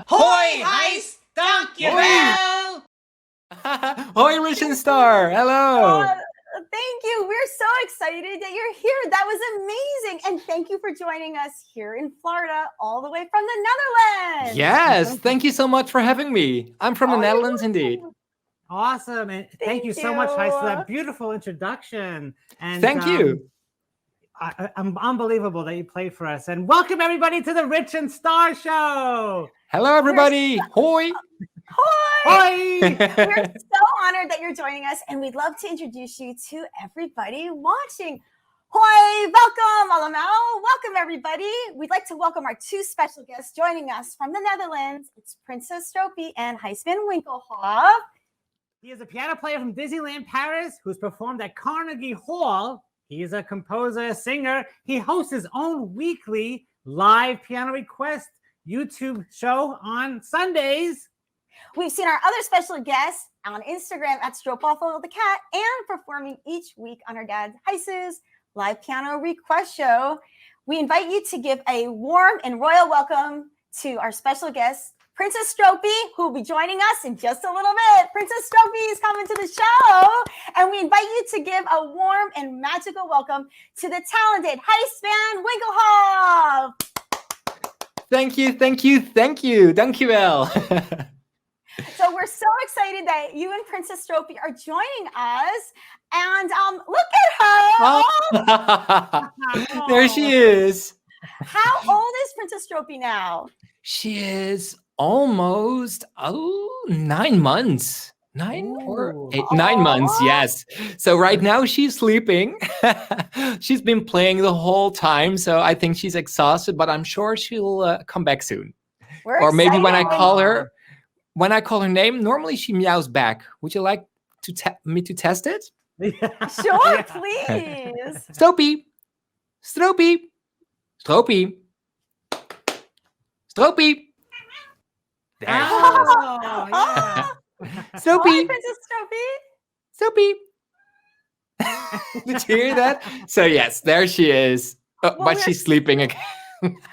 Hoi, Gijs! Dankjewel! Hoi, Rich and Starr. Hello. Thank you. We're so excited that you're here. That was amazing. And thank you for joining us here in Florida, all the way from the Netherlands. Yes, thank you so much for having me. I'm from the Netherlands, indeed. Awesome. And thank you so much, Gijs, for that beautiful introduction. And thank you. I'm unbelievable that you played for us. And welcome, everybody, to the Rich and Starr Show. Hello, everybody. Hoi. Hoi! We're so honored that you're joining us, and we'd love to introduce you to everybody watching. Hoi! Welcome, allemaal. Welcome, everybody. We'd like to welcome our two special guests joining us from the Netherlands. It's Princess Stroopie and Gijs Van Winkelhof. He is a piano player from Disneyland, Paris, who's performed at Carnegie Hall. He is a composer, a singer. He hosts his own weekly live piano request YouTube show on Sundays. We've seen our other special guests on Instagram at Stroopwafels the cat and performing each week on our dad Gijs's live piano request show. We invite you to give a warm and royal welcome to our special guest, Princess Stroopie, who will be joining us in just a little bit. Princess Stroopie is coming to the show, and we invite you to give a warm and magical welcome to the talented Gijs Van Winkelhof. Thank you. Dankjewel. So we're so excited that you and Princess Stroopie are joining us. And look at her. Oh. There she is. How old is Princess Stroopie now? She is almost 9 months. 9 or 8, 9 months, yes. So right now she's sleeping. She's been playing the whole time, so I think she's exhausted, but I'm sure she'll come back soon. Or maybe when I call her name, normally she meows back. Would you like me to test it? Sure, please. Stroopie. Stroopie. Stroopie. Stroopie. There she is. Yeah. Stroopie. Hi, Princess Stroopie. Did you hear that? So yes, there she is. But she's sleeping again.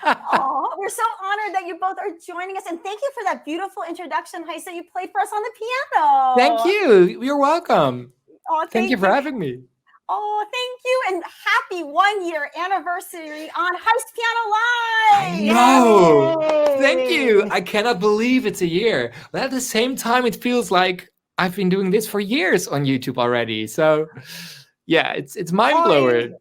Oh, we're so honored that you both are joining us, and thank you for that beautiful introduction, Gijs, that you played for us on the piano. Thank you. You're welcome. Oh, thank you for having me. Oh, thank you, and happy 1-year anniversary on Gijs Piano Live. No, thank you. I cannot believe it's a year. But at the same time, it feels like I've been doing this for years on YouTube already. So, yeah, it's mind blowing.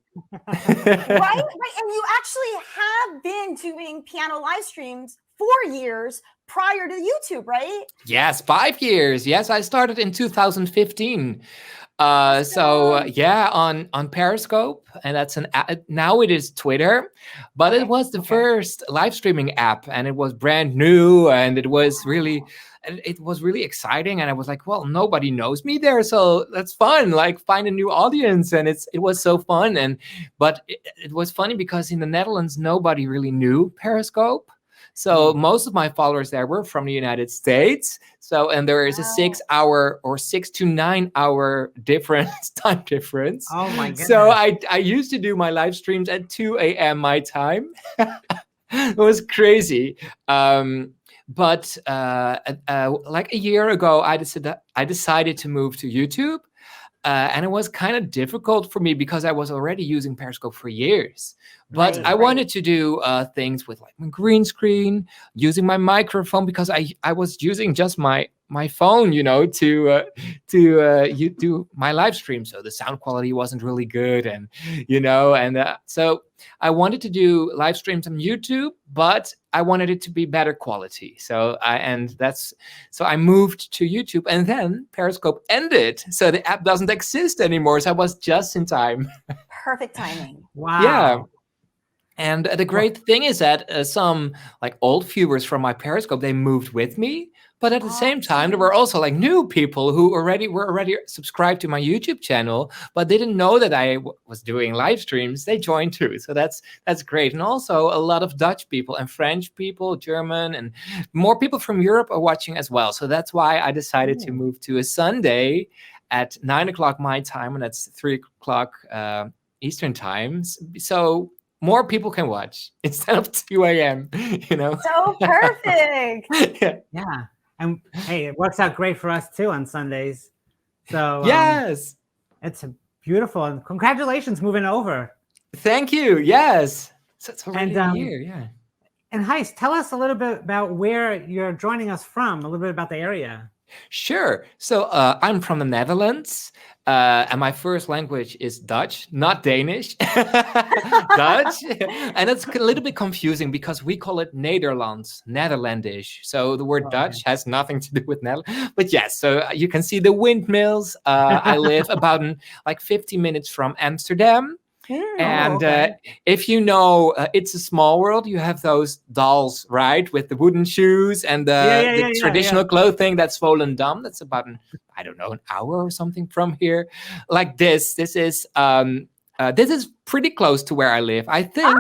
Right, and you actually have been doing piano live streams for years prior to YouTube, right? Yes, 5 years. Yes, I started in 2015. On Periscope, and that's now it is Twitter, but it was the first live streaming app, and it was brand new, and it was really exciting. And I was like, well, nobody knows me there, so that's fun. Like, find a new audience, and it was so fun. But it was funny because in the Netherlands, nobody really knew Periscope. So most of my followers there were from the United States. So, and there is a 6 hour or 6 to 9 hour time difference. Oh my goodness. So I used to do my live streams at 2 a.m. my time. It was crazy. But like a year ago, I decided to move to YouTube. And it was kind of difficult for me because I was already using Periscope for years. But I wanted to do things with like my green screen, using my microphone, because I was using just my phone, to do my live stream. So the sound quality wasn't really good, and so I wanted to do live streams on YouTube, but I wanted it to be better quality. So I moved to YouTube, and then Periscope ended, so the app doesn't exist anymore. So I was just in time. Perfect timing. Wow. Yeah. And the great thing is that some like old viewers from my Periscope, they moved with me. But at the same time, there were also like new people who were already subscribed to my YouTube channel, but didn't know that I was doing live streams. They joined too. So that's great. And also a lot of Dutch people and French people, German, and more people from Europe are watching as well. So that's why I decided to move to a Sunday at 9 o'clock my time, and that's 3 o'clock Eastern time. So more people can watch instead of 2 a.m. You know. So perfect. Yeah. Yeah. And hey, it works out great for us too on Sundays. So Yes. it's beautiful. And congratulations moving over. Thank you. Yes. So it's already And, a year. Yeah. And Gijs, tell us a little bit about where you're joining us from, a little bit about the area. Sure. So I'm from the Netherlands, and my first language is Dutch, not Danish. Dutch, and it's a little bit confusing because we call it Nederlands, Netherlandish. So the word Dutch has nothing to do with Netherlands. But yes, so you can see the windmills. I live about like 50 minutes from Amsterdam. And if you know It's a Small World, you have those dolls, right? With the wooden shoes and the traditional clothing that's Volendam. That's about, I don't know, an hour or something from here. Like this. This is pretty close to where I live. I think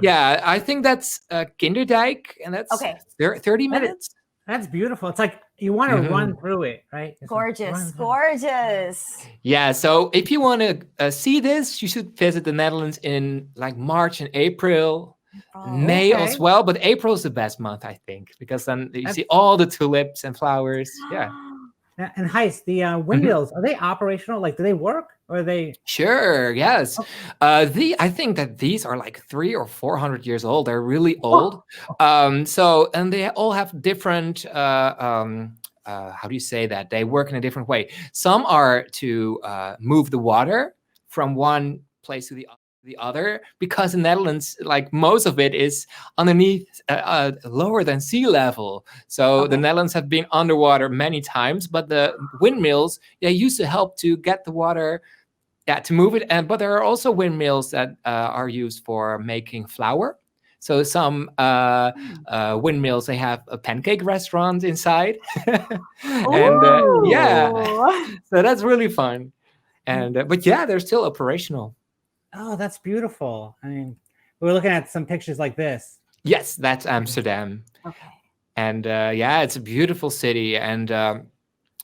I think that's Kinderdijk, and that's 30 minutes. That's beautiful. It's like you want to run through it, right? It's gorgeous, gorgeous. Yeah, so if you want to see this, you should visit the Netherlands in like March and April, May as well. But April is the best month, I think, because then you see all the tulips and flowers. Yeah. And Gijs, the windmills, are they operational? Like, do they work? Or are they? Sure, yes. I think that these are like 300 or 400 years old. They're really old. And they all have different, how do you say that? They work in a different way. Some are to move the water from one place to the other, because in the Netherlands, like most of it is underneath, lower than sea level. So the Netherlands have been underwater many times, but the windmills, used to help to get the water, to move it. But there are also windmills that are used for making flour. So some windmills, they have a pancake restaurant inside. And so that's really fun. And but they're still operational. Oh, that's beautiful. I mean, we're looking at some pictures like this. Yes, that's Amsterdam. Okay. And it's a beautiful city. And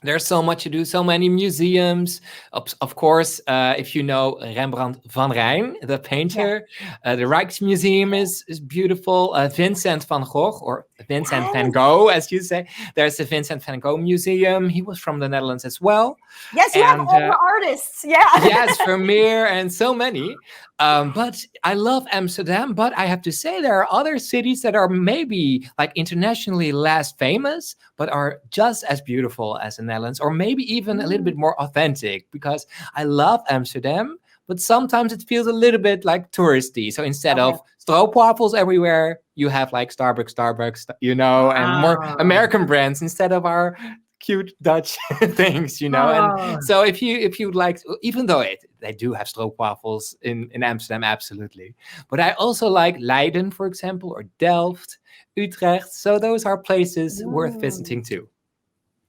there's so much to do, so many museums. Of course, if you know Rembrandt van Rijn, the painter, the Rijksmuseum is beautiful. Vincent van Gogh, or Vincent van Gogh, as you say. There's the Vincent van Gogh Museum. He was from the Netherlands as well. Yes, you have all the artists. Yeah. Yes, Vermeer and so many. But I love Amsterdam, but I have to say there are other cities that are maybe like internationally less famous, but are just as beautiful as the Netherlands, or maybe even a little bit more authentic, because I love Amsterdam, but sometimes it feels a little bit like touristy. So instead of Stroopwafels everywhere, you have like Starbucks, and more American brands instead of our cute Dutch things, And so if you like, even though they do have Stroopwafels in Amsterdam, absolutely. But I also like Leiden, for example, or Delft, Utrecht. So those are places worth visiting too.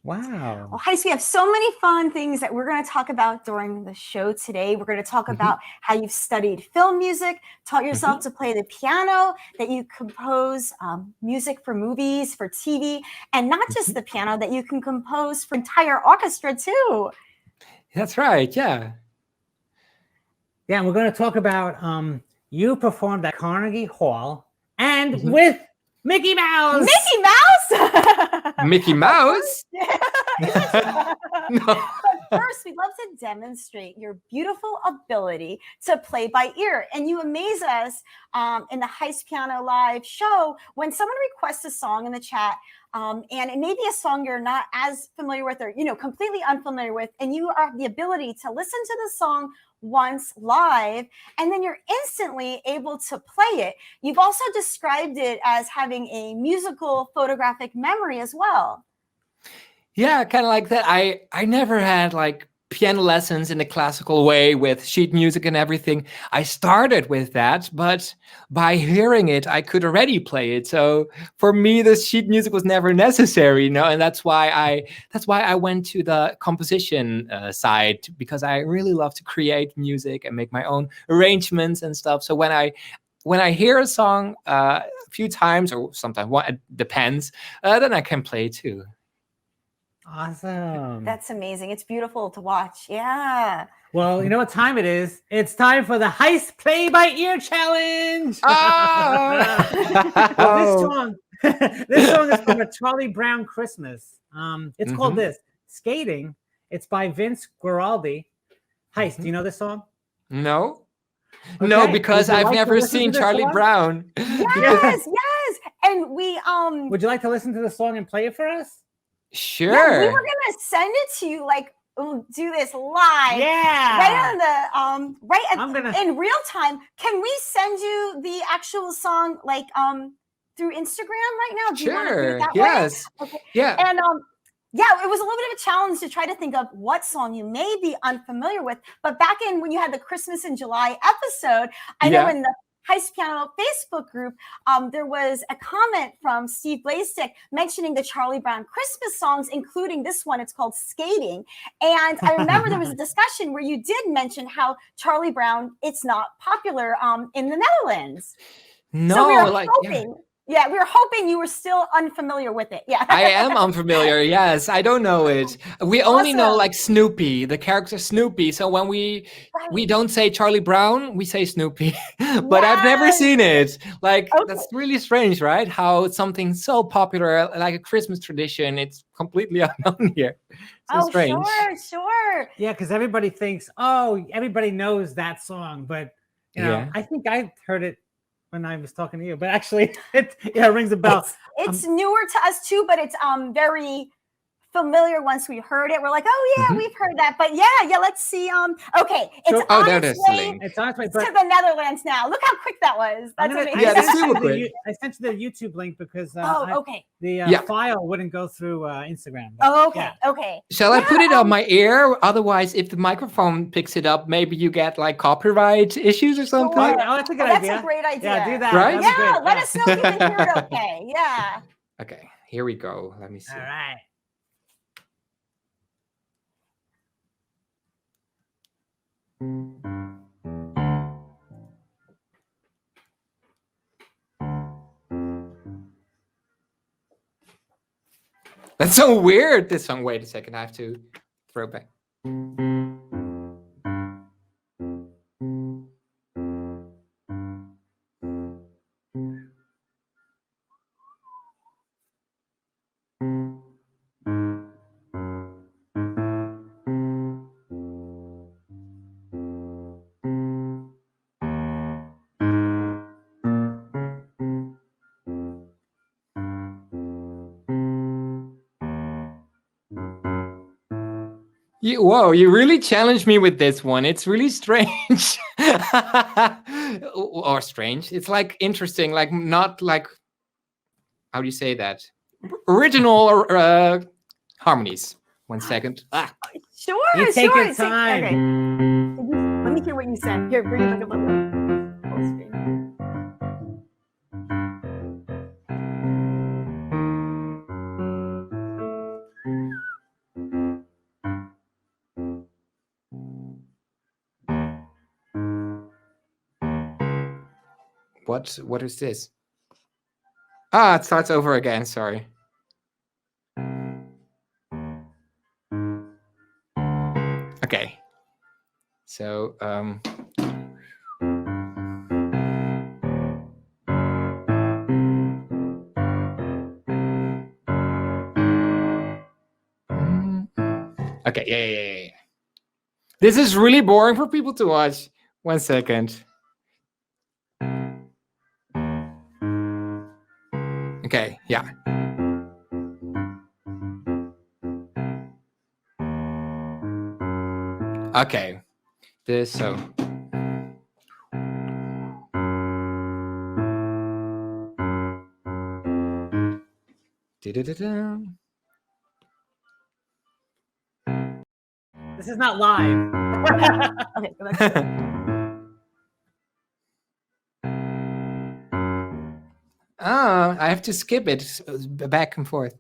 Wow. Well, Gijs, we have so many fun things that we're going to talk about during the show today. We're going to talk about how you've studied film music, taught yourself to play the piano, that you compose music for movies, for TV, and not just the piano, that you can compose for entire orchestra too. That's right. Yeah. Yeah, and we're going to talk about you performed at Carnegie Hall and with Mickey Mouse. Mickey Mouse? Mickey Mouse? No. But first, we'd love to demonstrate your beautiful ability to play by ear. And you amaze us in the Gijs Piano Live show when someone requests a song in the chat, and it may be a song you're not as familiar with, or completely unfamiliar with, and you have the ability to listen to the song once live, and then you're instantly able to play it. You've also described it as having a musical photographic memory as well. Yeah, kind of like that. I never had like piano lessons in the classical way with sheet music and everything. I started with that, but by hearing it, I could already play it. So for me, the sheet music was never necessary, and that's why I went to the composition side, because I really love to create music and make my own arrangements and stuff. So when I hear a song a few times, or sometimes it depends, then I can play it too. Awesome. That's amazing. It's beautiful to watch. Yeah. Well, you know what time it is? It's time for the Heist Play by Ear Challenge. Oh! Well, this song is from a Charlie Brown Christmas. It's called this, Skating. It's by Vince Guaraldi. Heist, do you know this song? No. Okay. No, because Would you I've like to never listen to seen this Charlie song? Brown. Yes, yes. And we Would you like to listen to the song and play it for us? Sure. yeah, we were gonna send it to you, like we'll do this live. Yeah. Right on the I'm in real time. Can we send you the actual song like through Instagram right now? Do you want to do it Sure. that Yes. way? Okay. Yeah. And yeah, it was a little bit of a challenge to try to think of what song you may be unfamiliar with. But back in when you had the Christmas in July episode, I know in the Gijs Piano Facebook group, there was a comment from Steve Blazestick mentioning the Charlie Brown Christmas songs, including this one. It's called Skating. And I remember there was a discussion where you did mention how Charlie Brown, it's not popular in the Netherlands. No, so we were like hoping. Yeah, we were hoping you were still unfamiliar with it. Yeah. I am unfamiliar. Yes, I don't know it. We only know like Snoopy, the character Snoopy. So when we don't say Charlie Brown, we say Snoopy. But I've never seen it. Like that's really strange, right? How something so popular, like a Christmas tradition, it's completely unknown here. So strange. Sure. Yeah, because everybody thinks, everybody knows that song, but you know, I think I heard it when I was talking to you, but actually it rings a bell. It's newer to us too, but it's very familiar once we heard it. We're like, oh yeah, we've heard that. But yeah, let's see. Okay, it's on its way. It's on its way to the Netherlands now. Look how quick that was. That's amazing. Yeah, that's super quick. I sent you the YouTube link because the file wouldn't go through Instagram. Okay. Shall I put it on my ear? Otherwise, if the microphone picks it up, maybe you get like copyright issues or something. Oh, that's a good idea. That's a great idea. Yeah, do that. Right? Yeah, let us know if you can hear it okay. Yeah. Okay, here we go. Let me see. All right. That's so weird, this song. Wait a second, I have to throw it back. Whoa, you really challenged me with this one. It's really strange. Or strange. It's like interesting, like not like, how do you say that? Original or harmonies. 1 second. Sure. You take your time. Okay. Let me hear what you said. Here, bring it back up a little. Full screen. What is this? It starts over again, sorry. Okay. So okay, yeah. This is really boring for people to watch. 1 second. Okay, yeah. Okay. This so This is not live. Okay, go back. I have to skip it back and forth.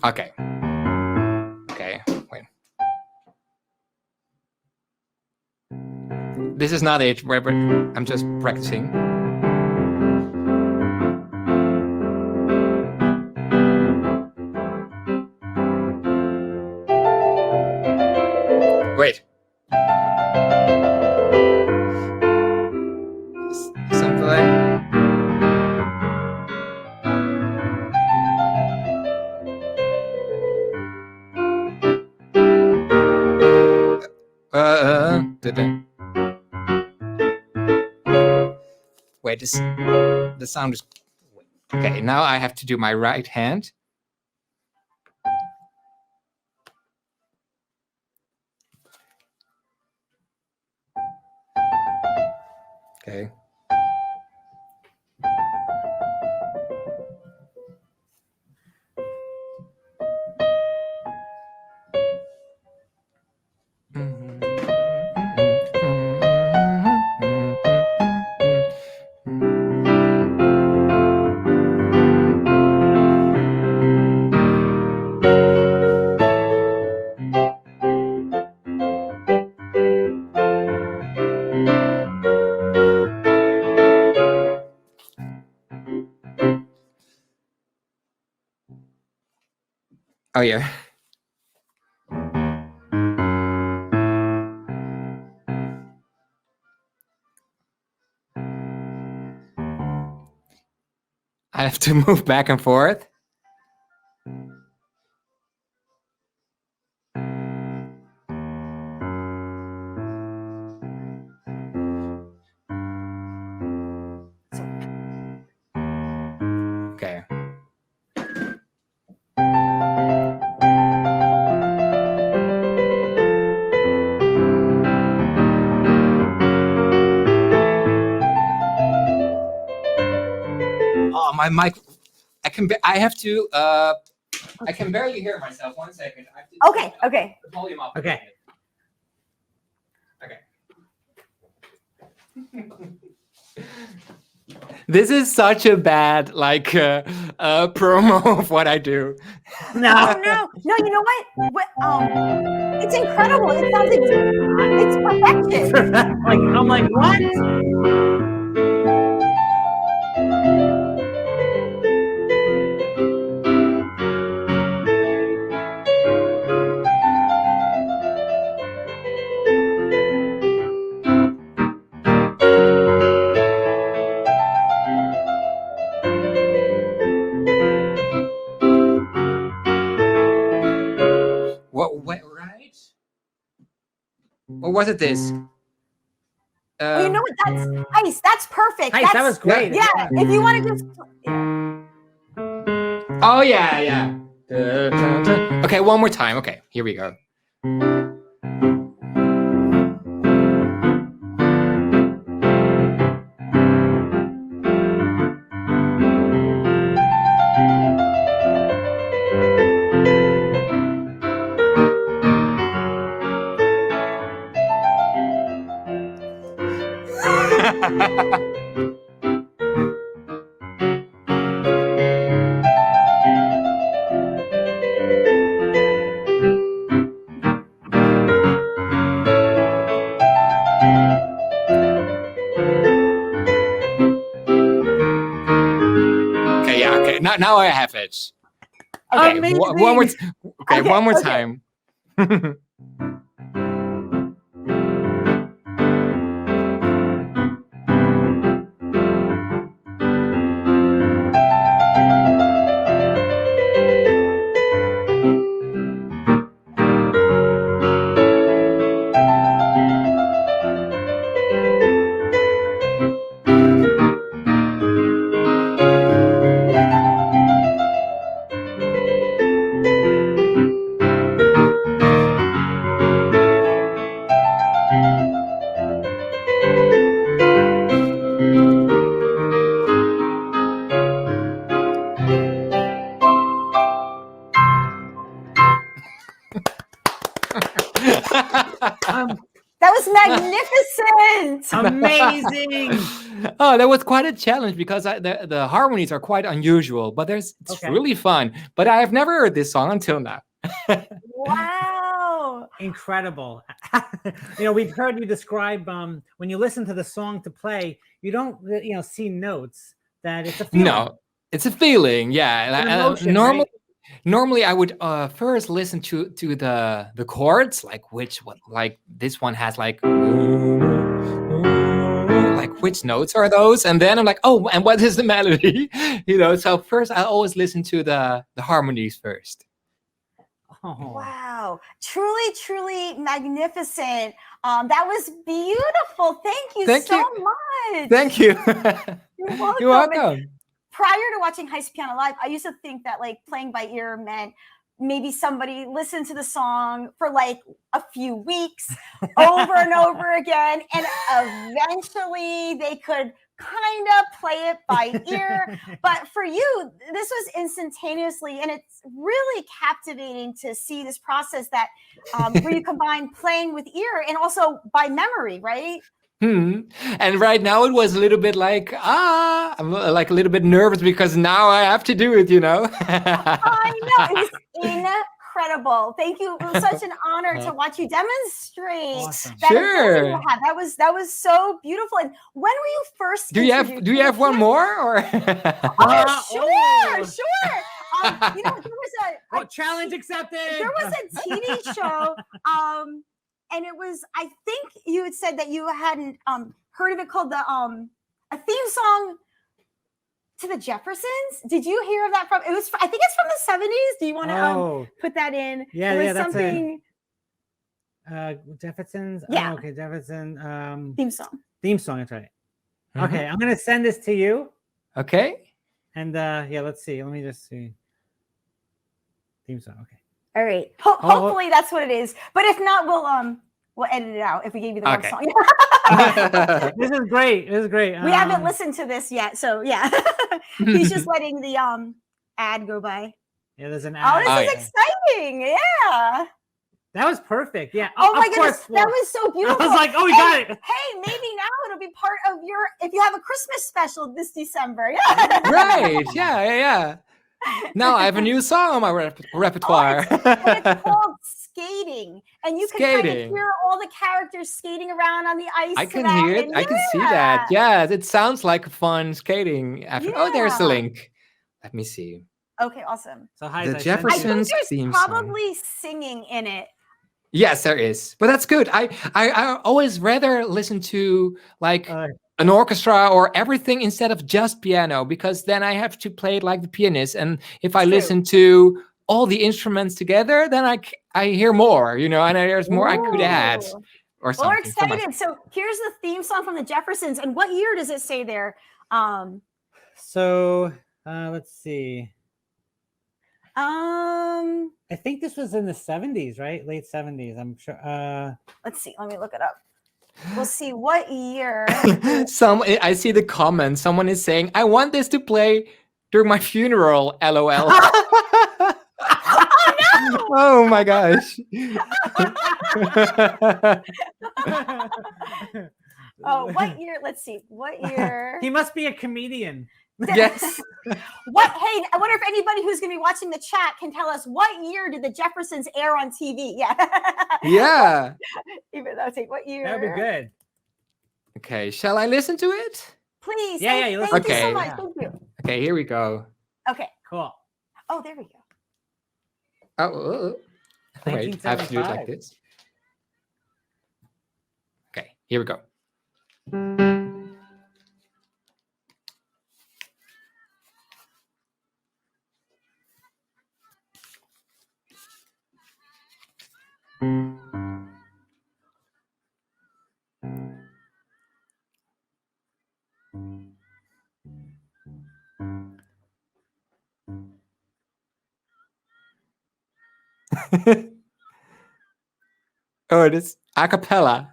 Okay. Okay, wait. This is not it, but I'm just practicing. Wait, the sound is... Okay, now I have to do my right hand. Okay. Oh yeah. I have to move back and forth. Okay. Oh, my mic. I have to. I can barely hear myself. 1 second. I have to Okay. The volume up. Okay. This is such a bad promo of what I do. No. Oh no, you know what? It's incredible. It sounds like it's perfection. I'm like, what? What? Right? Or was it this? Oh, you know what? That's Ice. That's perfect. Nice, that was great. Yeah. If you want to just. Oh yeah. Okay, one more time. Okay, here we go. Okay. Now I have it. Okay, Amazing. one more. One more time. That was magnificent. Amazing. Oh, that was quite a challenge because the harmonies are quite unusual, but it's really fun. But I have never heard this song until now. Wow. Incredible. We've heard you describe when you listen to the song to play, you don't see notes, that it's a feeling. No, it's a feeling. Yeah. Emotion, Normally I would first listen to the chords, like which one, like this one has like which notes are those, and then I'm like, oh, and what is the melody? So first I always listen to the harmonies first. Oh. Wow. Truly, truly magnificent. That was beautiful. Thank you Thank so you. much. Thank you. You're welcome. You're welcome. Prior to watching Gijs Piano live, I used to think that like playing by ear meant maybe somebody listened to the song for like a few weeks over and over again, and eventually they could kind of play it by ear. But for you, this was instantaneously, and it's really captivating to see this process that where you combine playing with ear and also by memory, right? And right now it was a little bit like, I'm like a little bit nervous because now I have to do it, you know? I know. It was incredible. Thank you. It was such an honor to watch you demonstrate. Awesome. That Sure. ability you had. That was so beautiful. And when were you first Do you have one more or? Oh, sure. You know, there was a challenge accepted. There was a TV show, and it was, I think you had said that you hadn't heard of it, called the a theme song to the Jeffersons. Did you hear of that from? It was, I think it's from the 70s. Do you want to put that in? Yeah, there was that's something. Jeffersons. Yeah. Oh, okay, Jefferson. Theme song. Theme song. That's right. Okay, I'm gonna send this to you. Okay. And yeah, let's see. Let me just see. Theme song. Okay. All right. Hopefully that's what it is. But if not, we'll edit it out if we gave you the wrong song. This is great. We haven't listened to this yet, so yeah. He's just letting the ad go by. Yeah, there's an Oh, ad. this is exciting. Yeah. That was perfect. Yeah. Oh my of goodness, course. that was so beautiful. I was like, oh, we got it. Hey, maybe now it'll be part of your, if you have a Christmas special this December. Yeah. Right. Yeah. Now I have a new song on my repertoire. It's called Skating. And you can kind of Skating. hear all the characters skating around on the ice. I to can that, hear it. and I can see that. Yeah, it sounds like a fun skating. Oh, there's the Yeah. link. Let me see. Okay, awesome. So hi, The I think Jeffersons there's theme song. probably singing in it. Yes, there is. But that's good. I always rather listen to like an orchestra or everything instead of just piano, because then I have to play it like the pianist. And if I listen to all the instruments together, then I hear more, you know, and there's more I could add or something. Well, we're excited. So here's the theme song from the Jeffersons. And what year does it say there? So let's see. I think this was in the 70s, right? Late 70s, I'm sure. Let's see. Let me look it up. We'll see what year. I see the comment. Someone is saying, I want this to play during my funeral, LOL. Oh my gosh. Oh, what year? Let's see. What year? He must be a comedian. Yes. What? Hey, I wonder if anybody who's going to be watching the chat can tell us what year did the Jeffersons air on TV? Yeah. Yeah. Even though, take what year? That'd be good. Okay, shall I listen to it? Please. Yeah, Thank you you listen. so Okay. much. Thank you. Okay, here we go. Okay. Cool. Oh, there we go. Oh, wait, I have to do it like 1975. this. Okay, here we go. Oh, it is a cappella.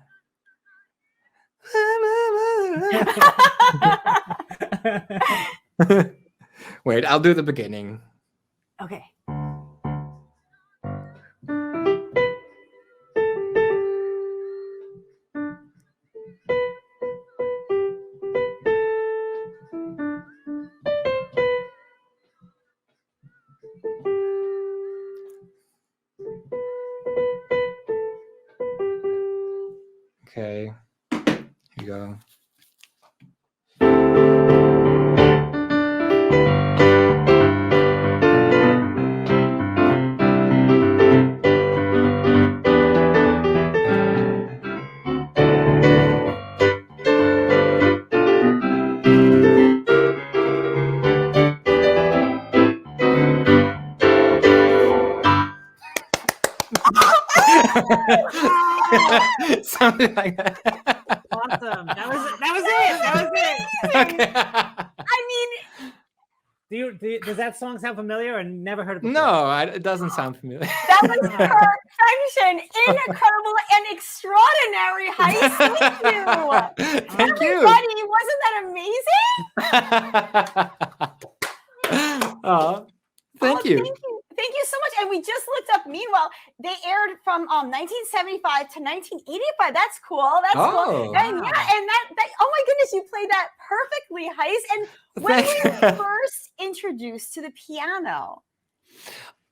Wait, I'll do the beginning. Okay. Okay, here you go. something like that. Awesome. That was it. Okay. I mean, Does that song sound familiar or never heard it before? No, it doesn't sound familiar. that was perfection. Incredible and extraordinary. Thank you. Thank you. Everybody, wasn't that amazing? Oh, thank you. Thank you so much. And we just looked up, meanwhile, they aired from 1975 to 1985. That's cool. That's cool. And and that, oh my goodness, you played that perfectly, Gijs. And when were you first introduced to the piano?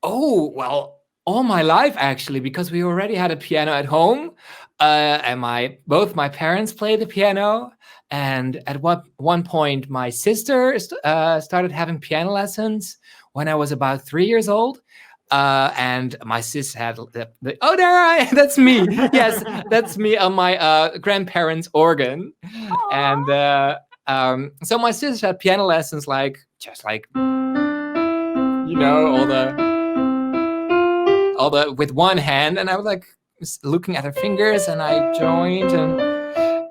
Oh, well, all my life, actually, because we already had a piano at home. And both my parents played the piano. And at one point, my sister started having piano lessons when I was about 3 years old. And my sis had that's me. Yes, that's me on my grandparents' organ. Aww. And so my sister had piano lessons, just like all the with one hand, and I was like looking at her fingers, and I joined.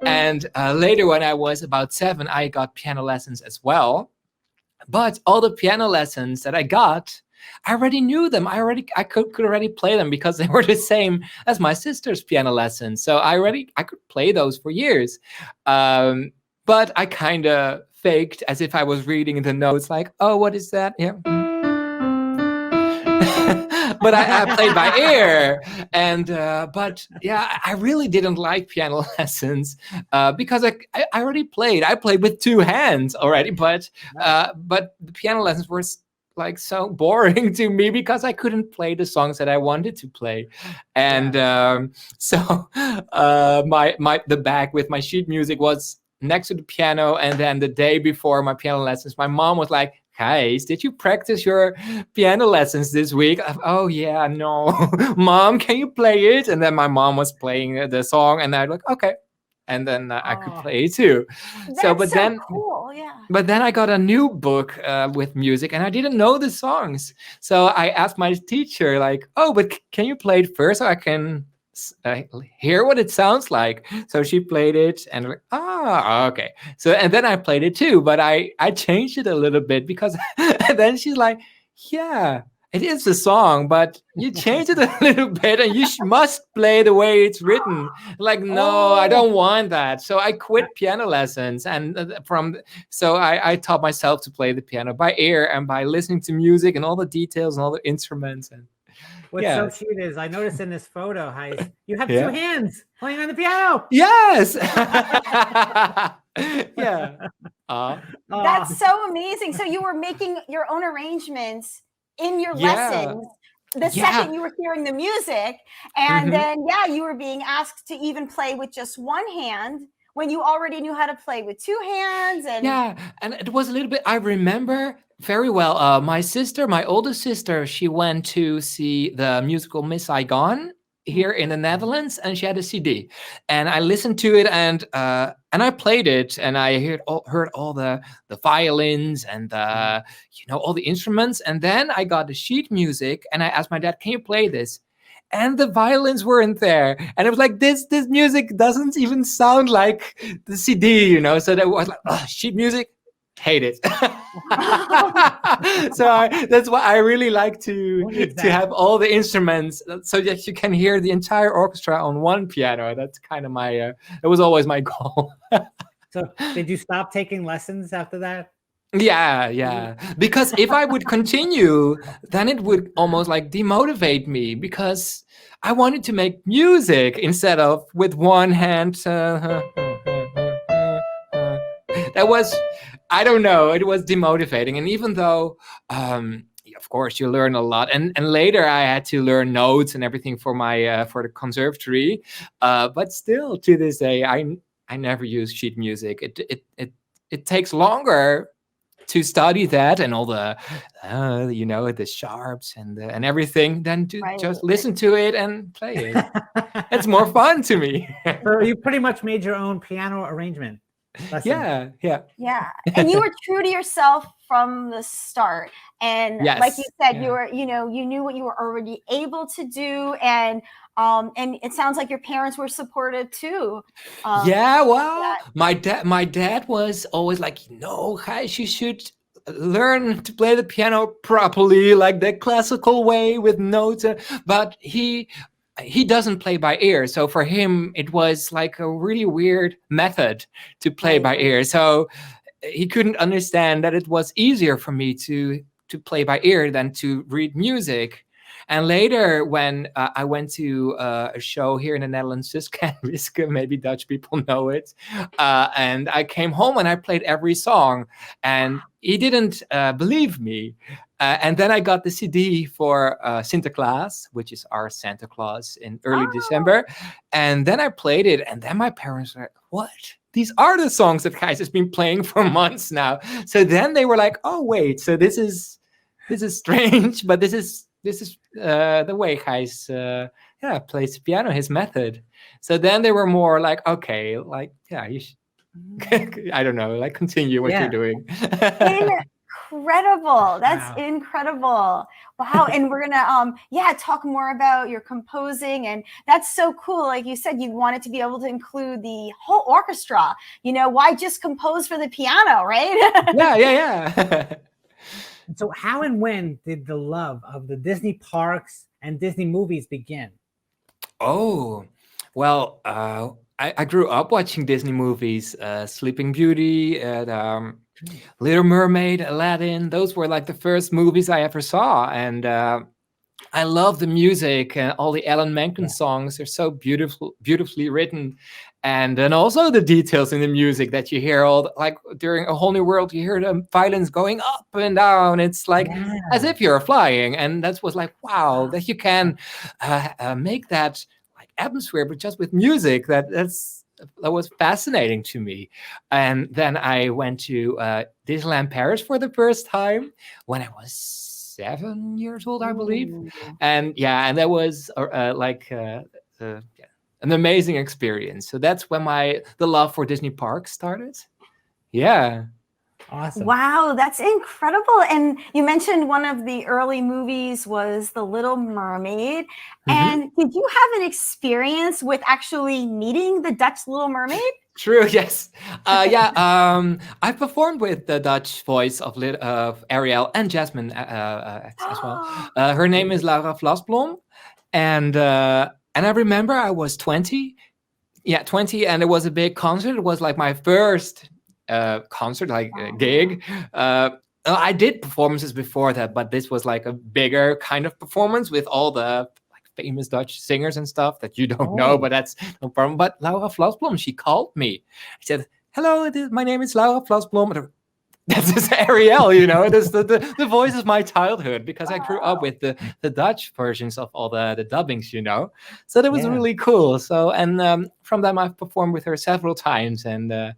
And later, when I was about 7, I got piano lessons as well. But all the piano lessons that I got, I already knew them. I could already play them because they were the same as my sister's piano lessons. So I could play those for years. But I kind of faked as if I was reading the notes, like, oh, what is that? Yeah. But I played by ear, and but yeah, I really didn't like piano lessons because I already played. I played with 2 hands already, but the piano lessons were like so boring to me because I couldn't play the songs that I wanted to play, and so the bag with my sheet music was next to the piano, and then the day before my piano lessons, my mom was like, Gijs, did you practice your piano lessons this week? Oh, yeah, no. Mom, can you play it? And then my mom was playing the song, and I was like, okay. And then I could play it too. That's so cool, yeah. But then I got a new book with music, and I didn't know the songs. So I asked my teacher, like, oh, but can you play it first so I can hear what it sounds like? So she played it, and like, okay. So and then I played it too, but I changed it a little bit because and then she's like, yeah, it is a song, but you changed it a little bit, and you must play the way it's written. Like, no, I don't want that. So I quit piano lessons, and I taught myself to play the piano by ear and by listening to music and all the details and all the instruments. And what's so cute is I noticed in this photo, Gijs, you have 2 hands playing on the piano. Yes. Yeah. That's so amazing. So you were making your own arrangements in your lessons the second you were hearing the music, and then you were being asked to even play with just 1 hand when you already knew how to play with 2 hands. And it was a little bit, I remember very well, my older sister, she went to see the musical Miss Saigon here in the Netherlands, and she had a CD, and I listened to it, and I played it, and I heard all the violins and all the instruments, and then I got the sheet music, and I asked my dad, can you play this? And the violins weren't there, and it was like, this music doesn't even sound like the CD, so that was like, sheet music, hate it. So that's why I really like to have all the instruments so that you can hear the entire orchestra on one piano. That's kind of it was always my goal. So did you stop taking lessons after that? Yeah. Because if I would continue, then it would almost like demotivate me, because I wanted to make music instead of with one hand. That was, I don't know, it was demotivating. And even though, of course, you learn a lot. And later I had to learn notes and everything for the conservatory. But still, to this day, I never use sheet music. It takes longer to study that and all the the sharps and everything than to just listen to it and play it. It's more fun to me. So you pretty much made your own piano arrangement. Yeah. And you were true to yourself from the start. And like you said, you were, you knew what you were already able to do. And And it sounds like your parents were supportive too. Yeah, well, that. my dad was always like, no, Gijs, you should learn to play the piano properly, like the classical way with notes. But he doesn't play by ear, so for him it was like a really weird method to play Right. by ear. So he couldn't understand that it was easier for me to play by ear than to read music. And later, when I went to a show here in the Netherlands, Wiske, maybe Dutch people know it, and I came home and I played every song, and he didn't believe me. And then I got the CD for Sinterklaas, which is our Santa Claus in early December. And then I played it, and then my parents were like, what? These are the songs that Gijs has been playing for months now. So then they were like, oh, wait, so this is strange, but this is the way Gijs plays the piano, his method. So then they were more like, okay, like, yeah, you should, I don't know, like continue what you're doing. Incredible. That's Wow. incredible. Wow. And we're gonna talk more about your composing, and that's so cool. Like you said, you wanted to be able to include the whole orchestra. Why just compose for the piano, right? Yeah. So how and when did the love of the Disney parks and Disney movies begin? Oh, well, I grew up watching Disney movies, Sleeping Beauty, and Little Mermaid, Aladdin. Those were like the first movies I ever saw. And I love the music and all the Alan Menken songs. They're so beautifully written. And then also the details in the music that you hear like during A Whole New World, you hear the violins going up and down. It's like as if you're flying. And that was like, wow, that you can make that like atmosphere, but just with music. That was fascinating to me. And then I went to Disneyland Paris for the first time when I was 7 years old, I believe. And that was an amazing experience. So that's when the love for Disney parks started. Yeah. Awesome. Wow, that's incredible. And you mentioned one of the early movies was The Little Mermaid. And did you have an experience with actually meeting the Dutch Little Mermaid? True, yes. I performed with the Dutch voice of Ariel and Jasmine as well. Her name is Laura Vlasblom. And I remember I was 20. Yeah, 20. And it was a big concert. It was like my first concert, gig. I did performances before that, but this was like a bigger kind of performance with all the famous Dutch singers and stuff that you don't know, but that's no problem. But Laura Vlasblom, she called me. She said, hello, my name is Laura Vlasblom. That's Ariel, This the voice of my childhood, because I grew up with the Dutch versions of all the dubbings, So that was really cool. So, and from them I've performed with her several times. And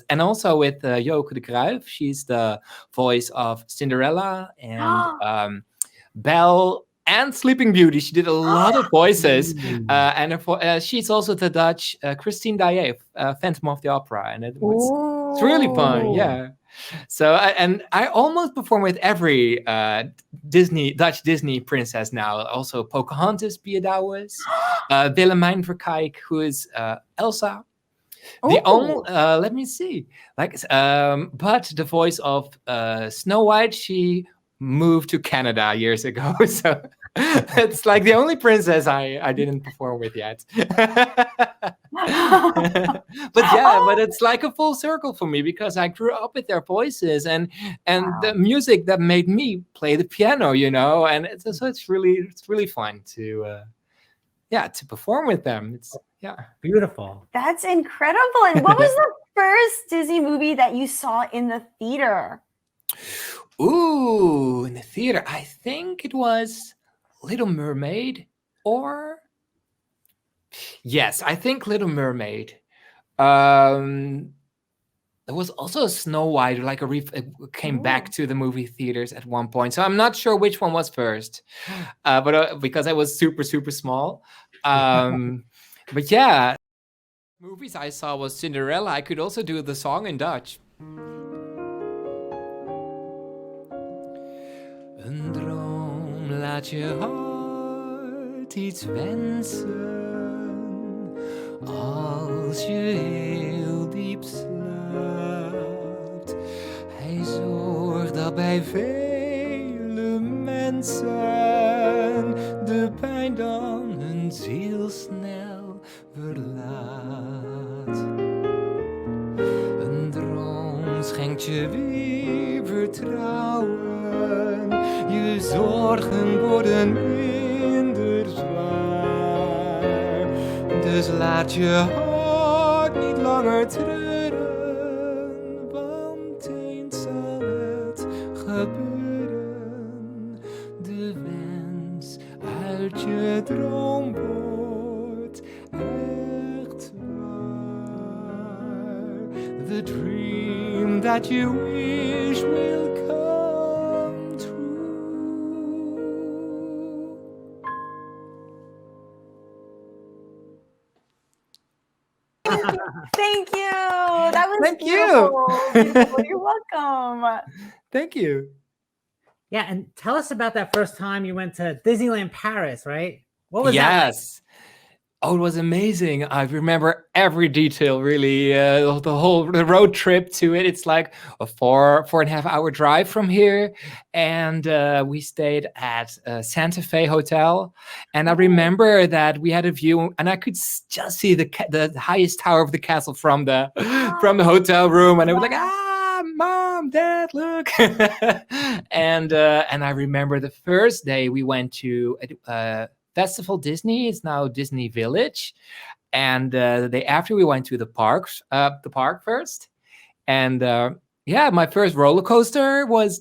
and also with Joke de Kruijf. She's the voice of Cinderella and Belle and Sleeping Beauty. She did a lot of voices. And she's also the Dutch Christine Daye, Phantom of the Opera. And it's really fun, yeah. So, and I almost perform with every Dutch Disney princess now. Also Pocahontas, Pia Douwes, Willemijn Verkijk, who is Elsa. The only, let me see, but the voice of Snow White, she moved to Canada years ago, so it's like the only princess I didn't perform with yet. But it's like a full circle for me, because I grew up with their voices and the music that made me play the piano, and it's really fun to perform with them. It's beautiful. That's incredible. And what was the first Disney movie that you saw in the theater? Ooh, in the theater, I think it was Little Mermaid, or yes, I think Little Mermaid. There was also a Snow White, like it came back to the movie theaters at one point. So I'm not sure which one was first, but because I was super, super small. But yeah, movies I saw was Cinderella. I could also do the song in Dutch. Een droom laat je hart nooit iets wensen als je heel diep slaapt. Hij zorgt dat bij vele mensen de pijn dan hun ziel snel verlaat. Een droom schenkt je weer vertrouwen. Je zorgen worden minder zwaar. Dus laat je hart niet langer treuren, want eens zal het gebeuren. De wens uit je droom wordt echt waar. The dream that you wish will come true. Thank you. That was Thank you. beautiful. You're welcome. Thank you. Yeah, and tell us about that first time you went to Disneyland Paris, right? What was that like? Yes. Oh, it was amazing. I remember every detail, really. The road trip to it. It's like a 4.5 hour drive from here. And we stayed at Santa Fe Hotel. And I remember that we had a view, and I could just see the highest tower of the castle from the hotel room. And I was like, Mom, Dad, look. and I remember the first day we went to Festival Disney. It's now Disney Village. And the day after we went to the park first. And my first roller coaster was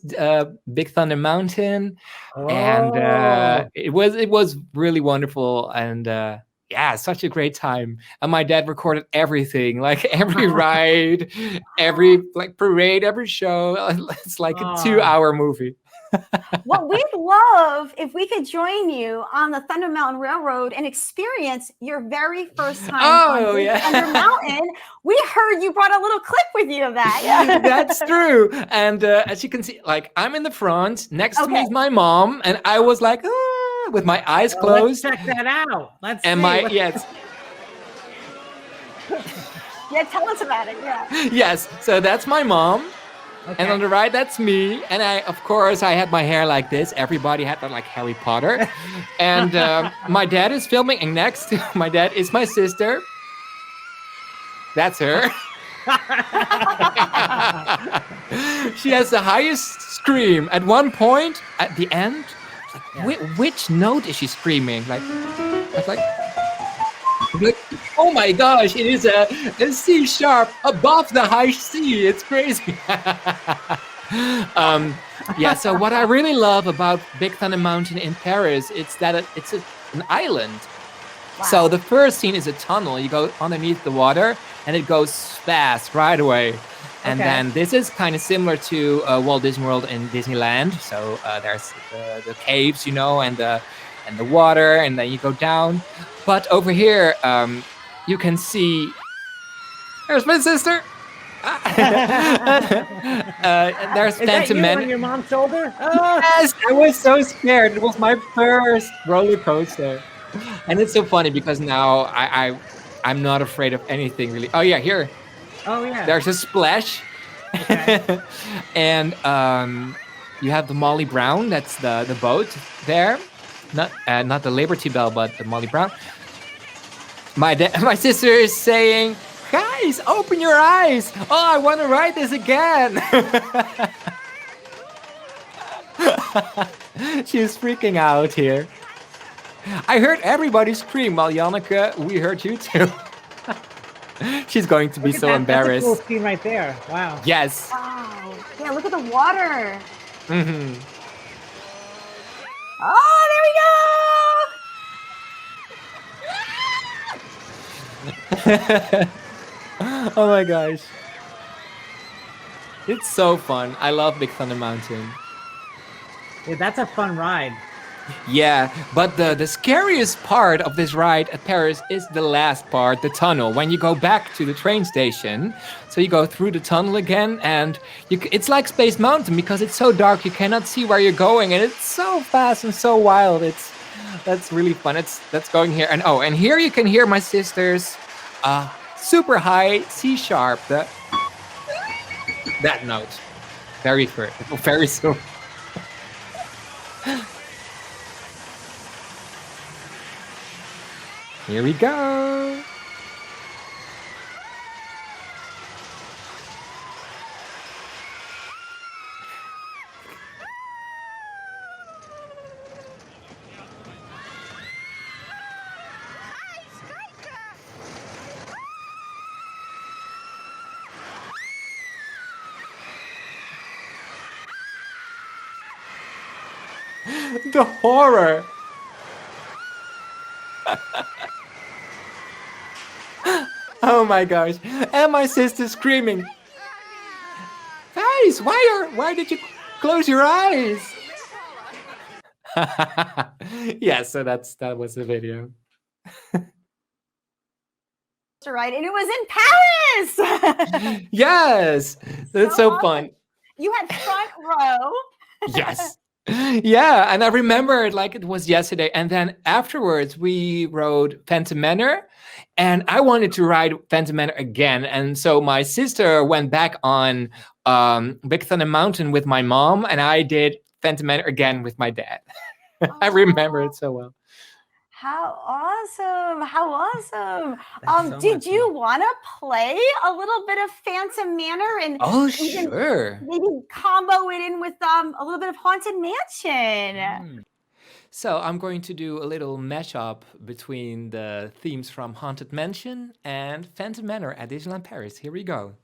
Big Thunder Mountain. Oh. And it was really wonderful. And such a great time. And my dad recorded everything, like every ride, every parade, every show. It's like a 2-hour movie. Well, we'd love if we could join you on the Thunder Mountain Railroad and experience your very first time on Thunder Mountain. We heard you brought a little clip with you of that. Yeah. That's true. And as you can see, I'm in the front. Next to me is my mom, and I was like, with my eyes closed. Let's check that out. Let's see. Yeah, tell us about it. Yeah. Yes. So that's my mom. Okay. And on the right, that's me. And I had my hair like this. Everybody had that like Harry Potter. And my dad is filming. And next to my dad is my sister. That's her. She has the highest scream. At one point, at the end, which note is she screaming? Like, oh my gosh, it is a C sharp above the high C. It's crazy. So what I really love about Big Thunder Mountain in Paris, it's that it's an island. Wow. So the first scene is a tunnel. You go underneath the water and it goes fast right away. And then this is kind of similar to Walt Disney World in Disneyland. So there's the caves, and the water, and then you go down. But over here, you can see. There's my sister. There's Phantom Man. On your mom's shoulder? Yes, I was so scared. It was my first roller coaster, and it's so funny because now I'm not afraid of anything really. Oh yeah, here. Oh yeah. There's a splash. Okay. And you have the Molly Brown. That's the boat there. Not the Liberty Bell, but the Molly Brown. My sister is saying, "Guys, open your eyes! Oh, I want to ride this again." She's freaking out here. I heard everybody scream. Well, Janneke, we heard you too. She's going to be so embarrassed. That's a cool scene right there. Wow. Yes. Wow. Yeah, look at the water. Mm-hmm. Oh, there we go. Oh my gosh. It's so fun. I love Big Thunder Mountain. Yeah, that's a fun ride. Yeah, but the scariest part of this ride at Paris is the last part, the tunnel. When you go back to the train station, so you go through the tunnel again, and it's like Space Mountain because it's so dark you cannot see where you're going, and it's so fast and so wild. That's really fun. That's going here. And here you can hear my sister's super high C sharp. That note. Very so. Here we go. The horror. Oh my gosh. And my sister screaming. Guys, why did you close your eyes? Yeah, so that was the video. Right, and it was in Paris. Yes, that's so awesome. fun. You had front row. Yes. Yeah, and I remember it like it was yesterday. And then afterwards, we rode Phantom Manor, and I wanted to ride Phantom Manor again. And so my sister went back on Big Thunder Mountain with my mom, and I did Phantom Manor again with my dad. I remember it so well. How awesome! How awesome! So did you want to play a little bit of Phantom Manor and Sure, maybe combo it in with a little bit of Haunted Mansion? So I'm going to do a little mashup between the themes from Haunted Mansion and Phantom Manor at Disneyland Paris. Here we go.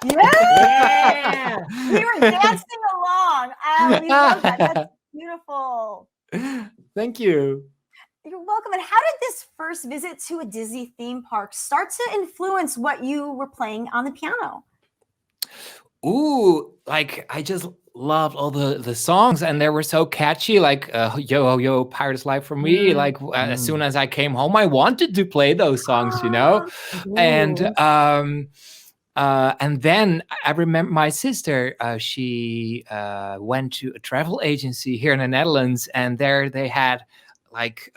Yeah! We were dancing along. We love that. That's beautiful. Thank you. You're welcome. And how did this first visit to a Disney theme park start to influence what you were playing on the piano? Ooh, like I just loved all the songs, and they were so catchy. Like "Yo Yo Pirate's Life" for me. Like as soon as I came home, I wanted to play those songs, you know. And then I remember my sister. She went to a travel agency here in the Netherlands, and there they had like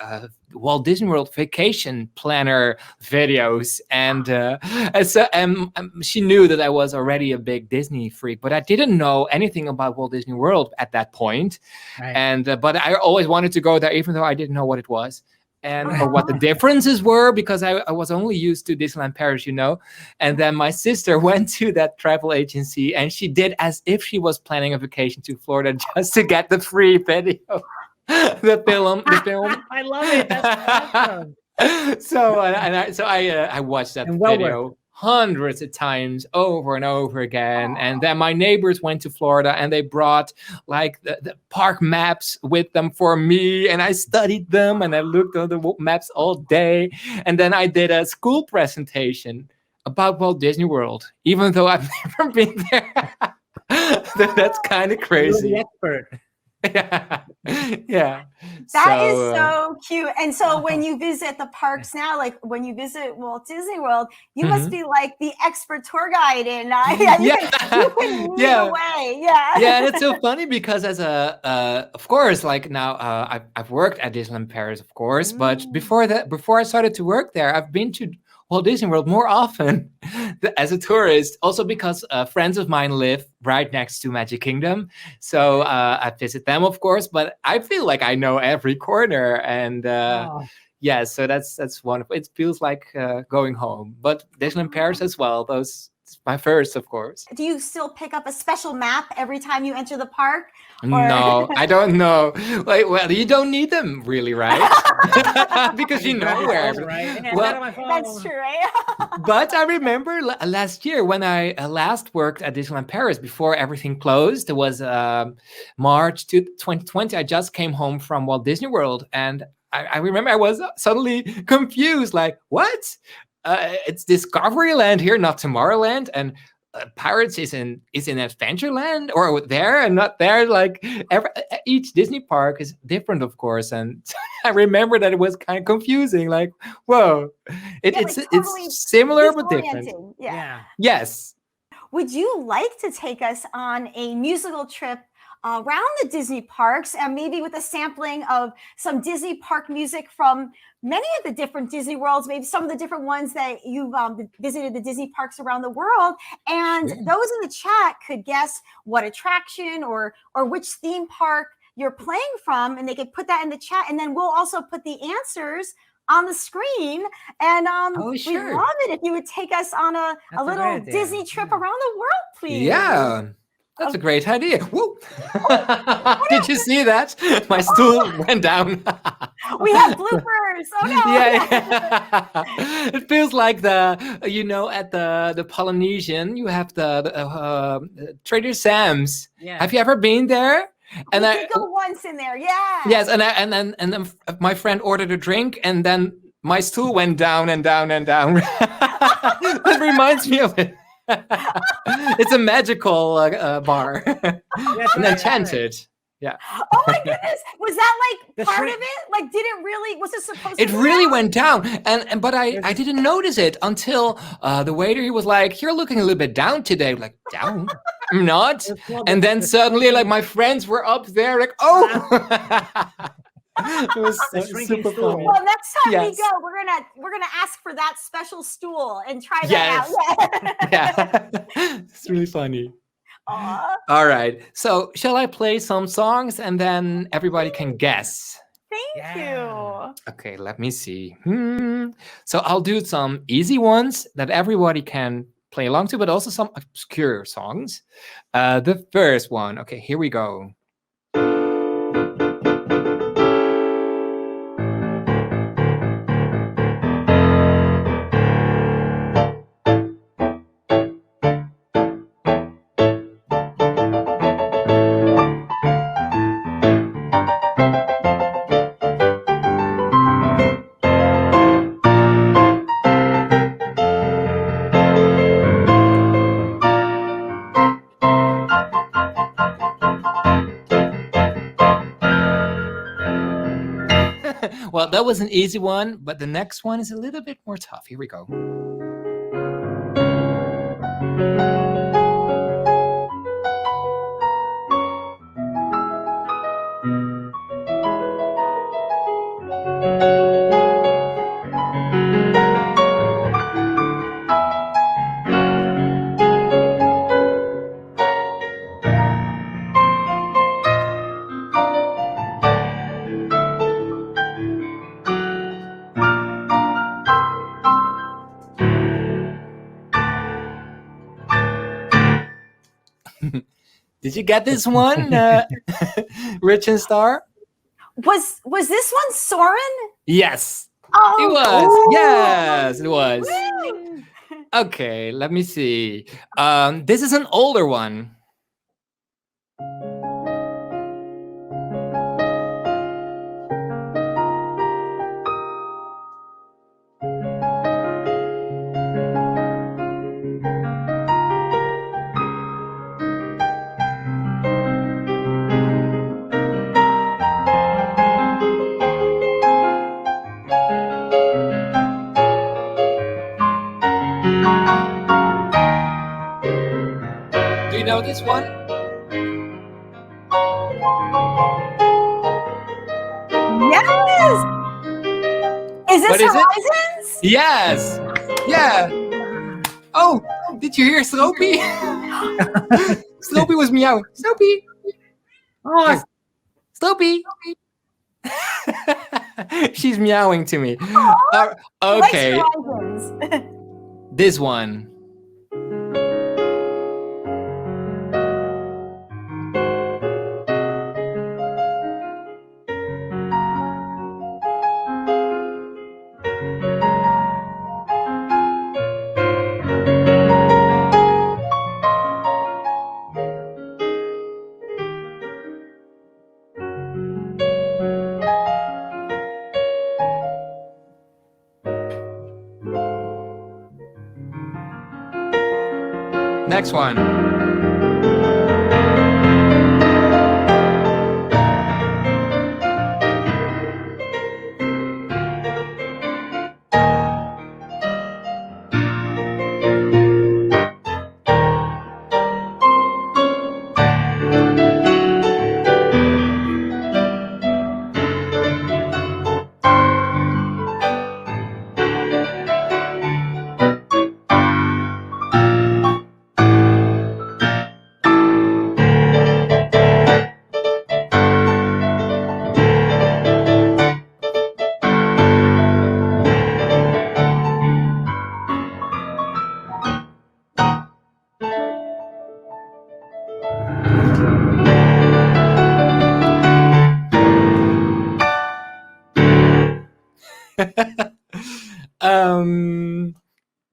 Walt Disney World vacation planner videos, and she knew that I was already a big Disney freak, but I didn't know anything about Walt Disney World at that point. Right. And but I always wanted to go there, even though I didn't know what it was. And or what the Oh. differences were, because I was only used to Disneyland Paris, And then my sister went to that travel agency, and she did as if she was planning a vacation to Florida just to get the free video, the film. I love it. That's awesome. So I watched that And well video hundreds of times over and over again. And then my neighbors went to Florida, and they brought like the park maps with them for me, and I studied them, and I looked at the maps all day. And then I did a school presentation about Walt Disney World, even though I've never been there. That's kind of You're crazy. the expert. Yeah. That is so cute. And so when you visit the parks now, like when you visit Walt Disney World, you must be like the expert tour guide, and you can lead away. Yeah, and it's so funny because as of course, like now I've worked at Disneyland Paris, of course, but before I started to work there, I've been to Walt Disney World more often as a tourist, also because friends of mine live right next to Magic Kingdom. So I visit them, of course, but I feel like I know every corner. And so that's wonderful. It feels like going home. But Disneyland Paris as well, those my first, of course. Do you still pick up a special map every time you enter the park? No, I don't know. Like, well, you don't need them really, right? Because you know where. Right? Yeah, Well, That's true, right? but I remember last year when I last worked at Disneyland Paris before everything closed. It was March 2020. I just came home from Walt Disney World, and I remember I was suddenly confused. Like, what? It's Discoveryland here, not Tomorrowland, and Pirates is in Adventureland, or there and not there. Like each Disney park is different, of course, and I remember that it was kind of confusing. Like, whoa, it's similar but different. Yeah. Yes. Would you like to take us on a musical trip around the Disney parks, and maybe with a sampling of some Disney park music from many of the different Disney worlds, maybe some of the different ones that you've visited the Disney parks around the world, and those in the chat could guess what attraction or which theme park you're playing from, and they could put that in the chat, and then we'll also put the answers on the screen. And we'd love it if you would take us on a little Disney trip around the world, please. Yeah. That's a great idea. Woo. Did you see that? My stool went down. We have bloopers. Oh no. Yeah. It feels like at the Polynesian, you have the Trader Sam's. Yeah. Have you ever been there? And I did go once in there. Yeah. Yes, and then my friend ordered a drink, and then my stool went down and down and down. That reminds me of it. It's a magical bar. And enchanted. Yeah. Oh my goodness. Was that like part of it? Like, was it supposed to? It really went down. But I didn't notice it until the waiter, he was like, "You're looking a little bit down today." Like, down? I'm not. And then suddenly, like, my friends were up there, like, oh. It was super funny. Well, next time we go, we're gonna ask for that special stool and try that out. Yeah. It's really funny. All right. So shall I play some songs and then everybody can guess? Thank you. Okay, let me see. So I'll do some easy ones that everybody can play along to, but also some obscure songs. The first one. Okay, here we go. Well, that was an easy one, but the next one is a little bit more tough. Here we go. Did you get this one, Rich and Starr? Was this one Soren? Yes, Oh, it was. cool. Yes, it was. Woo. Okay, let me see. This is an older one. Do you know this one? Yes. Is this What is it? Horizons? Yes. Yeah. Oh, did you hear Stroopie? Stroopie was meowing. Stroopie. Oh, Stroopie. She's meowing to me. Aw, Okay, likes Horizons. this one. Next one.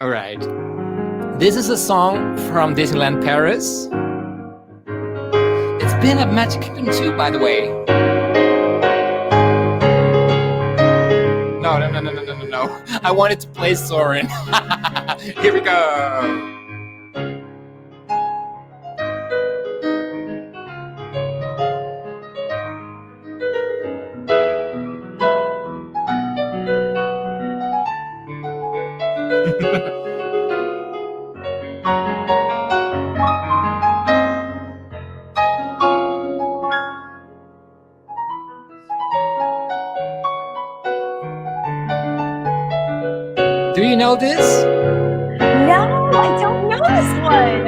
All right. This is a song from Disneyland Paris. It's been at Magic Kingdom too, by the way. No. I wanted to play Soren. Here we go. Do you know this? No, I don't know this one.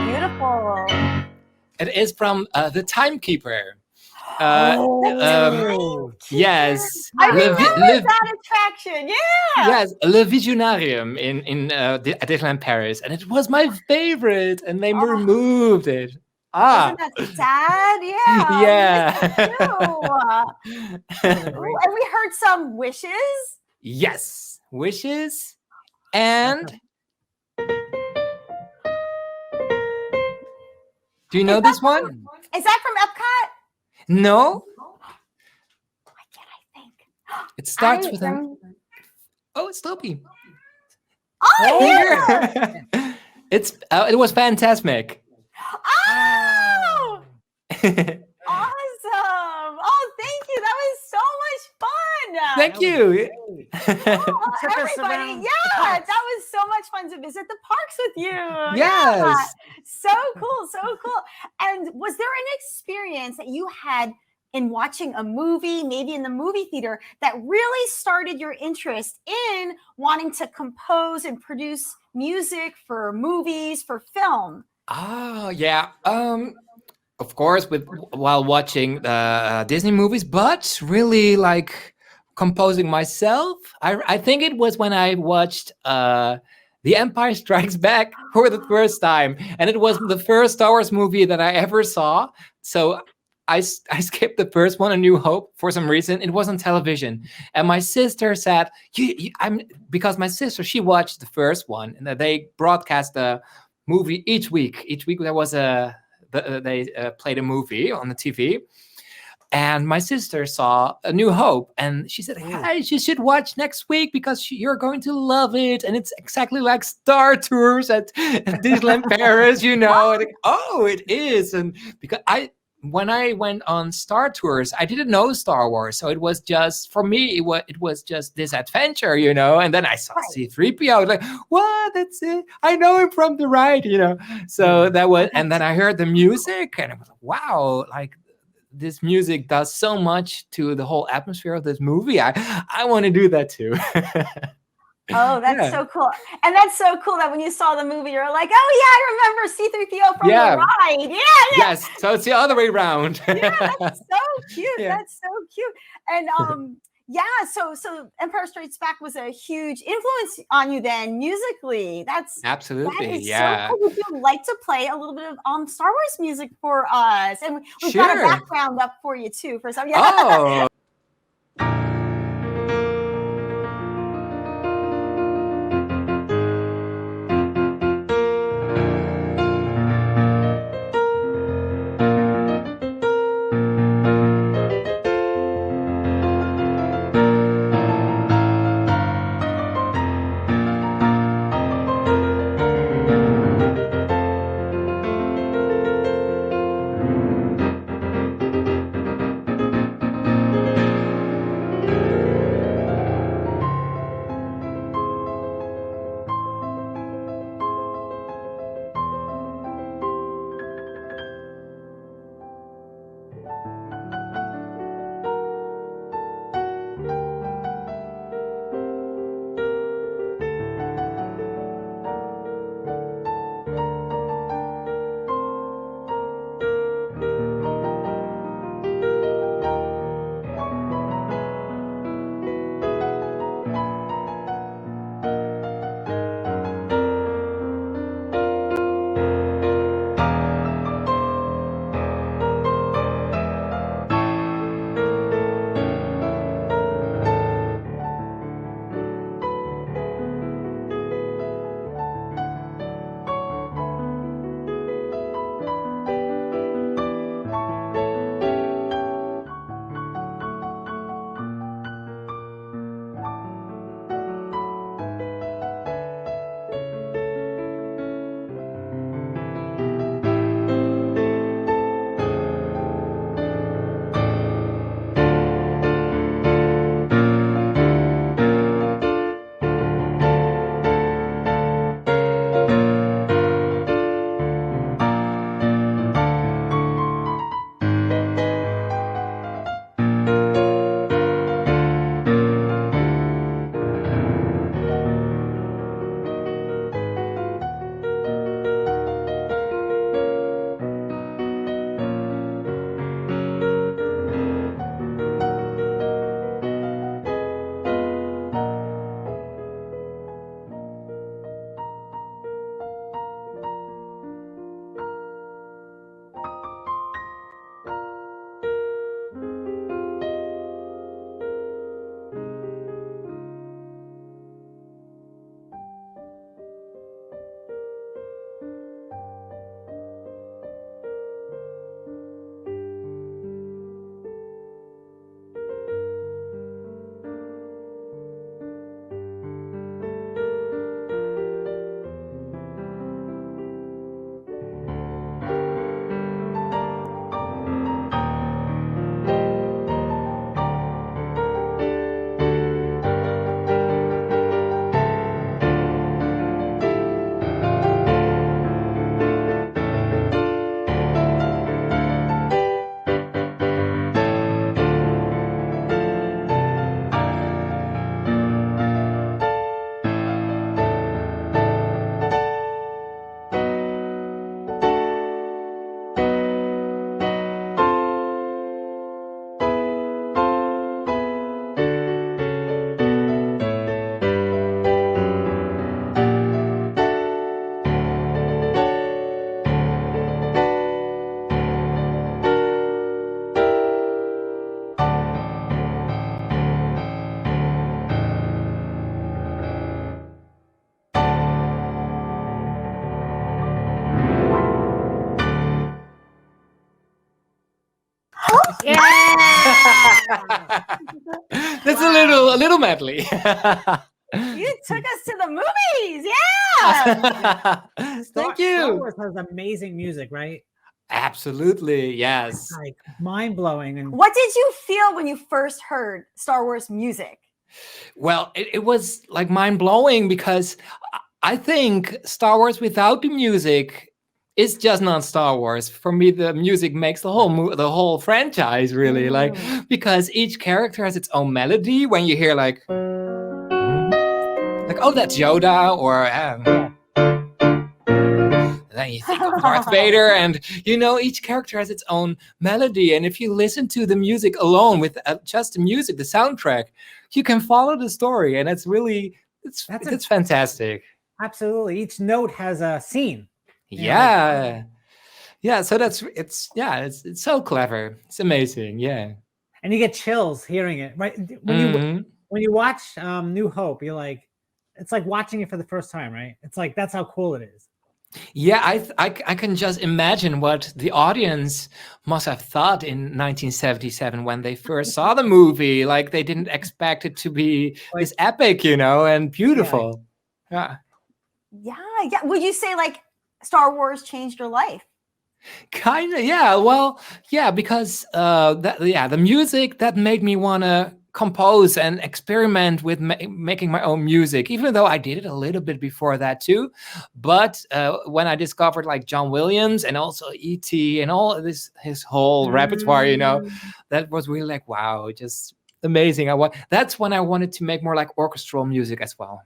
Beautiful. It is from The Timekeeper. oh. Yes. I Le remember Vi- Le- that attraction. Yeah. Yes, Le Visionarium at Disneyland Paris, and it was my favorite, and they Oh. removed it. Isn't that sad? Yeah. Yeah. Ooh, and we heard some wishes. Yes, wishes, and do you know this one? Is that from Epcot? No, Why can't I think? it starts I with rem- oh, it's Stroopie. Oh, yeah. Here. It was Fantasmic. Oh, awesome. Oh, thank you. That was so much fun. Thank you. Oh, Took us everybody. around the Yeah, parks. that was so much fun to visit the parks with you. Yeah. Yes. So cool. So cool. And was there an experience that you had in watching a movie, maybe in the movie theater, that really started your interest in wanting to compose and produce music for movies, for film? Oh yeah. Of course, while watching Disney movies, but really like composing myself. I think it was when I watched The Empire Strikes Back for the first time. And it was the first Star Wars movie that I ever saw. So I skipped the first one, A New Hope, for some reason. It was on television. And my sister said, because my sister, she watched the first one, and they broadcast the movie each week. Each week there was they played a movie on the TV. And my sister saw A New Hope, and she said, "Hey, you should watch next week because you're going to love it. And it's exactly like Star Tours at Disneyland Paris, you know." And oh, it is. And because when I went on Star Tours, I didn't know Star Wars, so it was just, for me, it was just this adventure, you know. And then I saw C-3PO, I was like, what? That's it. I know him from the ride, you know. So that was, and then I heard the music, and I was like, wow, like, this music does so much to the whole atmosphere of this movie. I want to do that too. Oh, that's so cool. And that's so cool that when you saw the movie, you're like, oh yeah, I remember C-3PO from the ride. Yeah. Yes. So it's the other way around. Yeah, that's so cute. That's so cute. And so Empire Strikes Back was a huge influence on you then musically. That's absolutely, that is so cool. Would you like to play a little bit of Star Wars music for us? And we've got a background up for you too for some. Oh. little medley. You took us to the movies. Yeah. Thank Star you. Wars has amazing music, right? Absolutely, yes. Like mind blowing. And What did you feel when you first heard Star Wars music? Well, it was like mind blowing because I think Star Wars without the music is just not Star Wars. For me, the music makes the whole franchise really like, because each character has its own melody. When you hear like, oh, that's Yoda, or then you think of Darth Vader, and each character has its own melody. And if you listen to the music alone with just the music, the soundtrack, you can follow the story, and it's fantastic. Absolutely, each note has a scene. Yeah. So it's so clever. It's amazing. Yeah. And you get chills hearing it, right? When you watch New Hope, you're like, it's like watching it for the first time, right? It's like that's how cool it is. Yeah, I can just imagine what the audience must have thought in 1977 when they first saw the movie. Like, they didn't expect it to be this epic, and beautiful. Yeah. Would you say like Star Wars changed your life? Kind of, yeah. Well, yeah, because the music that made me want to compose and experiment with making my own music, even though I did it a little bit before that too. But when I discovered like John Williams and also E.T. and all of his whole repertoire, that was really like, wow, just amazing. That's when I wanted to make more like orchestral music as well.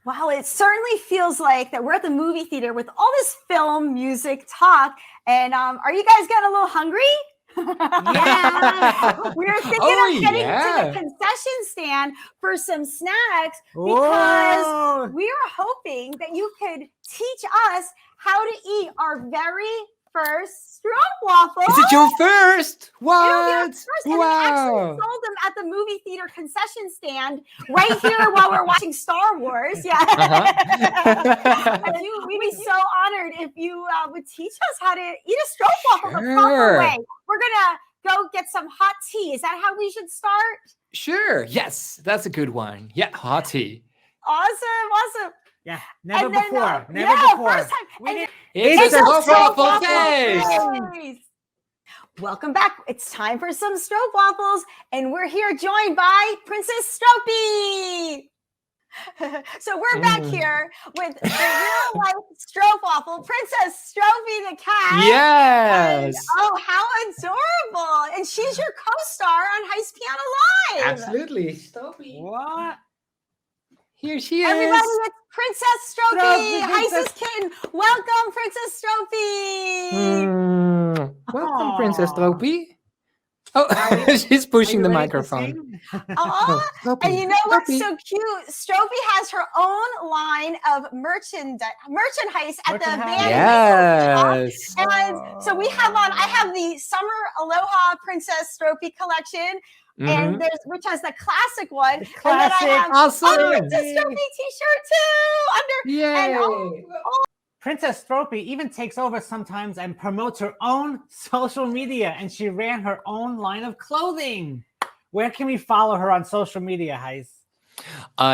Wow, it certainly feels like that we're at the movie theater with all this film music talk. And are you guys getting a little hungry? Yeah, we were thinking of getting to the concession stand for some snacks because we were hoping that you could teach us how to eat our very first Stroopwafels. Is it your first? What? It'll be our first. And we actually sold them at the movie theater concession stand right here while we're watching Star Wars. Yeah. We'd be so honored if you would teach us how to eat a Stroopwafel the proper way. We're going to go get some hot tea. Is that how we should start? Sure. Yes, that's a good one. Yeah, hot tea. Awesome. Yeah, never then, before. First time. It's a Stroopwafel taste. Welcome back. It's time for some Stroopwafels, and we're here joined by Princess Stroopie. So we're back here with the real life Stroopwafel, Princess Stroopie the cat. Yes. And, oh, how adorable! And she's your co-star on Gijs Piano Live. Absolutely, Stroopie. What? Here she is. Everybody, it's Princess Stroopie. Gijs's Kitten. Welcome, Princess Stroopie. Welcome, Princess Stroopie. Oh, she's pushing the microphone. And you know what's so cute? Stroopie has her own line of merchandise at the Van. Yes. And so we have I have the Summer Aloha Princess Stroopie collection. And which has the classic one. The classic, and then I have awesome. Princess Stroopie t-shirt too. Yay. Princess Stroopie even takes over sometimes and promotes her own social media, and she ran her own line of clothing. Where can we follow her on social media, Gijs?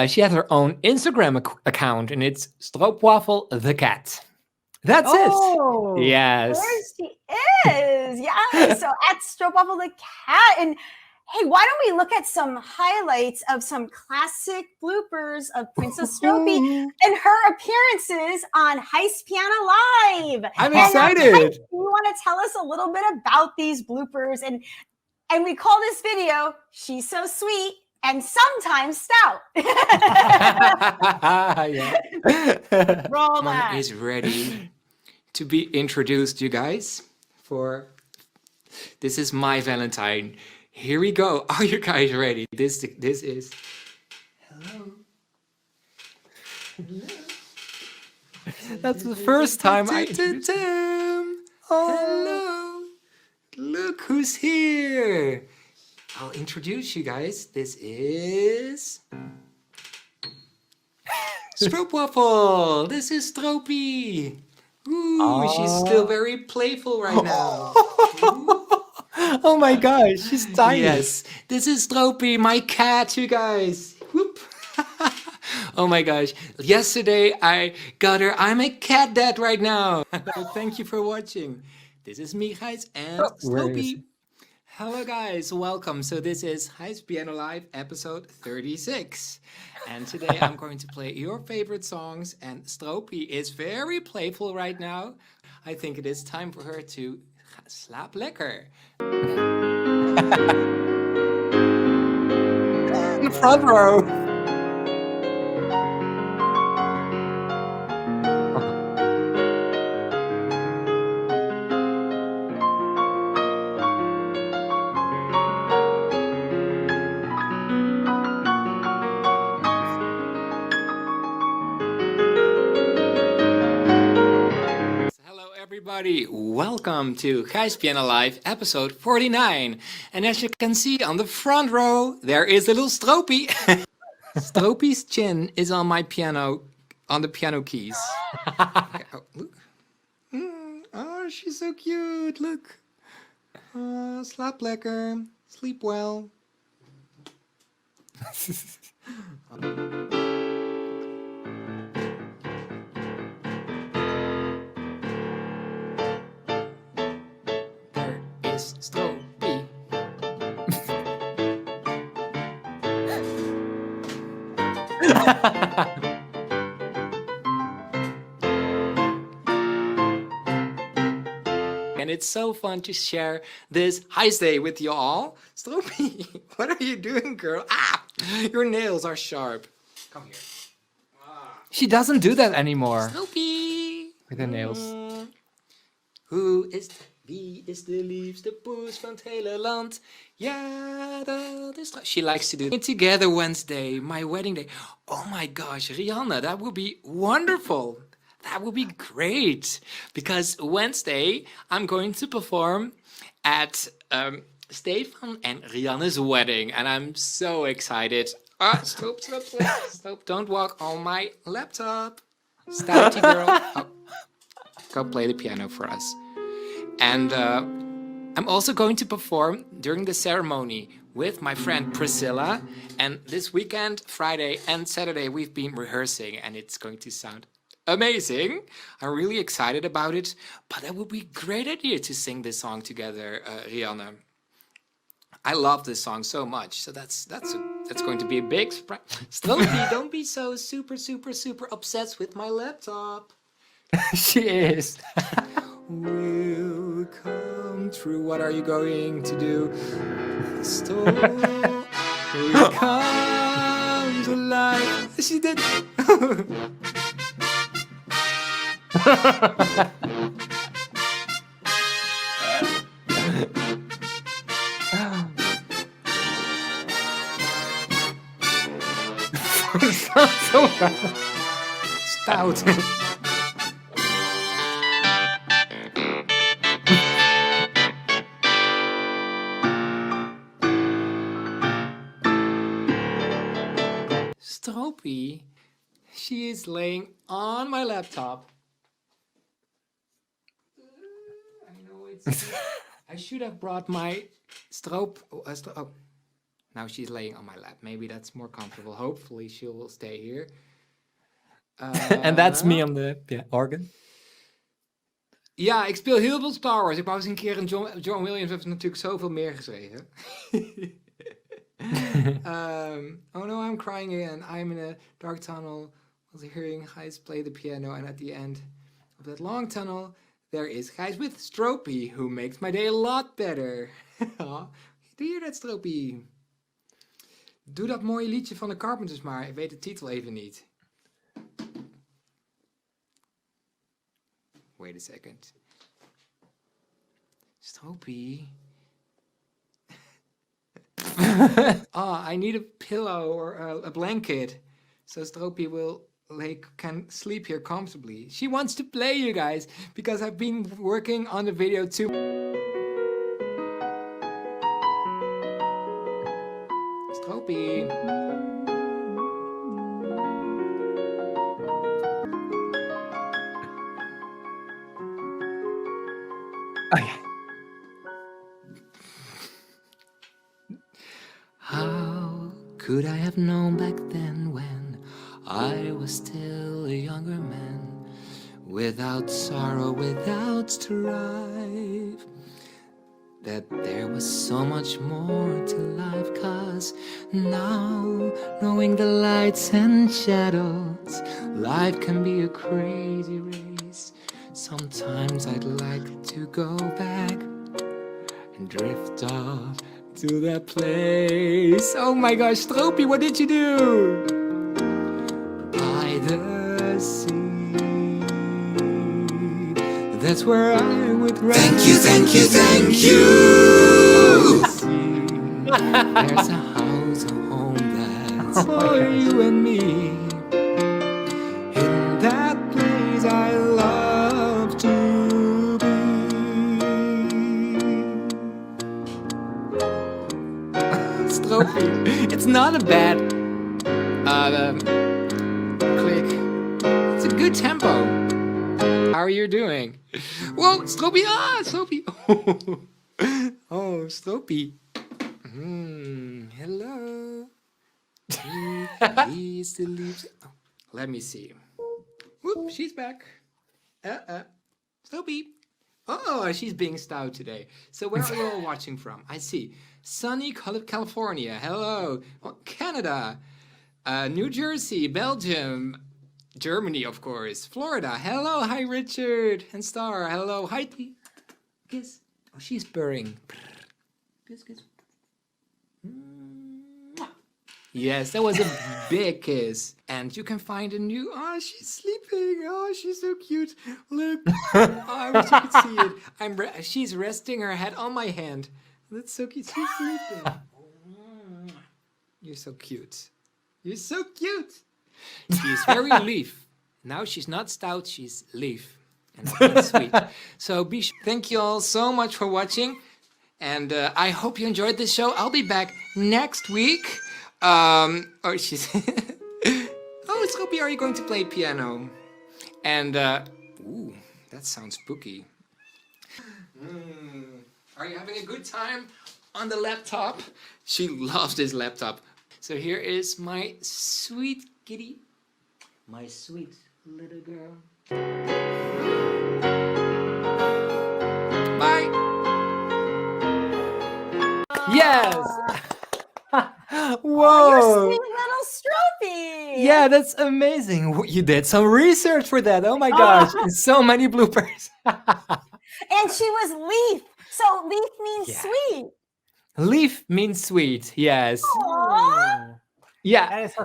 She has her own Instagram account, and it's Stroopwafel the cat. That's it. Yes. There she is. Yeah. So at Stroopwafel the cat. And hey, why don't we look at some highlights of some classic bloopers of Princess Stroopie and her appearances on Gijs Piano Live? I'm excited. You want to tell us a little bit about these bloopers? And we call this video, She's So Sweet and Sometimes Stout. Roll Mom that. is ready to be introduced, you guys, for This Is My Valentine. Here we go. Are you guys ready? This is. Hello. That's the first time I introduced him. Hello. Look who's here. I'll introduce you guys. This is Stroopwafel. This is Stroopie. Ooh, she's still very playful right now. Oh my gosh, she's tiny. Yes, this is Stroopie, my cat, you guys. Whoop. Oh my gosh. Yesterday I got her. I'm a cat dad right now. Thank you for watching. This is me, Gijs, and Stroopie. Hello guys, welcome. So this is Gijs Piano Live episode 36. And today I'm going to play your favorite songs, and Stroopie is very playful right now. I think it is time for her to slaap lekker. In the front row. Everybody, welcome to Gijs Piano Live episode 49. And as you can see on the front row, there is a little Stroopie. Stroopie's chin is on my piano, on the piano keys. Okay, oh, look. Oh, she's so cute, look. Oh, slaap lekker, sleep well. Stroopie. And it's so fun to share this Gijs Day with you all. Stroopie, what are you doing, girl? Ah, your nails are sharp. Come here. She doesn't do that anymore. Stroopie. With her nails. Wie is de liefste poes van het hele land? Ja, dat is... She likes to do it together Wednesday, my wedding day. Oh my gosh, Rihanna, that would be wonderful. That would be great. Because Wednesday, I'm going to perform at Stefan and Rihanna's wedding. And I'm so excited. Stop. Don't walk on my laptop. Stouty girl. Oh. Go play the piano for us. And I'm also going to perform during the ceremony with my friend Priscilla. And this weekend, Friday and Saturday, we've been rehearsing and it's going to sound amazing. I'm really excited about it. But that would be a great idea to sing this song together, Rihanna. I love this song so much. So that's going to be a big surprise. Stroopie, don't be so super obsessed with my laptop. She is. Will come true. What are you going to do? The story will come to life. She did. So stout. Stroopie, she is laying on my laptop. I know it's... I should have brought my oh, now she's laying on my lap. Maybe that's more comfortable. Hopefully she will stay here. En that's me on the organ. Ja, ik speel heel veel Star Wars. Ik wou eens een keer een John Williams heeft natuurlijk zoveel meer geschreven. Oh no, I'm crying again. I'm in a dark tunnel. Was hearing Gijs play the piano, and at the end of that long tunnel, there is Gijs with Stroopie, who makes my day a lot better. Doe je dat, Stroopie? Doe dat mooie liedje van de Carpenters maar. Ik weet de titel even niet. Wait a second. Stroopie. I need a pillow or a blanket so Stroopie can sleep here comfortably. She wants to play, you guys, because I've been working on the video too. Stroopie. Oh, yeah. could I have known back then when I was still a younger man, without sorrow, without strife, that there was so much more to life. 'Cause now, knowing the lights and shadows, life can be a crazy race. Sometimes I'd like to go back and drift off to that place. Oh my gosh, Stroopie, what did you do? By the sea. That's where I would rather. Thank you, thank you, thank you. There's a house, a home that's for you and me. In that place I love to be. Stroopie, it's not a bad click. It's a good tempo. How are you doing? Whoa, Stroopie! Ah, Stroopie! Oh, Stroopie. Hello. He still leaves. Oh, let me see. Whoop, she's back. Stroopie. Oh, she's being stout today. So where are you all watching from? I see. Sunny California. Hello. Oh, Canada. New Jersey. Belgium. Germany, of course. Florida. Hello. Hi, Richard. And Starr. Hello. Hi, T. Kiss. Oh, she's purring. Kiss, kiss. Yes, that was a big kiss. And you can find a new... Oh, she's sleeping. Oh, she's so cute. Look. Oh, I wish you could see it. She's resting her head on my hand. That's so cute. She's sleeping. You're so cute. You're so cute. She's very leaf. Now she's not stout, she's leaf. And that's sweet. So thank you all so much for watching. And I hope you enjoyed this show. I'll be back next week. Oh, she's... Oh, Stroopie, are you going to play piano? And, ooh, that sounds spooky. Are you having a good time on the laptop? She loves this laptop. So here is my sweet kitty. My sweet little girl. Bye. Yes. Whoa. Oh, your sweet little Stroopie. Yeah, that's amazing. You did some research for that. Oh my gosh. So many bloopers. And she was leaf. So leaf means sweet. Leaf means sweet. Yes. Aww. Yeah. That is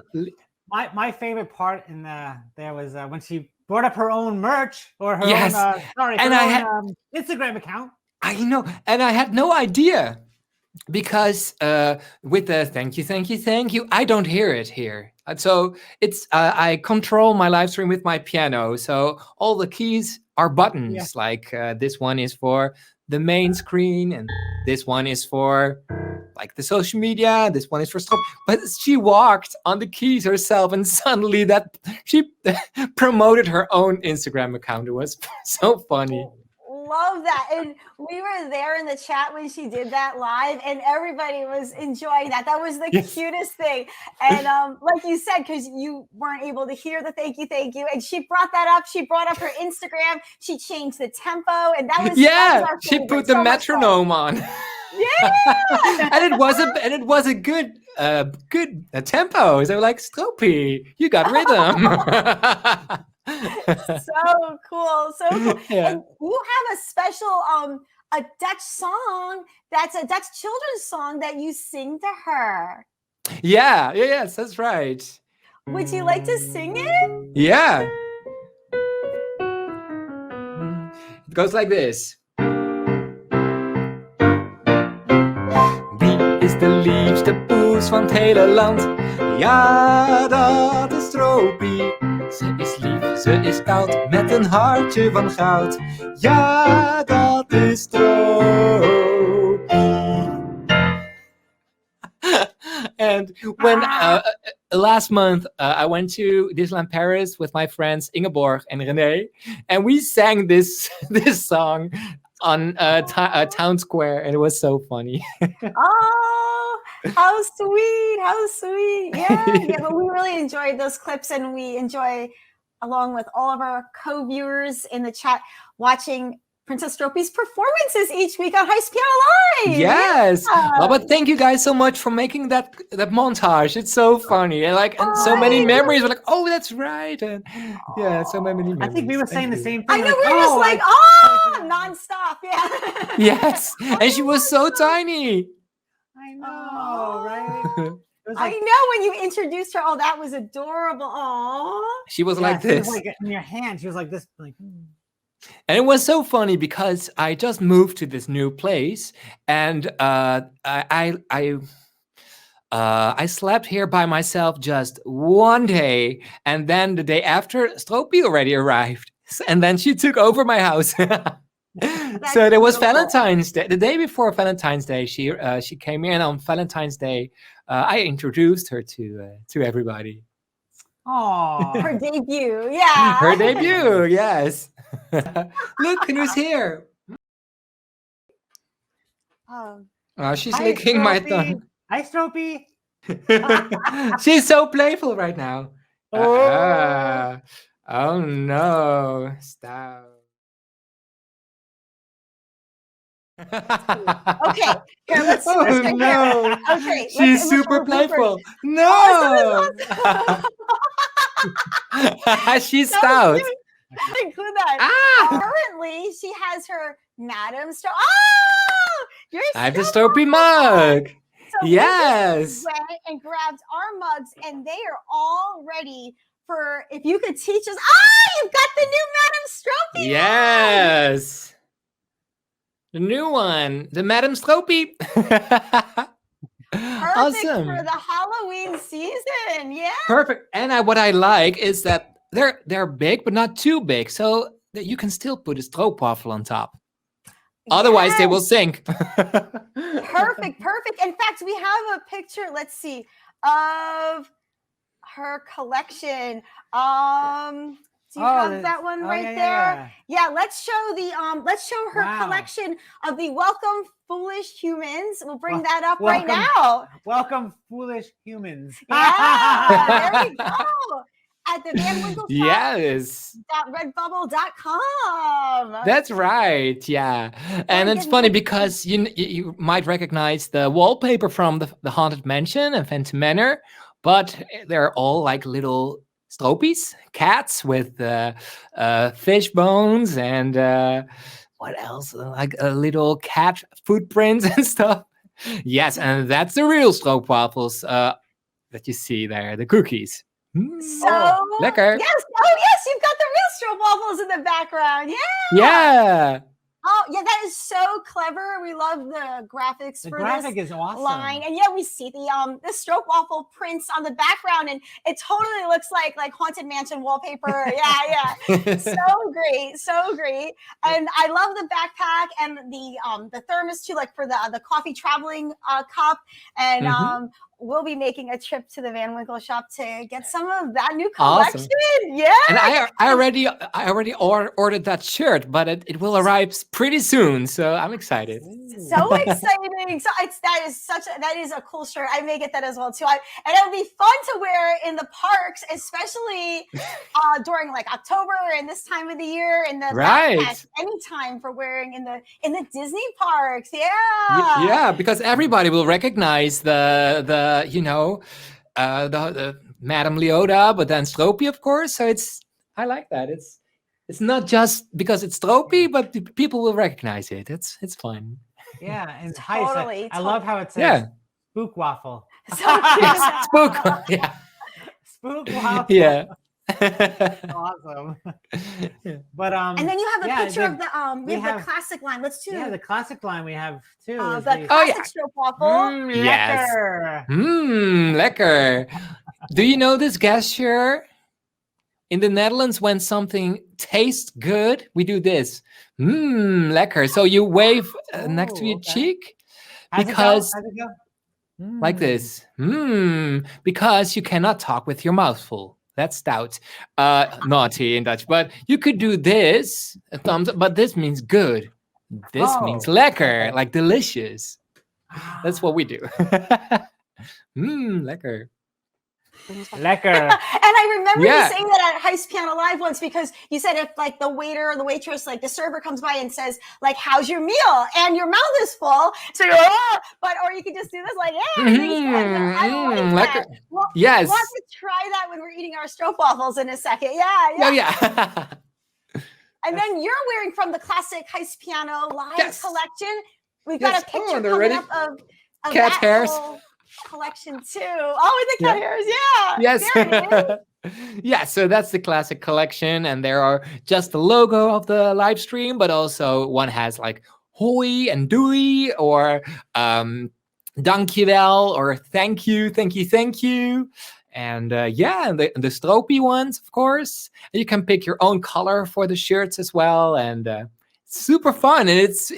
my favorite part in there was when she brought up her own merch or her own Instagram account. I know, and I had no idea because with the thank you, I don't hear it here. So it's I control my live stream with my piano. So all the keys are buttons. Like this one is for the main screen, and this one is for like the social media, this one is for stop. But she walked on the keys herself, and suddenly that she promoted her own Instagram account. It was so funny. Love that. And we were there in the chat when she did that live, and everybody was enjoying that. That was the cutest thing. And like you said, because you weren't able to hear the thank you, and she brought that up. She brought up her Instagram. She changed the tempo, and that was she put the metronome on. Yeah. and it was a good tempo. So like, Stroopie, you got rhythm. So cool. Yeah. And you have a special a Dutch song that's a Dutch children's song that you sing to her. Yes, that's right. Would you like to sing it? Yeah. It goes like this. Wie is de liefste poes van het hele land? Ja, dat is Stroopie. Ze is lief, ze is koud, met een hartje van goud. Ja, dat is Stroopie. And when last month I went to Disneyland Paris with my friends Ingeborg and René, and we sang this song on town square, and it was so funny. Oh, How sweet. How sweet. Yeah. But we really enjoyed those clips, and we enjoy, along with all of our co-viewers in the chat, watching Princess Stroopie's performances each week on Gijs Piano Live. Yes. Yeah. Oh, but thank you guys so much for making that montage. It's so funny. And so many Right. memories. We're like, oh, that's right. And yeah, so many memories. I think we were saying the same I thing. know, we were just like, nonstop. Yeah. Yes. And she was so tiny. I know, right? It was I know, when you introduced her, that was adorable. Aww. She was yeah, like she was this. like in your hand. She was like this, like. And it was so funny because I just moved to this new place, and I slept here by myself just one day, and then the day after, Stroopie already arrived, and then she took over my house. So there was beautiful. Valentine's Day. The day before Valentine's Day, she came in on Valentine's Day. I introduced her to everybody. Oh, Her debut. Yeah. Her debut, yes. Look who's here. Oh. Oh, she's Hi, licking my Stroopie. tongue. Hi, Stroopie. She's so playful right now. Oh. Oh no. Stop. Okay. Here, let's Oh okay, no. Okay. She's let's super look over. playful. Oh, No. She's So stout. cute. Include that. Ah! Currently, she has her Madam Stroopie. Oh, you're I have the so Stroopie mug. So we Yes. just went and grabbed our mugs, and they are all ready for. If you could teach us. You've got the new Madam Stroopie. Yes. The new one, the Madam Stroopie. Perfect Awesome. for the Halloween season. Yeah. Perfect. And what I like is that they're big, but not too big, so that you can still put a stroopwafel on top. Otherwise, they will sink. Perfect. In fact, we have a picture. Let's see, of her collection. Do you have that one right there? Yeah. Let's show her Wow. collection of the Welcome Foolish Humans. We'll bring Wel- that up right welcome. now. Welcome, foolish humans. Yeah, there we go. At the Van Winkelhof Yes. redbubble.com. That's right. Yeah. And it's funny because you might recognize the wallpaper from the Haunted Mansion and Phantom Manor, but they're all like little Stroopies, cats with fish bones and what else? Like a little cat footprints and stuff. Yes, and that's the real stroopwafels that you see there, the cookies. So lekker. Yes. Oh yes, you've got the real stroopwafels in the background. Yeah. Yeah. Oh yeah, that is so clever. We love the graphics The for graphic this is awesome. line, and yeah, we see the stroopwafel prints on the background, and it totally looks like Haunted Mansion wallpaper. Yeah. So great. And I love the backpack and the thermos too, like for the coffee traveling cup. And we'll be making a trip to the Van Winkle shop to get some of that new collection. Awesome. Yeah. And I already ordered that shirt, but it will arrive pretty soon, so I'm excited. So exciting! So that is a cool shirt. I may get that as well too. And it'll be fun to wear in the parks, especially during like October and this time of the year. In the backpack, anytime for wearing in the Disney parks. Yeah. Yeah, because everybody will recognize the Madame Leota, but then Stroopie, of course. So I like that. It's not just because it's Stroopie, but people will recognize it. It's fun. Yeah, and Totally, I love how it says spook waffle. So cute. Spook. Yeah. Spook waffle. Yeah. Awesome. But and then you have a picture of the have the classic line. Let's do the classic line we have too. is the classic stroopwafel. Yes. lekker. Lekker. Do you know this gesture? In the Netherlands, when something tastes good, we do this. Lekker. So you wave next to your cheek because How's it go? like this. Because you cannot talk with your mouth full. That's stout. Naughty in Dutch. But you could do this, a thumbs up, but this means good. This means lekker, like delicious. That's what we do. Lekker. Lekker. And I remember Yeah. you saying that at Gijs Piano Live once, because you said if like the waiter or the waitress, like the server comes by and says like, how's your meal? And your mouth is full. So you're like, oh, or you can just do this like, yeah, everything's good. But I like Lekker. that. We'll Yes. have to try that when we're eating our stroopwafels in a second. Yeah. Oh, yeah. And then you're wearing from the classic Gijs Piano Live Yes. collection. We've Yes. got a picture they're coming ready. up of Cat that hairs. whole collection too. Oh, with the cat hairs. Yeah. Yes. There it is. Yeah, so that's the classic collection, and there are just the logo of the live stream, but also one has like hoi and doei, or dankjewel, or thank you. And the Stroopie ones, of course. And you can pick your own color for the shirts as well, and super fun. And it's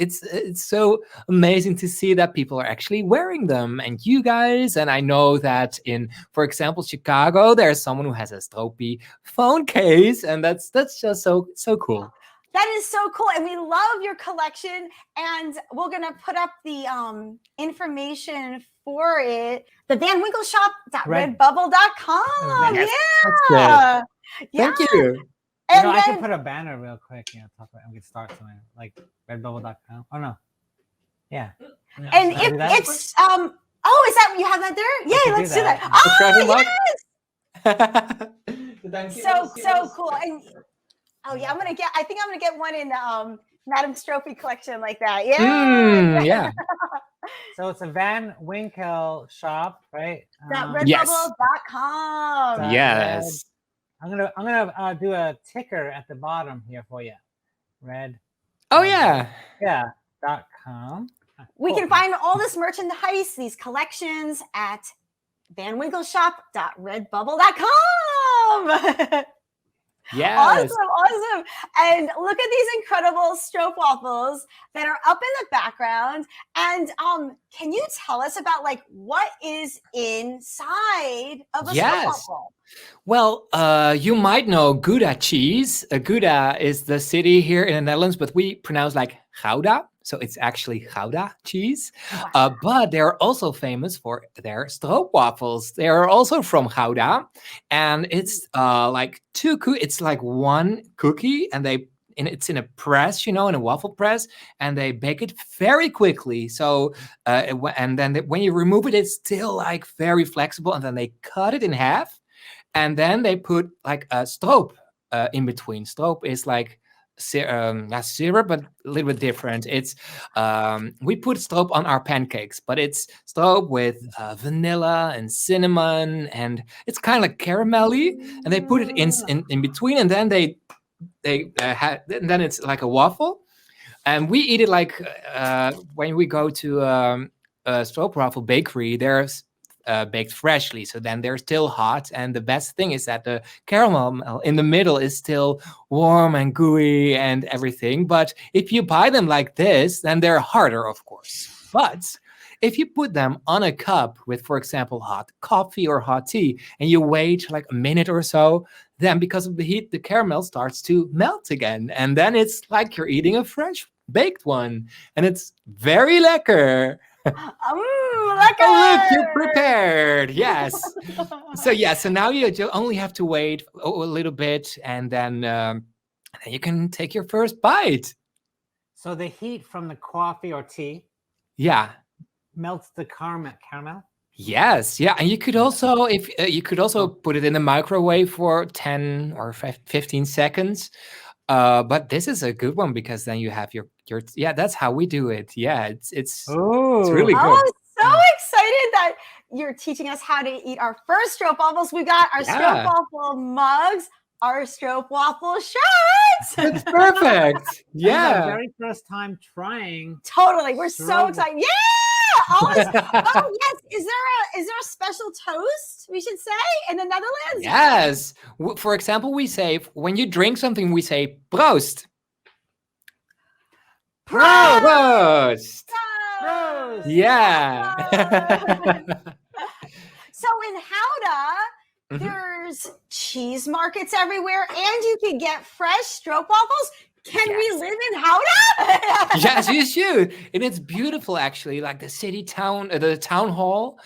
so amazing to see that people are actually wearing them, and you guys. And I know that in, for example, Chicago, there's someone who has a Stroopie phone case, and that's just so cool. That is so cool. And we love your collection. And we're going to put up the information for it. The vanwinkelshop.redbubble.com. Yes, Yeah. Thank you. And I can then, put a banner real quick. Talk about. We can start somewhere like redbubble.com. Oh no. Yeah. and Should I do that? it's is that you have that there? Yay, can do let's do that. that. The travel Oh, mug? yes. So cool. And I think I'm gonna get one in Madame Stroopie collection like that. Yeah. Yeah. So it's a Van Winkle shop, right? Yes. Redbubble.com. Yes. I'm gonna do a ticker at the bottom here for you. Red. Oh, yeah. Yeah. .com. We Cool. can find all this merchandise, these collections at vanwinkelshop.redbubble.com. Yes. Awesome. And look at these incredible stroopwafels that are up in the background. And can you tell us about like what is inside of a Yes. stroopwafel? Well, you might know Gouda cheese. Gouda is the city here in the Netherlands, but we pronounce like Gouda. So it's actually Gouda cheese. But they're also famous for their stroopwafels. They are also from Gouda. And it's like it's like one cookie, and it's in a press, in a waffle press, and they bake it very quickly. So, and then when you remove it, it's still like very flexible, and then they cut it in half. And then they put like a stroop in between. Stroop is like syrup, but a little bit different. It's we put stroop on our pancakes, but it's stroop with vanilla and cinnamon, and it's kind of like caramelly. And they put it in between, and then then it's like a waffle. And we eat it like when we go to a stroopwafel bakery. There's baked freshly, so then they're still hot, and the best thing is that the caramel in the middle is still warm and gooey and everything. But if you buy them like this, then they're harder, of course. But if you put them on a cup with, for example, hot coffee or hot tea, and you wait like a minute or so, then because of the heat, the caramel starts to melt again, and then it's like you're eating a fresh baked one, and it's very lekker. Lekker! Oh, look, you're prepared. Yes. So now you only have to wait a little bit, and then you can take your first bite. So the heat from the coffee or tea melts the caramel. Yes. Yeah. And you could also, put it in the microwave for 10 or 15 seconds. But this is a good one because then you have your that's how we do it. Yeah, it's really good. I'm so excited that you're teaching us how to eat our first stroopwafels. We got our stroopwafel mugs, our stroopwafel shirts. That's perfect. Yeah. The very first time trying. Totally. We're so excited. Yeah. Yes. Is there a special toast we should say in the Netherlands? Yes. For example, we say when you drink something, we say proost. Proost. Proost. Yeah. So in Gouda, there's cheese markets everywhere, and you can get fresh stroopwafels Can Yes. we live in Gouda? Yes, you should. And it's beautiful, actually. Like the city hall,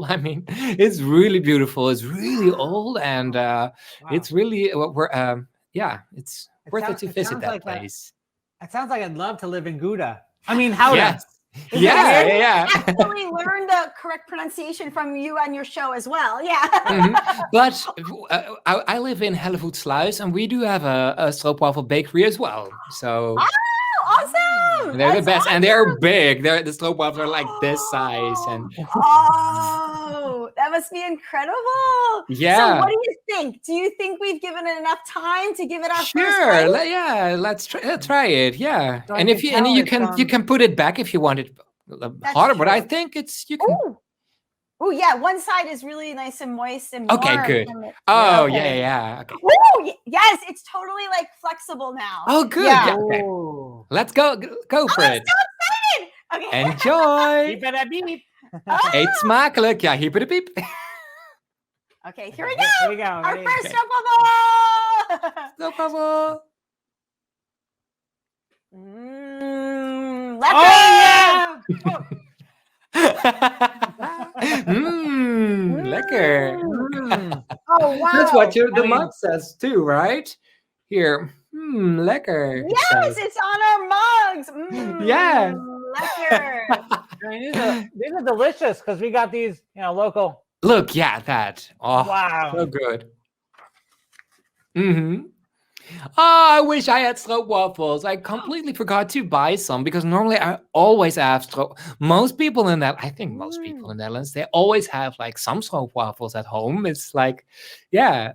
I mean, it's really beautiful. It's really old, and Wow. it's really, it's worth it to It visit sounds that like that. place. It sounds like I'd love to live in Gouda. I mean, Gouda. Yes. Is it Yeah, weird? yeah. Actually learned the correct pronunciation from you on your show as well. Yeah. Mhm. But I live in Hellevoetsluis, and we do have a stroopwafel bakery as well. So Oh, awesome. they're the That's best, and they're awesome. big. The stroopwafels are like this size, and Oh, that must be incredible. So yeah. what do you think? Do you think we've given it enough time to give it our first Sure. bite? Let's try it. Yeah. So I And can if you tell you it's, can put it back if you want it That's hotter, but I true. think you can. Oh, oh yeah. One side is really nice and moist and Okay, warm good. from it. Oh okay. yeah. Okay. Oh, yes, it's totally like flexible now. Oh, good. Yeah. Yeah. Okay. Ooh. Let's go for I'm it. so excited. Okay. Enjoy. Keep it a beep. Eet smakelijk. Ja, hyper de piep. Okay, here we Here go. we go. Our Ready? first Okay. stroopwafel. Stroopwafel. Lekker. Oh Lekker. Mm. Oh wow. That's what the I mean- mug says too, right? Here. Lekker. it Yes, says. it's on our mugs. Yeah. Lekker. I mean, these are delicious because we got these, local. Look, yeah, that. Oh, Wow. so good. Mm-hmm. Oh, I wish I had stroopwafels. I completely forgot to buy some because normally I always have most people in that. I think most people in the Netherlands, they always have like some stroopwafels at home. It's like, yeah,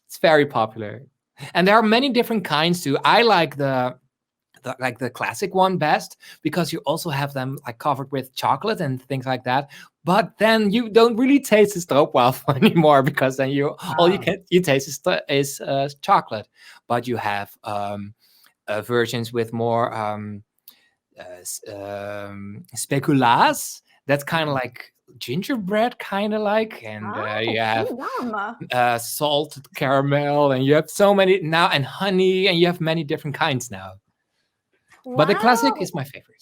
it's very popular. And there are many different kinds too. I like the classic one best because you also have them like covered with chocolate and things like that. But then you don't really taste the stroopwafel anymore because then all you taste is chocolate. But you have versions with more speculaas. That's kind of like gingerbread, kind of like, and you have yum. salted caramel, and you have so many now, and honey, and you have many different kinds now. But the classic Wow. is my favorite.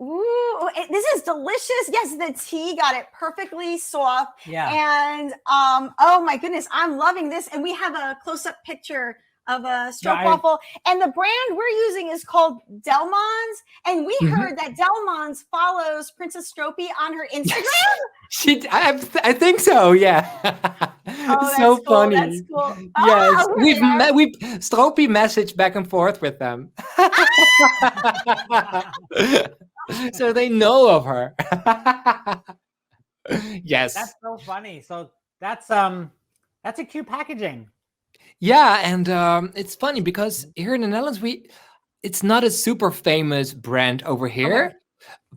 Ooh, this is delicious. Yes, the tea got it perfectly soft. Yeah. And oh my goodness, I'm loving this. And we have a close-up picture of a stroopwafel. And the brand we're using is called Delmon's. And we heard that Delmon's follows Princess Stroopie on her Instagram. I think so. Yeah. Oh, that's so cool. funny. That's cool. Yes, Oh, we've Stroopie messaged back and forth with them, so they know of her. Yes. That's so funny. So that's a cute packaging. Yeah, and it's funny because here in the Netherlands, it's not a super famous brand over here. Okay.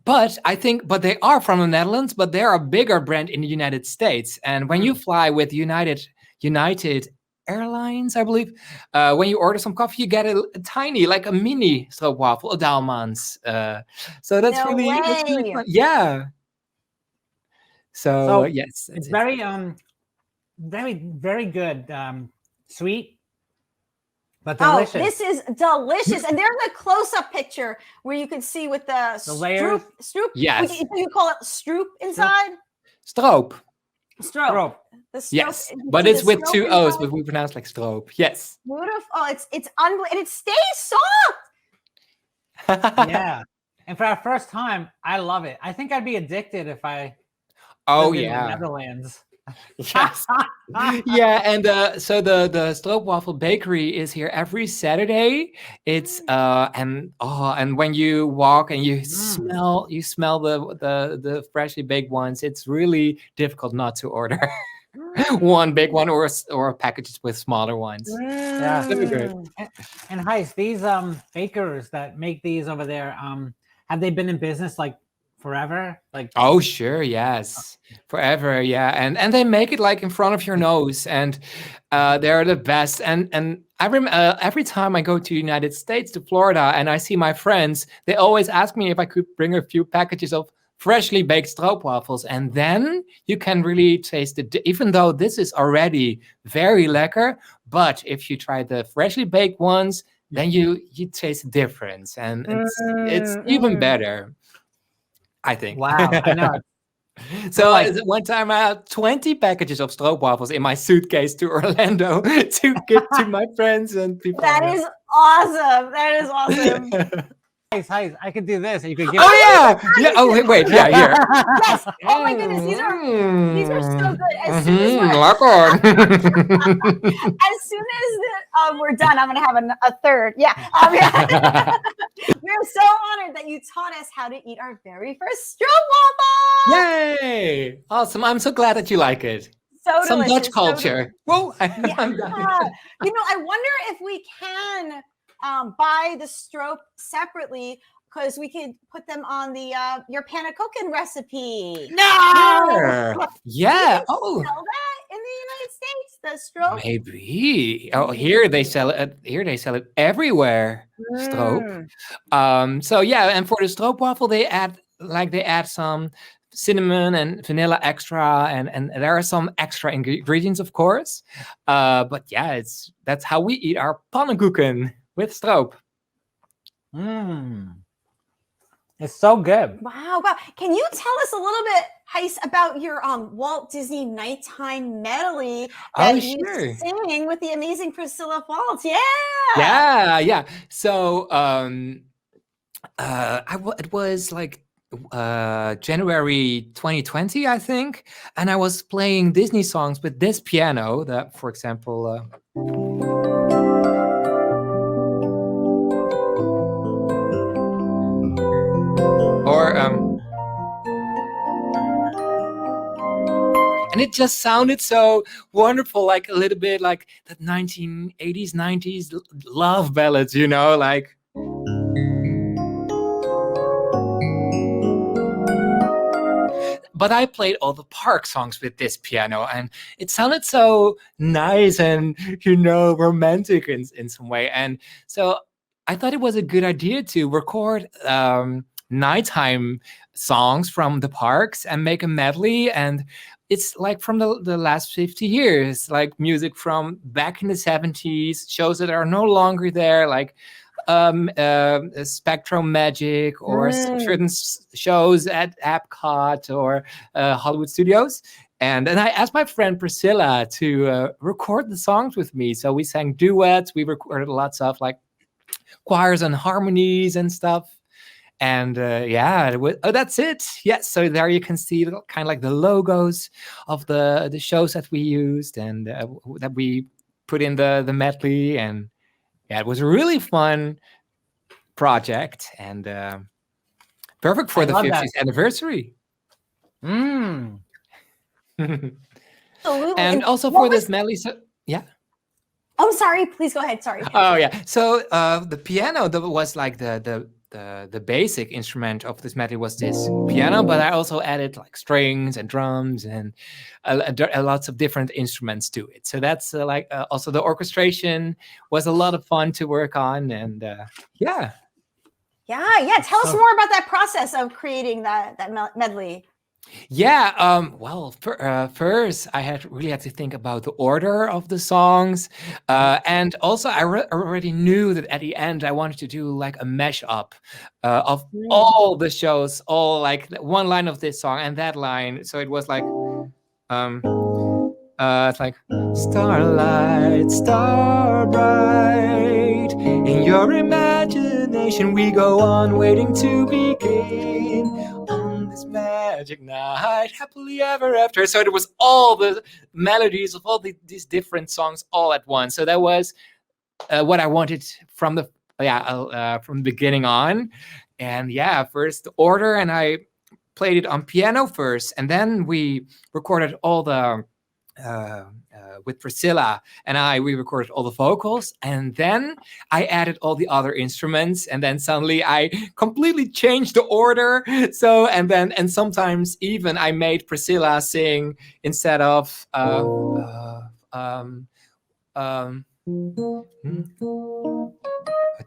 But they are from the Netherlands, but they're a bigger brand in the United States. And when you fly with United Airlines, I believe, when you order some coffee, you get a tiny, like a mini stroopwafel, a Dalmans. So that's No that's really way. fun. Yeah. So yes, It's very very, very good. Sweet, but delicious. Oh, this is delicious. And there's a close-up picture where you can see with the layers. stroop. Yes. You call it stroop inside? stroop. Stroop. The stroop. Yes, You but see it's the with stroop two O's, inside? but we pronounce like stroop. Yes. Beautiful. Oh, it's unbelievable. And it stays soft. Yeah. And for our first time, I love it. I think I'd be addicted if I Oh lived in the yeah. Netherlands. Yes. Yeah, and so the Stroopwafel bakery is here every Saturday. It's and when you walk and you smell the freshly baked ones, it's really difficult not to order one big one or packages with smaller ones. Yeah. So good. And Gijs, these bakers that make these over there, have they been in business like forever? Like Oh sure, yes, forever, yeah, and they make it like in front of your nose, and they're the best. And I every time I go to United States, to Florida, and I see my friends, they always ask me if I could bring a few packages of freshly baked stroopwafels, and then you can really taste it. Even though this is already very lekker, but if you try the freshly baked ones, then you taste the difference, and it's even better, I think. Wow, I know. So like- one time I had 20 packages of Stroopwafels in my suitcase to Orlando to give to my friends and people. That is awesome. That is awesome. Guys, I could do this. You could give. Oh yeah. Oh wait. Yeah, here. Yes. Oh my goodness. These are so good. As soon as we're done, I'm gonna have a third. Yeah. We're so honored that you taught us how to eat our very first Stroopwafel. Yay! Awesome. I'm so glad that you like it. So Some delicious, Dutch culture. Whoa! I'm done. I wonder if we can buy the Stroop separately, because we could put them on the your panakoken recipe. No! Yeah. Sell that in the United States, the Stroop. Maybe. Oh, here they sell it. Here they sell it everywhere. Stroop. So yeah, and for the Stroopwafel, they add some cinnamon and vanilla extra, and there are some extra ingredients, of course. But yeah, that's how we eat our pannenkoeken with Stroop. It's so good. Wow. Can you tell us a little bit, Gijs, about your Walt Disney nighttime medley that you sing with the amazing Priscilla Falls? Yeah. Yeah. So it was like January 2020, I think, and I was playing Disney songs with this piano. That, for example. And it just sounded so wonderful, like a little bit like that 1980s, 90s love ballads, like. But I played all the park songs with this piano, and it sounded so nice and, romantic in some way. And so I thought it was a good idea to record nighttime songs from the parks and make a medley. And it's like from the last 50 years, like music from back in the 70s, shows that are no longer there, like Spectrum Magic or certain shows at Epcot or Hollywood Studios. And I asked my friend Priscilla to record the songs with me. So we sang duets. We recorded lots of like choirs and harmonies and stuff. And that's it. Yes, so there you can see kind of like the logos of the shows that we used and that we put in the medley. And yeah, it was a really fun project and perfect for the 50th anniversary. And also for this medley. Yeah. Oh, sorry. Please go ahead. Sorry. Oh yeah. So the piano that was like the basic instrument of this medley was this piano, but I also added like strings and drums and lots of different instruments to it. So that's also the orchestration was a lot of fun to work on, and yeah. Tell us more about that process of creating that medley. Yeah, well, first I really had to think about the order of the songs, and also I already knew that at the end I wanted to do like a mashup of all the shows, all like one line of this song and that line. So it was like, it's like starlight, star bright, in your imagination we go on waiting to begin. This magic night, happily ever after. So it was all the melodies of all these different songs all at once. So that was what I wanted from the beginning on. And yeah, first the order, and I played it on piano first, and then we recorded all the with Priscilla and we recorded all the vocals, and then I added all the other instruments, and then suddenly I completely changed the order. So and sometimes even I made Priscilla sing instead of a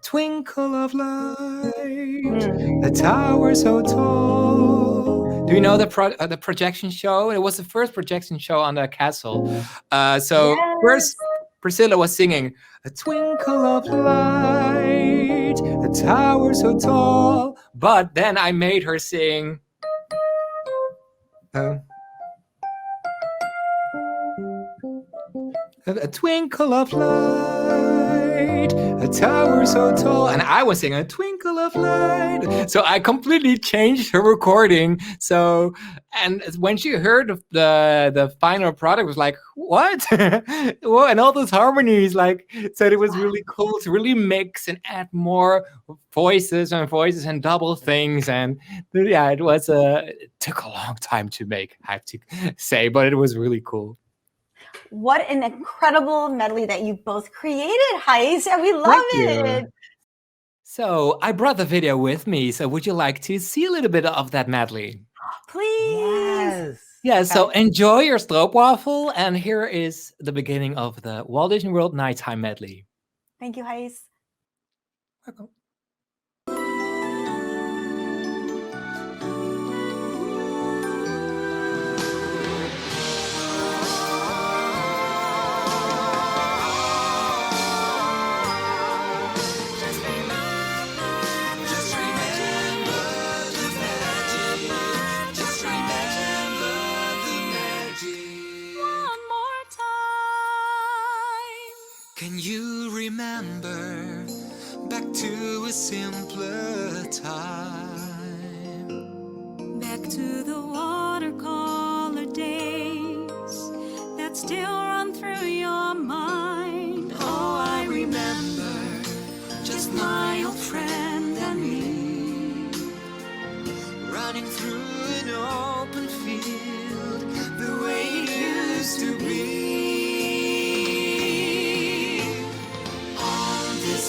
twinkle of light, the tower so tall. Do you know the projection show? It was the first projection show on the castle. First Priscilla was singing a twinkle of light, a tower so tall. But then I made her sing. A twinkle of light, a tower so tall. And I was singing a twinkle of light. So I completely changed her recording. So, and when she heard of the final product, was like, what? Well, and all those harmonies, like, so it was really cool to really mix and add more voices and double things. And yeah, it took a long time to make, I have to say, but it was really cool. What an incredible medley that you both created, Gijs, and we love it. So I brought the video with me. So would you like to see a little bit of that medley? Please. Yes. Yeah, so enjoy your stroopwafel. And here is the beginning of the Walt Disney World Nighttime Medley. Thank you, Gijs. Welcome. Can you remember back to a simpler time? Back to the watercolor days that still run through your mind. Oh, I remember just my old friend and me, running through an open field the way it used to be.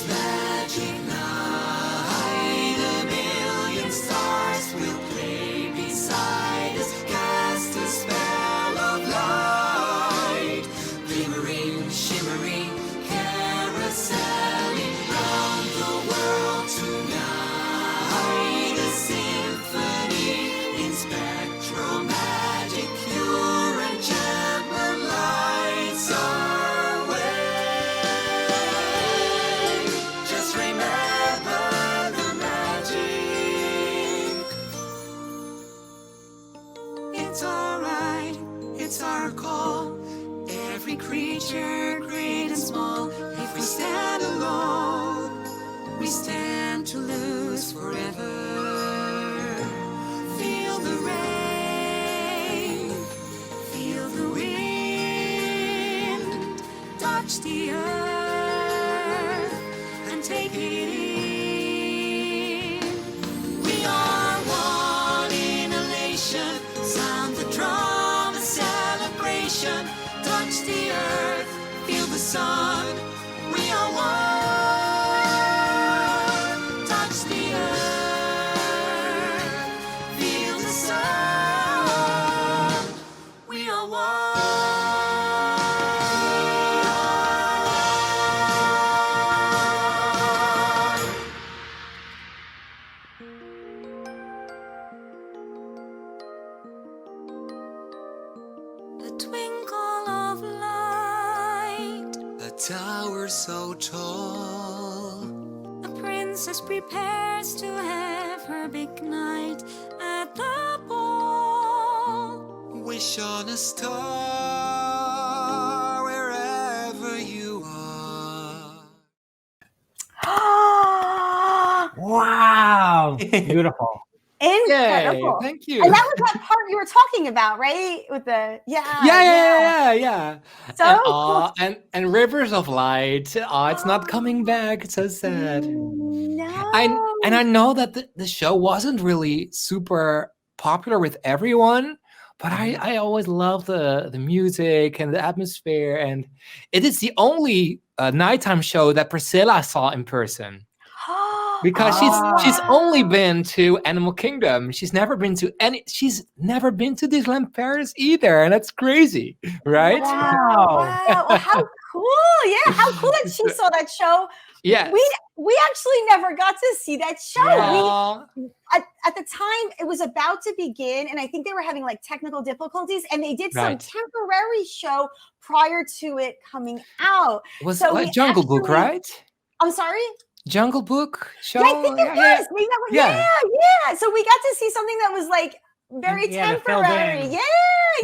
Magic night, a million stars will play beside us, cast a spell of light, glimmering, shimmering, carouseling round the world tonight. A symphony in spectral magic, pure enchantment lights our way. It's alright, it's our call. Every creature, great and small. If we stand alone, we stand to lose forever. Feel the rain, feel the wind, touch the earth and take it in. We are one in a nation. Sound the drum, a celebration. Touch the earth, feel the sun. We are one. Touch the earth, feel the sun. We are one. A twinkle of light, A tower so tall. a princess prepares to have her big night at the ball. Wish on a star wherever you are. Wow. Beautiful. Incredible. Yay, thank you. And that was that part you were talking about, right? With the Yeah. So And, cool. and Rivers of Light. Oh, it's not coming back. It's so sad. No. I know that the show wasn't really super popular with everyone, but I always love the music and the atmosphere, and it is the only nighttime show that Priscilla saw in person. Because she's only been to Animal Kingdom. She's never been to Disneyland Paris either, and that's crazy, right? Wow. Well, how cool. Yeah, how cool that she saw that show. Yes. We we actually never got to see that show. Aw. At the time, it was about to begin, and I think they were having like technical difficulties, and they did some Right. temporary show prior to it coming out. Was So it we like Jungle Book, actually- right? I'm sorry? Jungle Book show? Yeah, I think it was. Maybe that was. Yeah. Yeah. So we got to see something that was like very Yeah, the filled temporary. in. Yeah,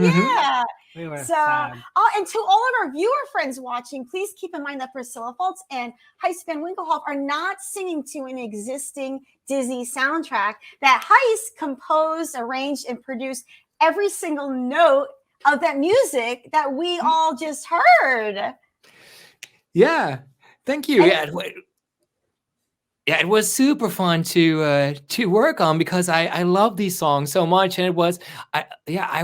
Mhm. yeah. We were So, sad. and to all of our viewer friends watching, please keep in mind that Priscilla Fultz and Gijs Van Winkelhof are not singing to an existing Disney soundtrack. That Gijs composed, arranged, and produced every single note of that music that we all just heard. Yeah. Thank you. Yeah, it was super fun to work on because I love these songs so much, and I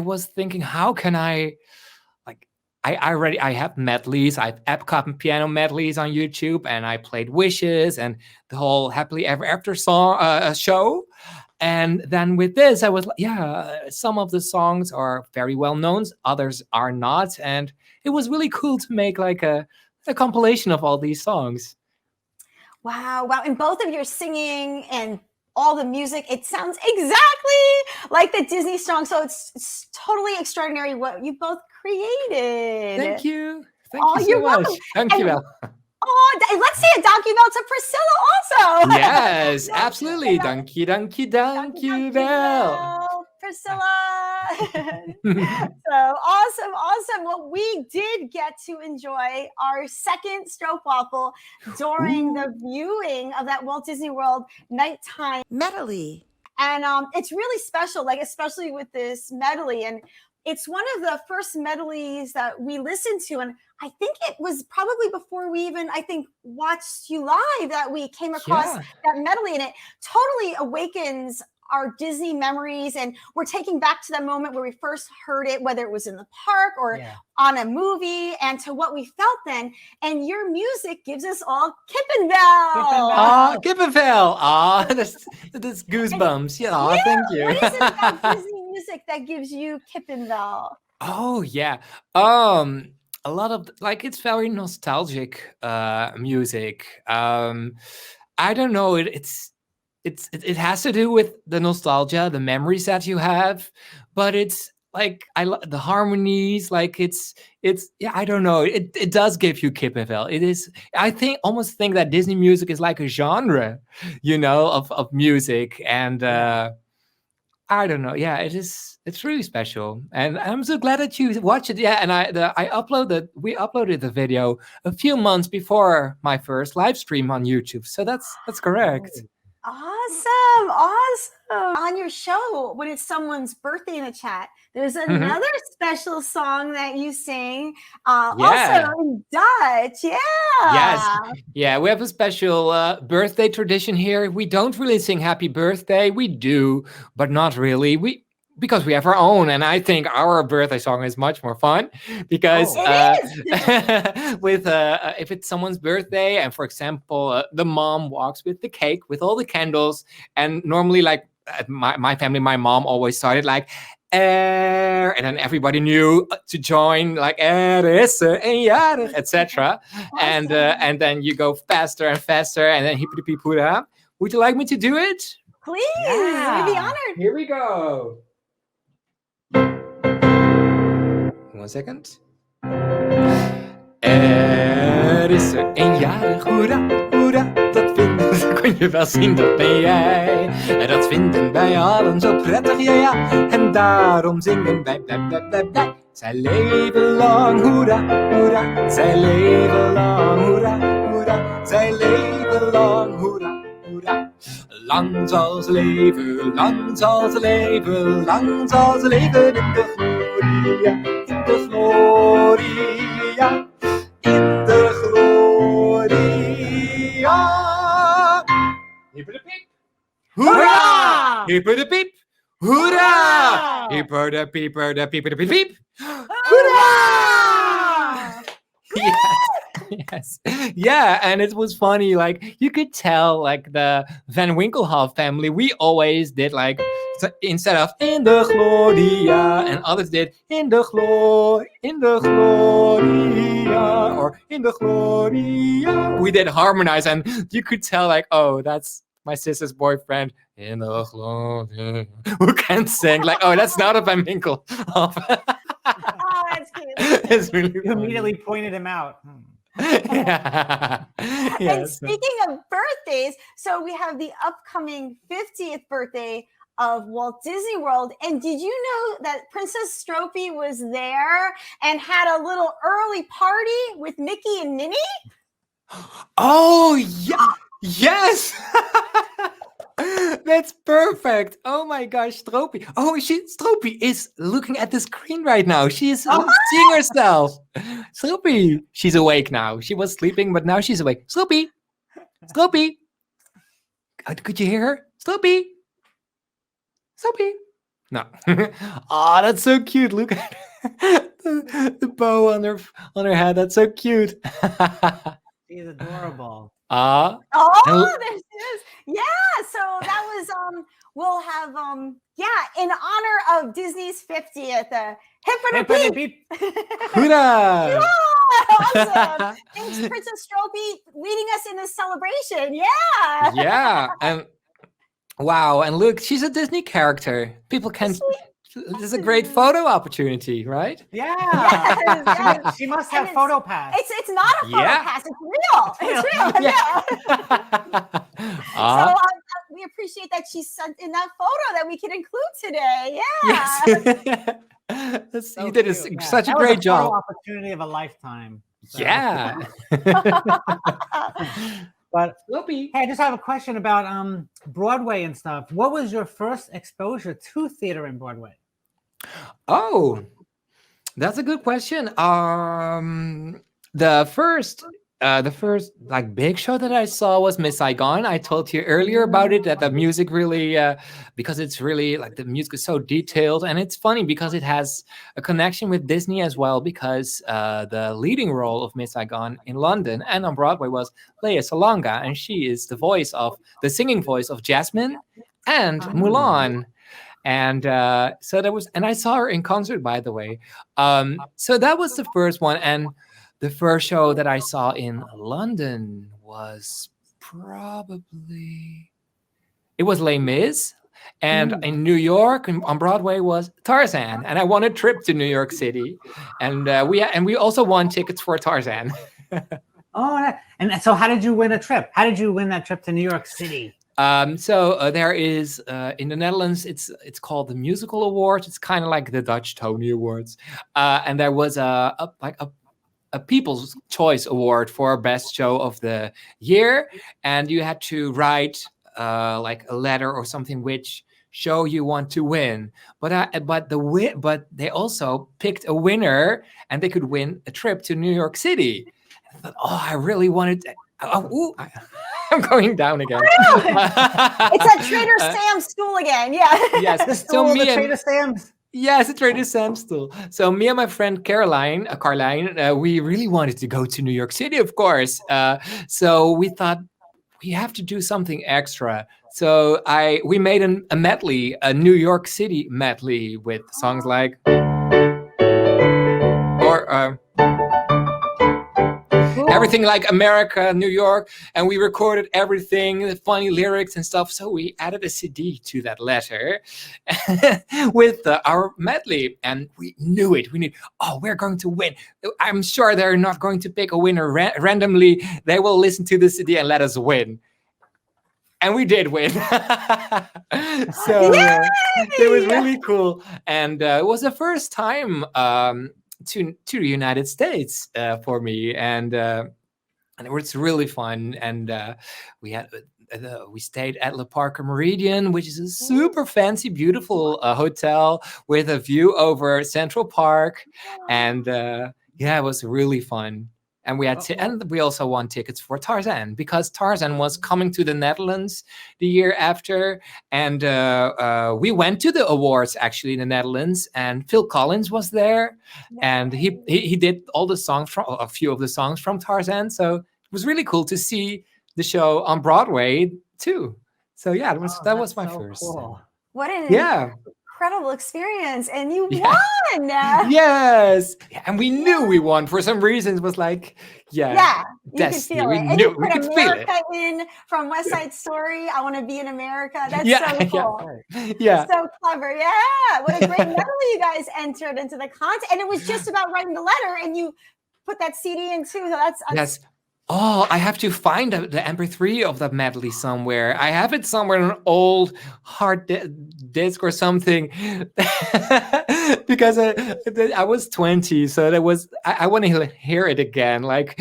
was thinking, how can I I have medleys, I have Epcot and piano medleys on YouTube, and I played Wishes and the whole Happily Ever After song show, and then with this I was like, some of the songs are very well known, others are not, and it was really cool to make like a compilation of all these songs. Wow. And both of your singing and all the music, it sounds exactly like the Disney song. So it's totally extraordinary what you both created. Thank you. Thank Oh, you so you're much. welcome. Thank you, And- Bel. Oh, and let's say a donkey bell to Priscilla also. Yes, Yeah, absolutely. yeah. Donkey, donkey, donkey, bell. Priscilla. So awesome. Well, we did get to enjoy our second Stroopwafel during the viewing of that Walt Disney World nighttime Medley. and it's really special, like especially with this medley, and it's one of the first medleys that we listened to, and I think it was probably before we even watched you live that we came across Yeah. that medley, and it totally awakens our Disney memories, and we're taking back to that moment where we first heard it, whether it was in the park or Yeah. on a movie, and to what we felt then. And your music gives us all Kitten Bell. Ah, Kippenvel. Ah, that's goosebumps. Yeah, aw, thank you. What is it about Disney music that gives you Kitten Bell? Oh yeah. A lot of it's very nostalgic music. I don't know. It has to do with the nostalgia, the memories that you have, but it's like the harmonies. Like it's I don't know. It does give you kippenvel. It is. I almost think that Disney music is like a genre, of music, and I don't know. Yeah, it is. It's really special, and I'm so glad that you watched it. Yeah, and we uploaded the video a few months before my first live stream on YouTube. So that's correct. Awesome. On your show, when it's someone's birthday in the chat, there's another special song that you sing, also in Dutch. Yeah. Yes. Yeah, we have a special birthday tradition here. We don't really sing happy birthday. We do, but not really. Because we have our own, and I think our birthday song is much more fun because if it's someone's birthday, and for example, the mom walks with the cake with all the candles, and normally, like at my family, my mom always started like and then everybody knew to join, like etc. And then you go faster and faster, and then hippity peep hoorah. Would you like me to do it? Please, Yeah. we'd be honored. Here we go. 1 second. Er is een jarig, hoera, hoera, dat kon je wel zien, dat ben jij. En dat vinden wij allen zo prettig, ja. En daarom zingen wij, blij. Zij leven lang, hoera, hoera. Zij leven lang, hoera, hoera. Zij leven lang, hoera, hoera. Lang zal ze leven, lang zal ze leven, lang zal ze leven in de gloria, in de gloria, in de gloria. Hyper de piep, hoera! Hyper de piep, hoera! Hyper de pieper de pieper de piep, piep. Hoera! Yes. Yes. Yeah, and it was funny. Like you could tell, like the Van Winkelhof family, we always did like instead of in the Gloria, and others did in the Gloria, or in the Gloria. We did harmonize, and you could tell, like, oh, that's my sister's boyfriend in the Gloria, who can't sing. Like, oh, that's not a Van Winkelhof. Oh, that's cute. It's really You funny. immediately pointed him out. Yeah. And Yes. speaking of birthdays, so we have the upcoming 50th birthday of Walt Disney World. And did you know that Princess Stroopie was there and had a little early party with Mickey and Minnie? Oh, yeah. Yes. That's perfect. Oh my gosh, Stroopie. Oh, Stroopie is looking at the screen right now. She is seeing herself. Stroopie. She's awake now. She was sleeping, but now she's awake. Stroopie. Stroopie. Could you hear her? Stroopie. Stroopie. No. Oh, that's so cute. Look at the bow on her head. That's so cute. She's adorable. Ah. Oh, And- there she is. Yeah, so that was we'll have in honor of Disney's 50th, hip and a Hey, beep. Hurrah! Awesome. Thanks, Princess Stroopie, leading us in this celebration. Yeah. Yeah, and wow, and look, she's a Disney character. People can. This is a great photo opportunity, right? Yeah. Yes. She must And have photo pass. It's not a photo Yeah. pass. It's real. It's real. Yeah. Ah, So we appreciate that she sent in that photo that we can include today. Yeah. yes. So You did cute. Yeah. such a That was great photo job. opportunity of a lifetime. So- Yeah. But Stroopie. hey, I just have a question about Broadway and stuff. What was your first exposure to theater in Broadway? Oh, that's a good question. The first like big show that I saw was Miss Saigon. I told you earlier about it, that the music really, because it's really like the music is so detailed, and it's funny because it has a connection with Disney as well, because the leading role of Miss Saigon in London and on Broadway was Lea Salonga, and she is the singing voice of Jasmine and Mulan. And so there was, and I saw her in concert, by the way. So that was the first one, and the first show that I saw in London was it was Les Mis, and in New York on Broadway was Tarzan, and I won a trip to New York City, and we also won tickets for Tarzan. And so how did you win a trip? How did you win that trip to New York City? So there is in the Netherlands, it's called the Musical Awards. It's kind of like the Dutch Tony Awards, and there was a People's Choice Award for best show of the year, and you had to write like a letter or something which show you want to win. But they also picked a winner, and they could win a trip to New York City. I thought, oh, I really wanted to. I'm going down again. It's at Trader Sam's stool again. Yeah. Yes. The So stool, me the and Trader Sam's. yes, it's Trader Sam's stool. So me and my friend Caroline, we really wanted to go to New York City, of course. So we thought we have to do something extra. So we made a medley, a New York City medley with songs like everything like America, New York, and we recorded everything, the funny lyrics and stuff. So we added a CD to that letter with our medley, and we knew it. We knew, we're going to win. I'm sure they're not going to pick a winner randomly. They will listen to the CD and let us win. And we did win. So it was really cool. And it was the first time to the United States for me, and it was really fun. And we stayed at Le Parker Meridian, which is a super fancy, beautiful hotel with a view over Central Park, and it was really fun. and we also won tickets for Tarzan, because Tarzan was coming to the Netherlands the year after, and we went to the awards actually in the Netherlands, and Phil Collins was there, and he did all the songs from a few of the songs from Tarzan, so it was really cool to see the show on Broadway too. So yeah, that was my first. Cool. What an Yeah. incredible experience, and you Yeah. won. Yes, and we knew we won for some reason. It was like, Yeah, you could destiny. feel We it. And knew you we put could feel it. America in from West Side Story. I want to be in America. That's Yeah, so cool. Yeah. So clever. Yeah. What a great medley you guys entered into the contest. And it was just about writing the letter, and you put that CD in too. So that's Yes. Oh, I have to find the MP3 of that medley somewhere. I have it somewhere on an old hard disk or something, because I was 20, so I want to hear it again. Like,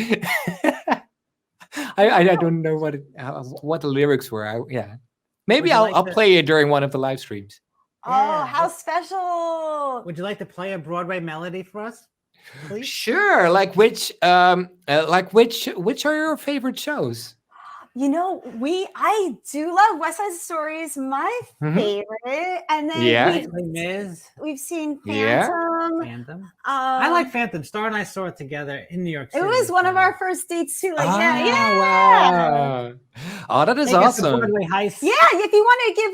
I don't know what the lyrics were. Maybe I'll play it during one of the live streams. Oh, how special. Would you like to play a Broadway melody for us, please? Sure. Like which are your favorite shows? You know, I do love West Side Story is my favorite. And then we've seen Phantom. Phantom. I like Phantom. Starr and I saw it together in New York City. It was one of our first dates too. Like, Wow. Oh, that is awesome. If you want to give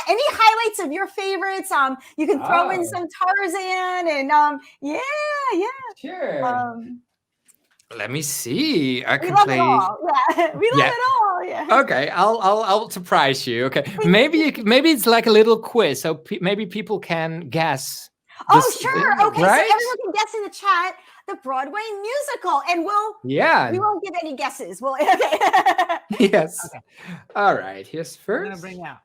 any highlights of your favorites, you can throw in some Tarzan and Sure. Let me see. I can play. It all. Yeah, we love it all. Yeah. Okay, I'll surprise you. Okay, maybe it's like a little quiz, so maybe people can guess. Sure. Okay, right? so everyone can guess in the chat the Broadway musical, and we won't give any guesses. Yes. Okay. All right. Here's first. I'm gonna bring out.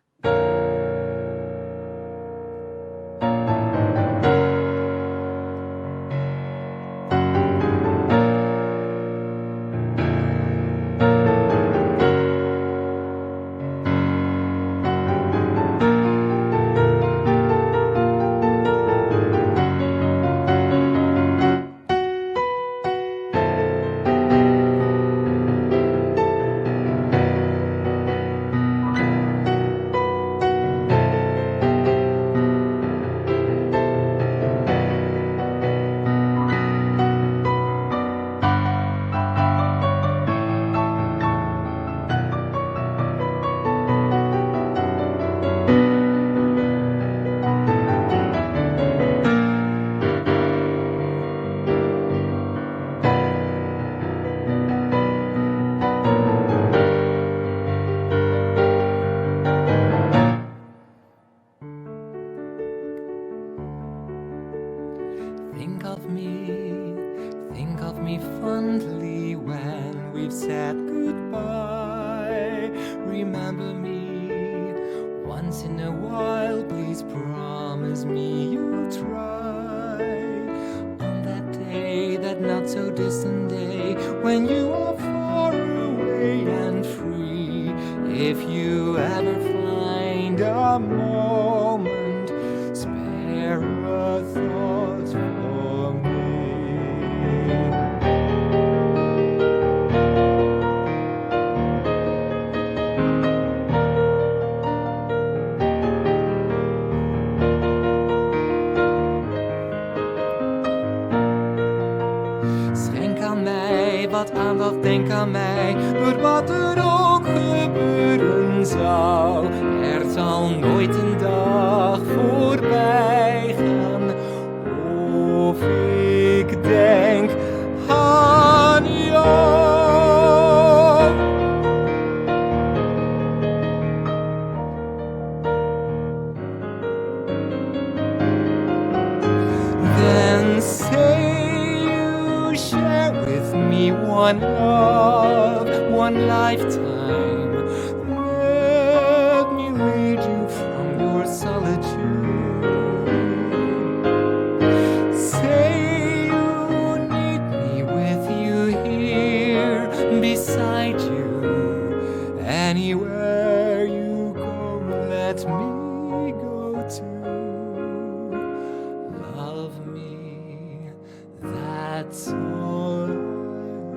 Think of me fondly when we've said goodbye. Remember me once in a while, please promise me you'll try. On that day, that not so distant day, when you are far away and free. If you ever find a moment, spare a thought for me. Schenk aan mij wat aandacht, denk aan mij, door wat er ook gebeuren zou. Er zal nooit een dag voorbij gaan, of ik denk aan jou. Then say you share with me one love, one lifetime. Let me lead you from your solitude. Say you need me with you here, beside you. Anywhere you go, let me go too. Love me, that's all I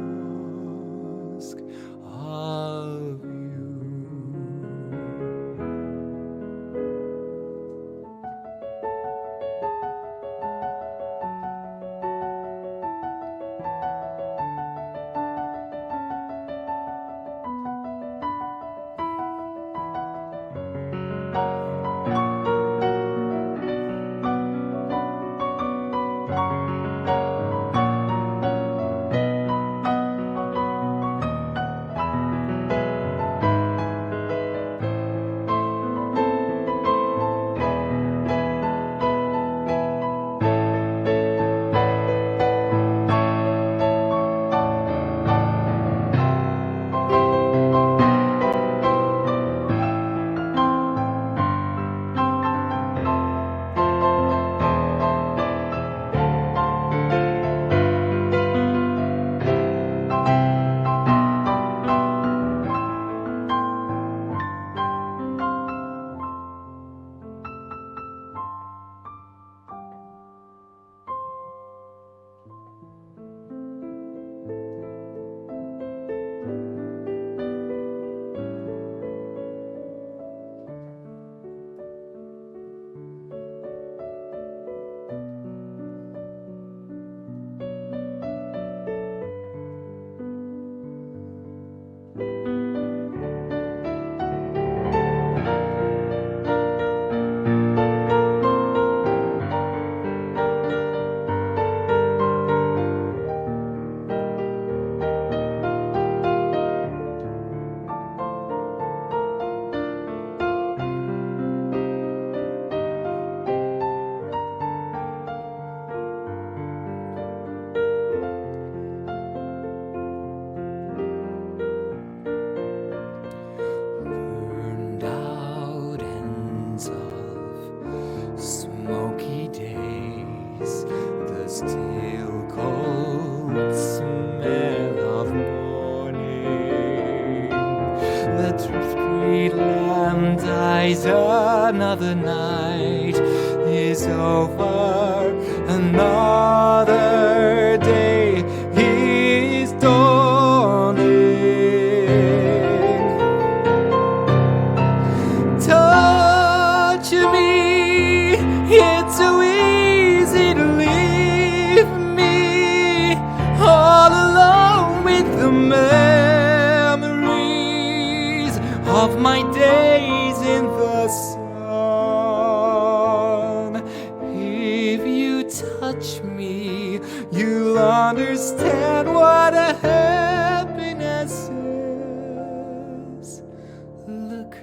rise, another night is over, another day is dawning. Touch me, it's so easy to leave me all alone with the memories of my days in the sun. If you touch me, you'll understand what a happiness is. Look,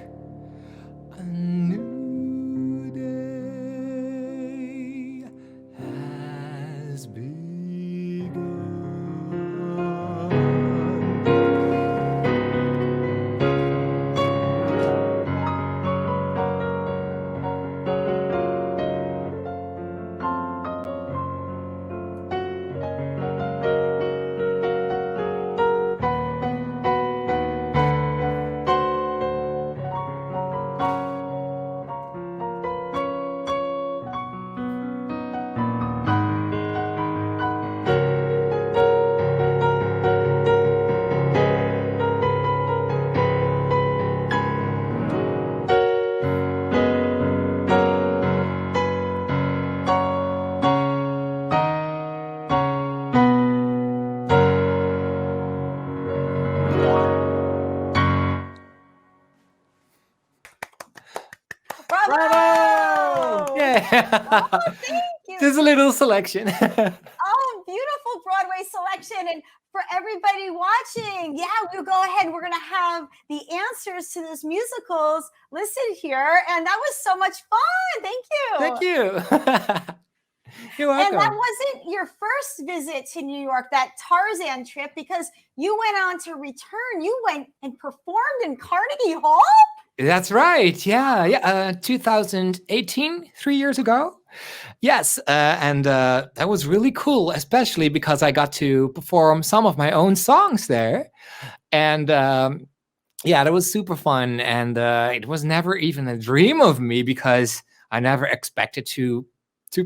a new day has begun. Bravo! Bravo! Yeah. Thank you. Just a little selection. Oh, beautiful Broadway selection. And for everybody watching, yeah, we'll go ahead. We're going to have the answers to those musicals listed here. And that was so much fun. Thank you. Thank you. You're And that welcome. wasn't your first visit to New York, that Tarzan trip, because you went on to return. You went and performed in Carnegie Hall. That's right. Yeah. 2018, 3 years ago. Yes, and that was really cool, especially because I got to perform some of my own songs there, and yeah, that was super fun. And it was never even a dream of me because I never expected to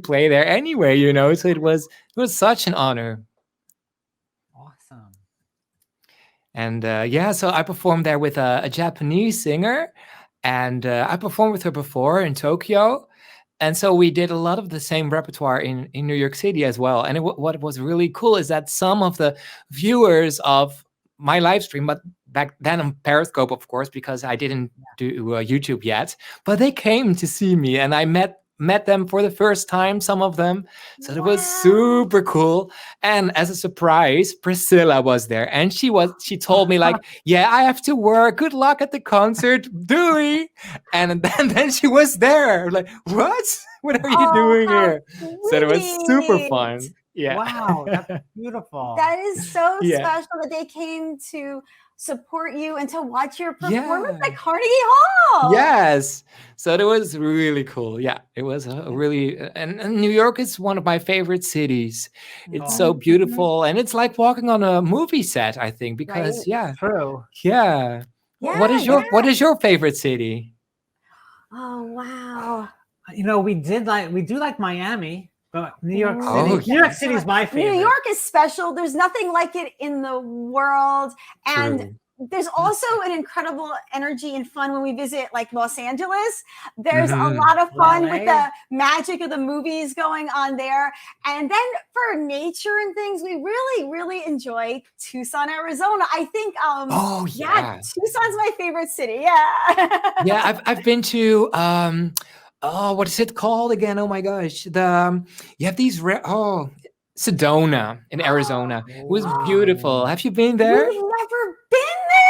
play there anyway. You know, so it was such an honor. Awesome. And yeah, so I performed there with a Japanese singer, and I performed with her before in Tokyo. And so we did a lot of the same repertoire in New York City as well. And what was really cool is that some of the viewers of my live stream, but back then on Periscope, of course, because I didn't do YouTube yet, but they came to see me, and I met them for the first time, some of them. So it was super cool. And as a surprise, Priscilla was there, and she told me like, yeah, I have to work. Good luck at the concert, Dewey. And then she was there. Like, what? What are you doing how here? So it was super sweet. fun. Yeah. Wow, that's beautiful. That is so Yeah. special that they came to support you and to watch your performance Yeah. at Carnegie Hall. Yes. So it was really cool. Yeah, it was a really, and New York is one of my favorite cities. It's so beautiful, and it's like walking on a movie set, I think, because Right. yeah, True. yeah. What is your favorite city? Oh, wow. You know, we do like Miami, but New York City. Oh, New York City is my favorite. New York is special. There's nothing like it in the world. And True. there's also an incredible energy and fun when we visit like Los Angeles. There's a Mhm. lot of fun with LA. the magic of the movies going on there. And then for nature and things, we really, really enjoy Tucson, Arizona. I think, Oh yeah. Tucson's my favorite city. Yeah. Yeah, I've been to oh, what is it called again? Oh my gosh. You have these Sedona in Arizona. It was beautiful. Have you been there? We've never been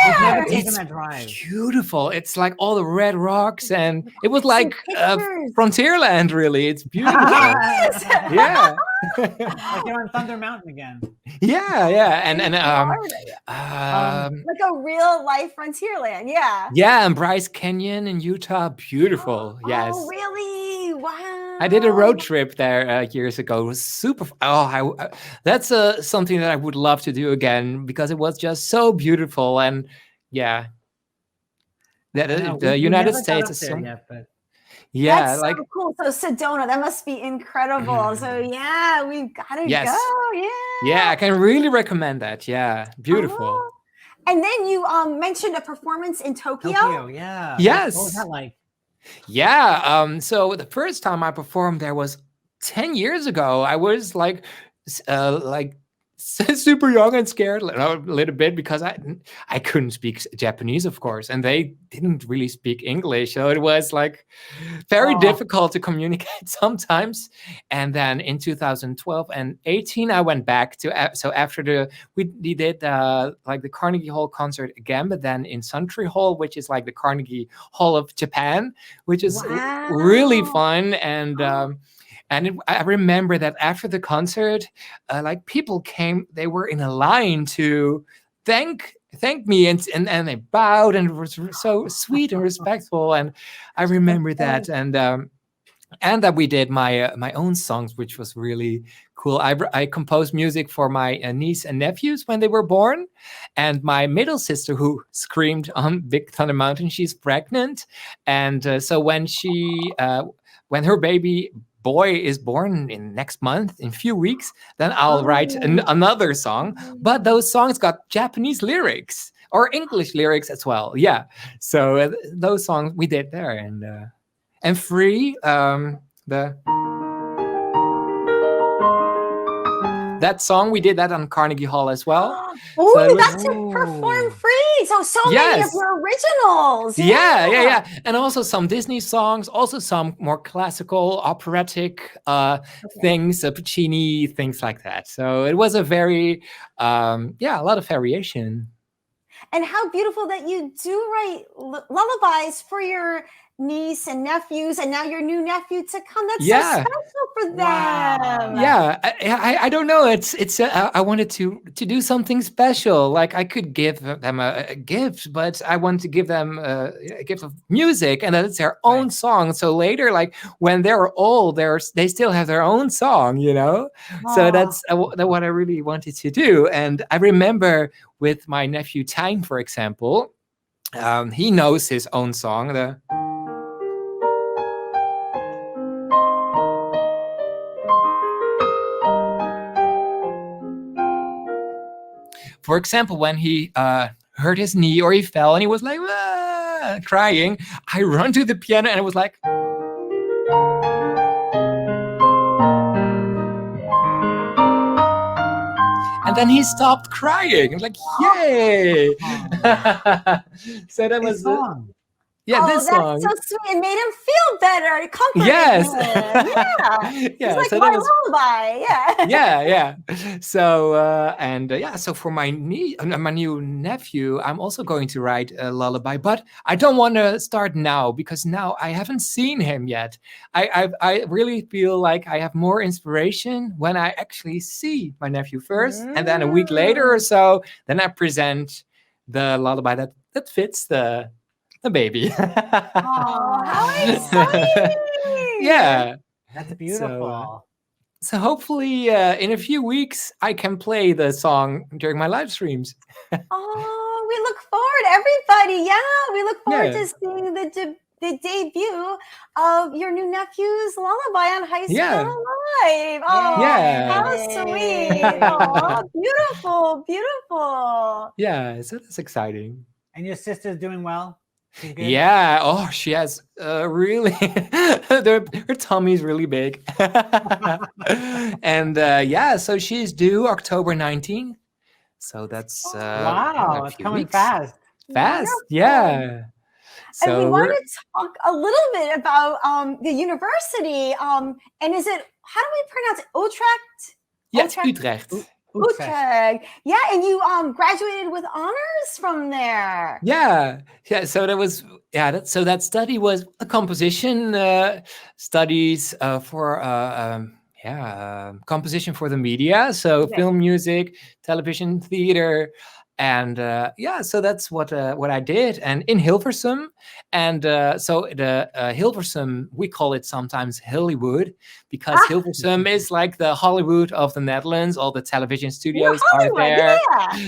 I've there. never taken It's that drive. beautiful. It's like all the red rocks, and it was Some like pictures. Frontierland, really. It's beautiful. Yes. Yeah. Like you're on Thunder Mountain again. Yeah. And Like a real life Frontierland. Yeah. yeah, and Bryce Canyon in Utah, beautiful. Yes. Oh, really? Wow. I did a road trip there years ago. It was super. That's something that I would love to do again because it was just so beautiful. And yeah, I know, The we United never got States up is there so yet, but yeah, That's like so cool. So Sedona, that must be incredible. So yeah, we've got to yes, go. yeah, Yeah. I can really recommend that. Yeah, beautiful. Oh. And then you mentioned a performance in Tokyo. Tokyo, yeah. What was Yes, that like? yeah. So the first time I performed there was 10 years ago. I was like super young and scared a little bit because I couldn't speak Japanese, of course, and they didn't really speak English, so it was like very Oh, difficult to communicate sometimes. And then in 2012 and 18, I went back to so after we did like the Carnegie Hall concert again, but then in Suntory Hall, which is like the Carnegie Hall of Japan, which is really Wow. fun. And I remember that after the concert, like people came, they were in a line to thank me, and they bowed and it was so sweet and respectful. And I remember that, and that we did my own songs, which was really cool. I composed music for my niece and nephews when they were born, and my middle sister who screamed on Big Thunder Mountain, she's pregnant, and so when her baby boy is born in next month in a few weeks, then I'll write another song, but those songs got Japanese lyrics or English lyrics as well. Yeah, so those songs we did there. And Free, that song we did that on Carnegie Hall as well. Oh, So you it was- got to perform free. So many of Yes. your originals. Yeah. And also some Disney songs, also some more classical operatic things, Puccini, things like that. So it was a very, a lot of variation. And how beautiful that you do write lullabies for your niece and nephews, and now your new nephew to come. That's so special for them. Wow. Yeah, I don't know. It's I wanted to do something special. Like I could give them a gift, but I want to give them a gift of music, and that it's their own song. So later, like when they're old, they still have their own song, you know. So that's what I really wanted to do. And I remember with my nephew Tijn, for example, he knows his own song. For example, when he hurt his knee or he fell and he was like crying, I run to the piano and it was like. And then he stopped crying. Like, yay! So that was song. this song. That's so sweet. It made him feel better. It comforted Yes. him. Yeah. It's like So my that was. lullaby. Yeah. Yeah. So so for my new nephew, I'm also going to write a lullaby, but I don't want to start now because now I haven't seen him yet. I really feel like I have more inspiration when I actually see my nephew first, and then a week later or so, then I present the lullaby that fits the baby. Oh, how exciting! Yeah. That's beautiful. So hopefully in a few weeks I can play the song during my live streams. Oh, we look forward, everybody. Yeah, we look forward Yeah. to seeing the debut of your new nephew's lullaby on High School Yeah. Live. Oh, Yeah. how sweet. Oh, beautiful, beautiful. Yeah, so that's exciting. And your sister's doing well? She's good? Yeah. Oh, she has really her tummy's really big. And so she's due October 19th. So that's Wow, a it's few coming weeks. fast. Fast, Wonderful. yeah. And we So want we're to talk a little bit about the university. And is it, how do we pronounce it? Utrecht? it's Utrecht. Utrecht. Yeah, and you graduated with honors from there. Yeah. So that was so that study was a composition studies for composition for the media. So film, music, television, theater, And so that's what I did. And in Hilversum, and so the Hilversum, we call it sometimes Hollywood, because Hilversum is like the Hollywood of the Netherlands. All the television studios are there.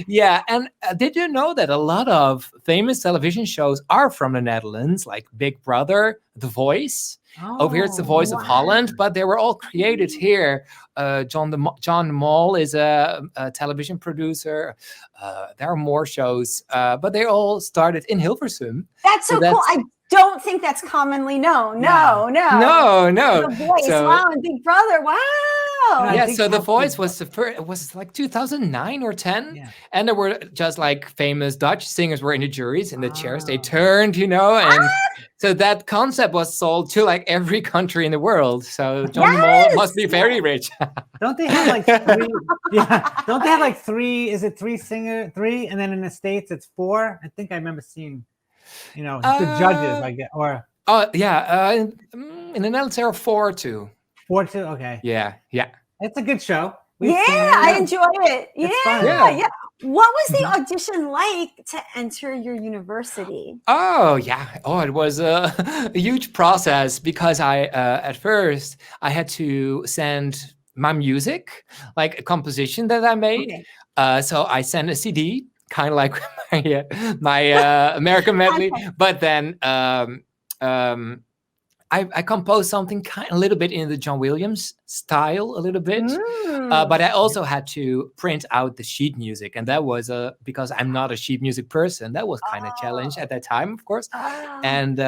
Yeah, and did you know that a lot of famous television shows are from the Netherlands, like Big Brother, The Voice? Over here, it's The Voice of Holland, but they were all created here. John de Mol is a television producer. There are more shows, but they all started in Hilversum. That's so cool. I don't think that's commonly known. No. The Voice, wow, and Big Brother, wow. Yeah, so The Voice was the first. It was like 2009 or 10, and there were just like famous Dutch singers were in the juries in the chairs. They turned, and so that concept was sold to like every country in the world. So John Mol must be very rich. Don't they have like three? Don't they have like three? Is it three, and then in the States it's 4? I think I remember seeing, the judges, I guess, or. Oh yeah, in the Netherlands there are 4 too. 4 too. Okay. Yeah. It's a good show. I enjoy it. Yeah. What was the Mm-hmm. audition like to enter your university? Oh yeah. Oh, it was a huge process because at first I had to send my music, like a composition that I made. Okay. So I sent a CD, kind of like my American medley, but then I composed something a little bit in the John Williams style, a little bit, but I also had to print out the sheet music, and that was because I'm not a sheet music person. That was kind of a challenge at that time, of course. And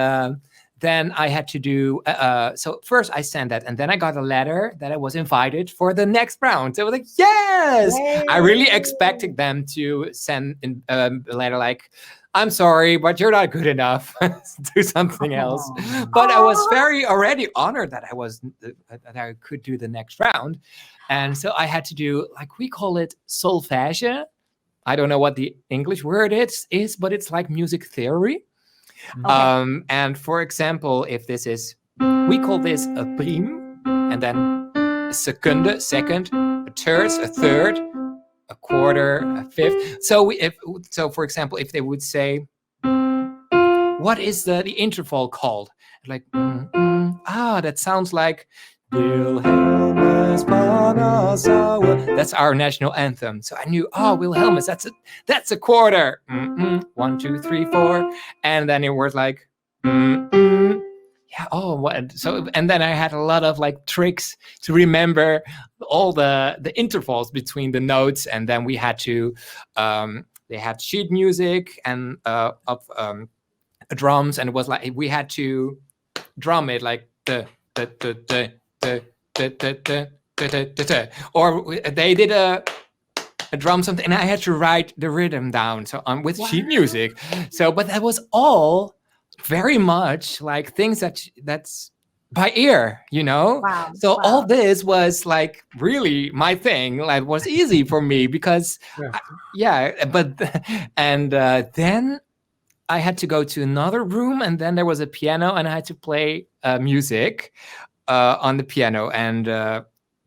then I had to do. So first I sent that, and then I got a letter that I was invited for the next round. So I was like, yes! Yay! I really expected them to send in, a letter like, I'm sorry, but you're not good enough. Do something else. But I was already honored that that I could do the next round. And so I had to do, like we call it solfège. I don't know what the English word is, but it's like music theory. Okay. And for example, if this is, we call this a prime, and then a second, a terce, a third, a quarter, a fifth. So for example, if they would say, what is the interval called? Like, that sounds like Wilhelmus van Nassau. That's our national anthem. So I knew, Wilhelmus, that's a quarter. 1, 2, 3, 4. And then it was like, so and then I had a lot of like tricks to remember all the intervals between the notes, and then we had to they had sheet music and of drums, and it was like we had to drum it like or they did a drum something, and I had to write the rhythm down with sheet music. So but that was all very much like things that's by ear, Wow. So all this was like really my thing. Like was easy for me because then I had to go to another room, and then there was a piano, and I had to play music on the piano, and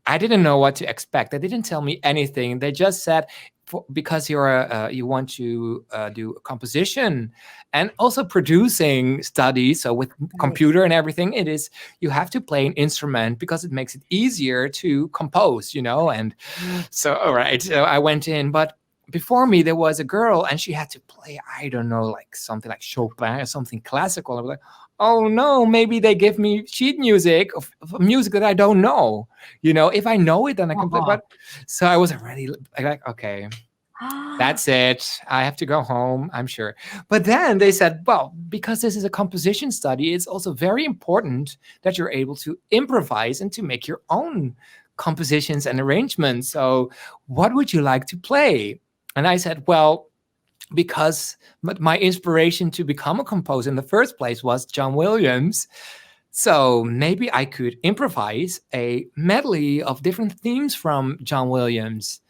I didn't know what to expect. They didn't tell me anything. They just said, because you want to do a composition and also producing studies, so with computer and everything, you have to play an instrument because it makes it easier to compose, and so all right, so I went in, but before me there was a girl, and she had to play, I don't know, like something like Chopin or something classical. I was like, oh no, maybe they give me sheet music of music that I don't know. If I know it, then I can play. But so I was already like, okay, that's it. I have to go home, I'm sure. But then they said, well, because this is a composition study, it's also very important that you're able to improvise and to make your own compositions and arrangements. So what would you like to play? And I said, well, because my inspiration to become a composer in the first place was John Williams. So maybe I could improvise a medley of different themes from John Williams.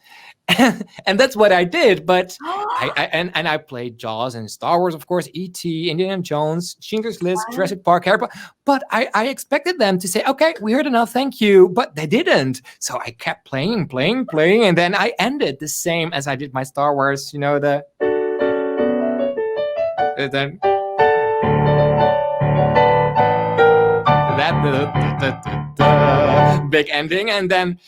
and that's what I did. But I played Jaws and Star Wars, of course, E.T., Indiana Jones, Schindler's List, Jurassic Park, Harry Potter. But I expected them to say, okay, we heard enough, thank you. But they didn't. So I kept playing. And then I ended the same as I did my Star Wars, then that big ending. And then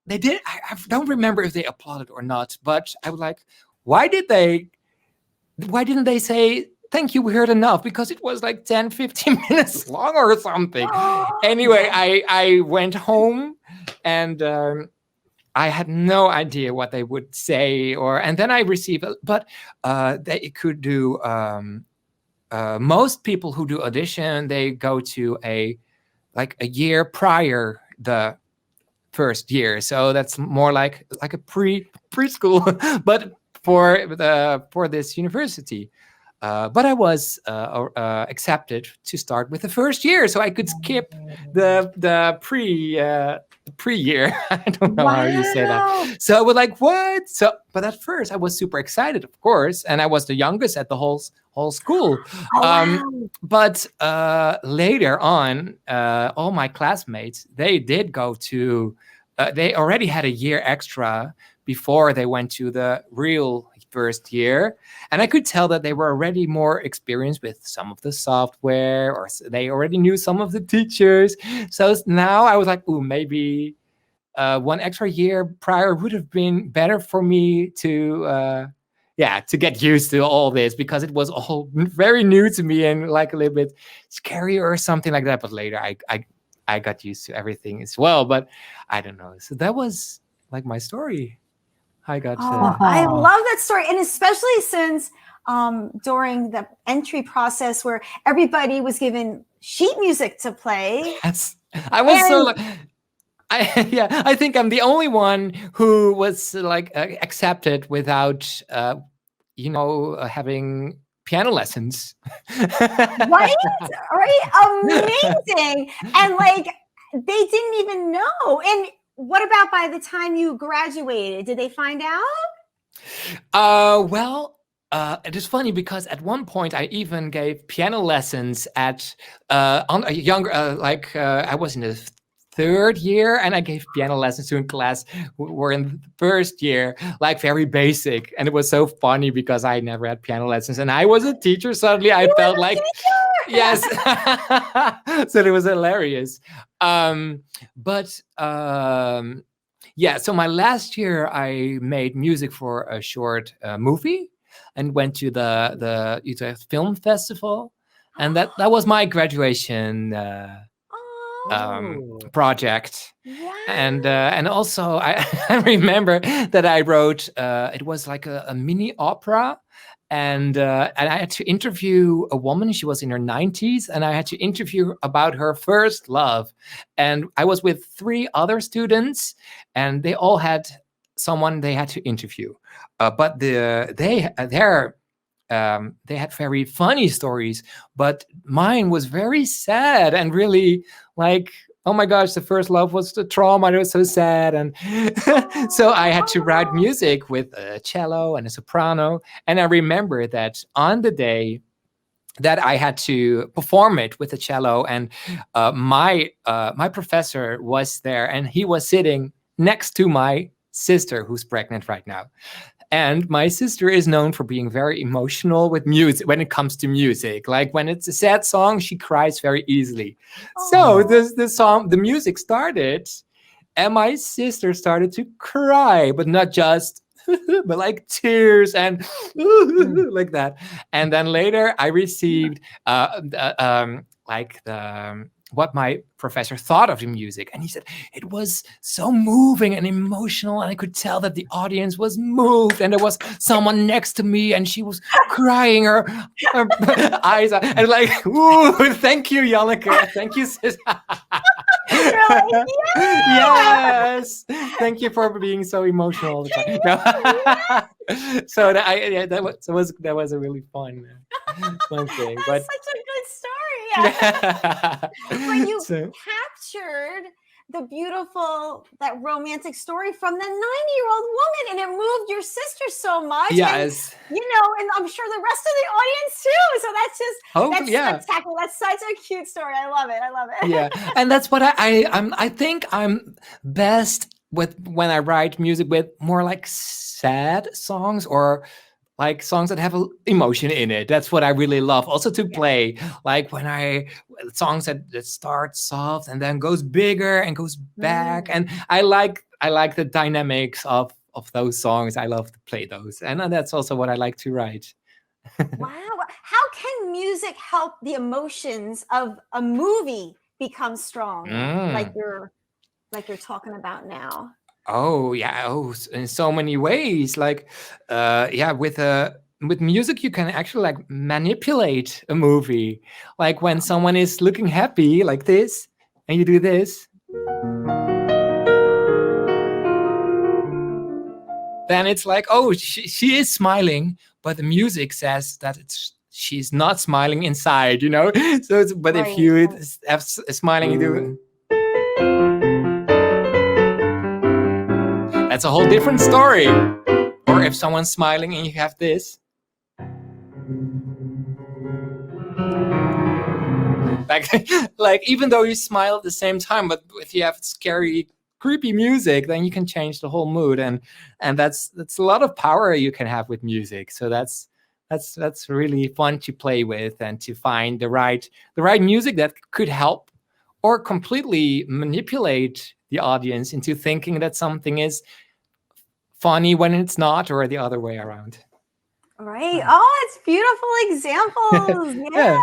they did. I don't remember if they applauded or not, but I was like, why didn't they say, thank you, we heard enough? Because it was like 10, 15 minutes long or something. Anyway, I went home and I had no idea what they would say, and then I received, but they could do, most people who do audition, they go to a year prior the first year, so that's more like a preschool, but for this university. But I was accepted to start with the first year, so I could skip the pre-year. I don't know how you say that. So I was like, what? But at first I was super excited, of course, and I was the youngest at the whole school. But later on, all my classmates, they did go to, they already had a year extra before they went to the real first year. And I could tell that they were already more experienced with some of the software, or they already knew some of the teachers. So now I was like, ooh, maybe one extra year prior would have been better for me to get used to all this, because it was all very new to me and like a little bit scary or something like that. But later I got used to everything as well. But I don't know. So that was like my story. I love that story. And especially since during the entry process where everybody was given sheet music to play. Yes. I was I think I'm the only one who was accepted without having piano lessons. Right? Amazing. And they didn't even know. And what about by the time you graduated? Did they find out? It is funny because at one point I even gave piano lessons at on a younger, I was in the third year, and I gave piano lessons to a class who were in the first year, very basic. And it was so funny because I never had piano lessons, and I was a teacher. Suddenly, I felt like, yes. So it was hilarious. So my last year I made music for a short movie and went to the Utrecht Film Festival, and that was my graduation project. Wow. And also I remember that I wrote it was like a mini opera. And I had to interview a woman. She was in her 90s, and I had to interview about her first love. And I was with 3 other students, and they all had someone they had to interview. But they had very funny stories, but mine was very sad and really oh my gosh, the first love was the trauma. It was so sad. And so I had to write music with a cello and a soprano. And I remember that on the day that I had to perform it with the cello, and my professor was there, and he was sitting next to my sister, who's pregnant right now. And my sister is known for being very emotional with music when it comes to music. Like when it's a sad song, she cries very easily. So the music started, and my sister started to cry, but not just, but tears and like that. And then later I received what my professor thought of the music. And he said, it was so moving and emotional. And I could tell that the audience was moved. And there was someone next to me, and she was crying her eyes out. And ooh, thank you, Janneke. Thank you, sis. You're Yes. Thank you for being so emotional all the time. No. So that was a really fun thing. But such a good story. But you captured the beautiful, that romantic story from the 90-year-old woman, and it moved your sister so much. Yes. And, and I'm sure the rest of the audience too. So that's just, that's spectacular. That's such a cute story. I love it. Yeah, and that's what I think I'm best with when I write music with more like sad songs or like songs that have emotion in it. That's what I really love also to play. Like when songs that start soft and then goes bigger and goes back. And I like the dynamics of those songs. I love to play those. And that's also what I like to write. Wow. How can music help the emotions of a movie become strong? Like you're talking about now. Oh yeah, in so many ways. Like with music you can actually like manipulate a movie. Like when someone is looking happy like this and you do this, then it's like, oh, she is smiling, but the music says that she's not smiling inside, So if you have smiling, you do. That's a whole different story. Or if someone's smiling and you have this. Like even though you smile at the same time, but if you have scary, creepy music, then you can change the whole mood. And that's a lot of power you can have with music. So that's really fun to play with and to find the right music that could help or completely manipulate the audience into thinking that something is funny when it's not, or the other way around. Right. Oh, it's beautiful examples. Yeah.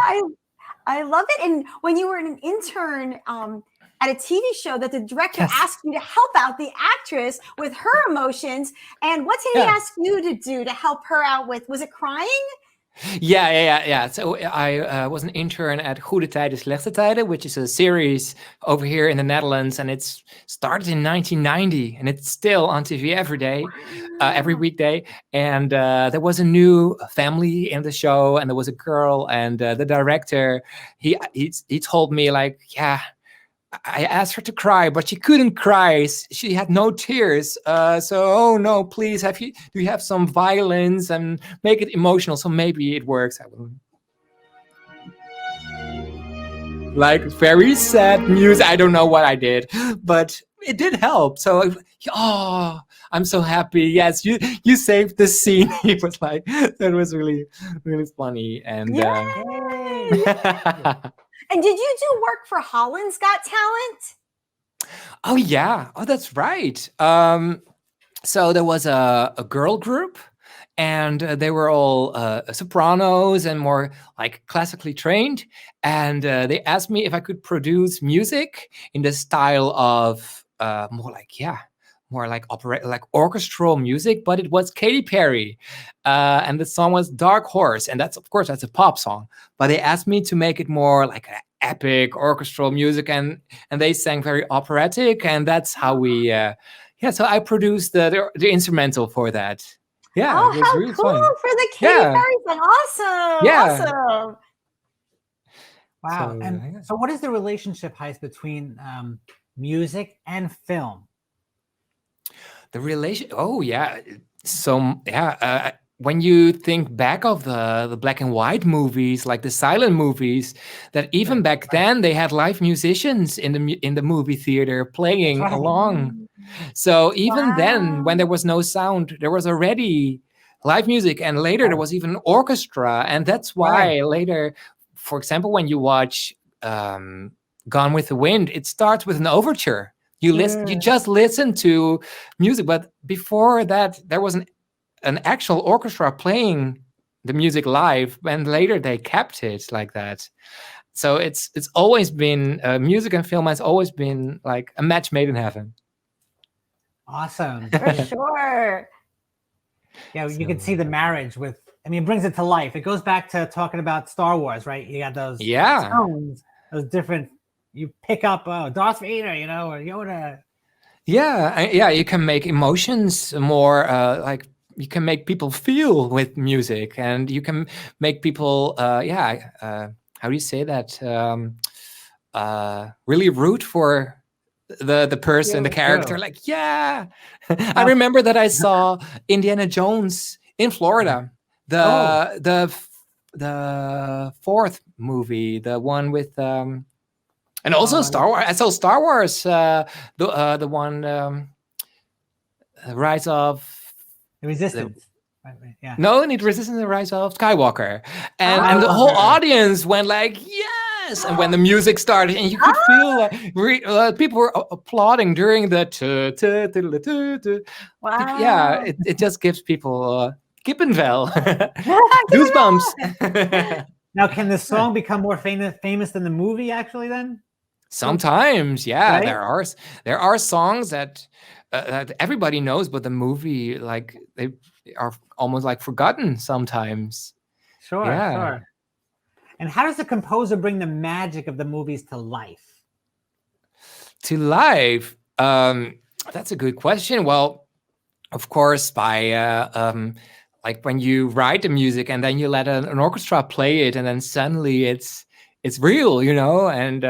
I love it. And when you were an intern at a TV show, that the director asked you to help out the actress with her emotions, and what did he ask you to do to help her out with? Was it crying? Yeah. So I was an intern at Goede Tijden, Slechte Tijden, which is a series over here in the Netherlands, and it's started in 1990, and it's still on TV every day, every weekday. And there was a new family in the show, and there was a girl, and the director, he told me like, I asked her to cry, but she couldn't cry. She had no tears. So, no, please, do you have some violence and make it emotional? So maybe it works. Like very sad music. I don't know what I did, but it did help. So, I'm so happy. Yes, you saved the scene. It was like, that was really, really funny. And And did you do work for Holland's Got Talent? Oh, yeah. Oh, that's right. So there was a girl group, and they were all sopranos and more like classically trained. And they asked me if I could produce music in the style of more like opera, like orchestral music, but it was Katy Perry. And the song was Dark Horse. And that's a pop song. But they asked me to make it more like an epic orchestral music. And they sang very operatic. And that's how we, so I produced the instrumental for that. Yeah, oh, it was how really cool fun. for the Katy Perry song. Awesome. Yeah. Awesome. Wow. So what is the relationship, Gijs, between music and film? The relation. Oh yeah. So when you think back of the black and white movies, like the silent movies, that even back then they had live musicians in the movie theater playing along. So even then, when there was no sound, there was already live music, and later there was even an orchestra, and that's why later, for example, when you watch Gone with the Wind, it starts with an overture. You listen, you just listen to music, but before that, there was an actual orchestra playing the music live, and later they kept it like that. So it's always been music and film has always been like a match made in heaven. Awesome. For sure. Yeah, you can see the marriage with, it brings it to life. It goes back to talking about Star Wars, right? You got those tones, those different, you pick up Darth Vader, or Yoda. Yeah, you can make emotions more like, you can make people feel with music, and you can make people, how do you say that? Really root for the person, the character. True. Like, yeah. I remember that I saw Indiana Jones in Florida. The fourth movie, the one with and also Star Wars. I saw Star Wars, the one Rise of The Resistance. Yeah. No, it Resistance, the Rise of Skywalker, and the whole audience went like, yes. And when the music started, and you could feel people were applauding during the Wow. yeah, it just gives people Kippenvel, goosebumps. Now, can the song become more famous than the movie? Actually, then Sometimes, yeah, Right? there are songs that everybody knows, but the movie, like, they are almost like forgotten sometimes. Sure, Yeah. sure. And how does the composer bring the magic of the movies to life? To life, that's a good question. Well, of course, by like when you write the music and then you let an orchestra play it, and then suddenly it's real, you know. And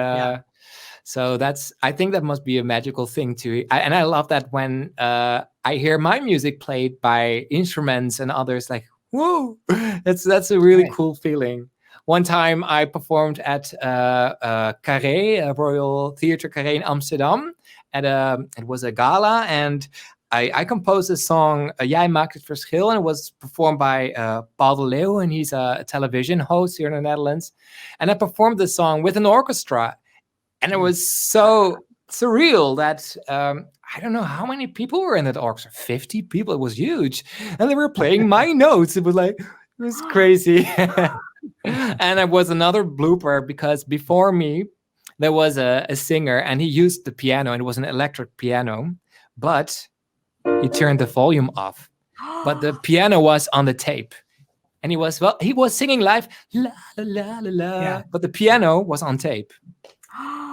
so I think that must be a magical thing too. And I love that when I hear my music played by instruments and others, like, whoa, that's a really cool feeling. One time I performed at Carré, Royal Theatre Carré in Amsterdam. It was a gala, and I composed a song, Jij maakt het verschil, and it was performed by Paul de Leeuw, and he's a television host here in the Netherlands. And I performed the song with an orchestra, and it was so surreal that I don't know how many people were in that orchestra. 50 people. It was huge, and they were playing my notes. It was crazy. And it was another blooper because before me there was a singer, and he used the piano, and it was an electric piano, but he turned the volume off. But the piano was on the tape, and he was singing live, la la la la la, but the piano was on tape.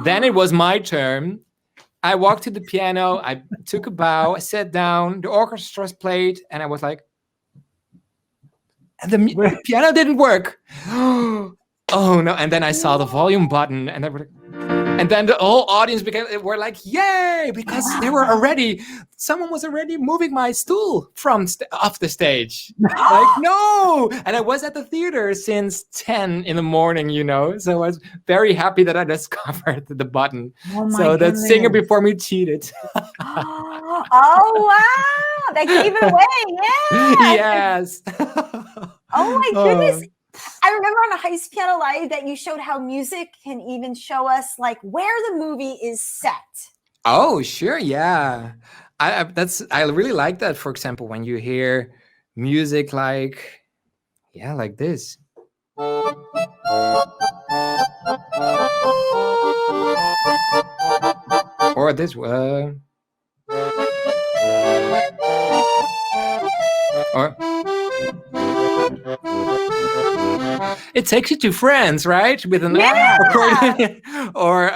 Then it was my turn. I walked to the piano, I took a bow, I sat down, the orchestra played, and I was like, and the piano didn't work. Oh no! And then I saw the volume button, and then the whole audience were like, "Yay!" Because someone was already moving my stool from off the stage. Like, no! And I was at the theater since 10 in the morning, you know. So I was very happy that I discovered the button. Oh my so goodness. that singer before me cheated. Oh wow! That gave it away. Yeah. Yes. Oh my goodness. I remember on a Gijs Piano Live that you showed how music can even show us like where the movie is set. Oh, sure, yeah. I really like that. For example, when you hear music like this. Or this one. Or it takes you to France, right? With an accordion. Or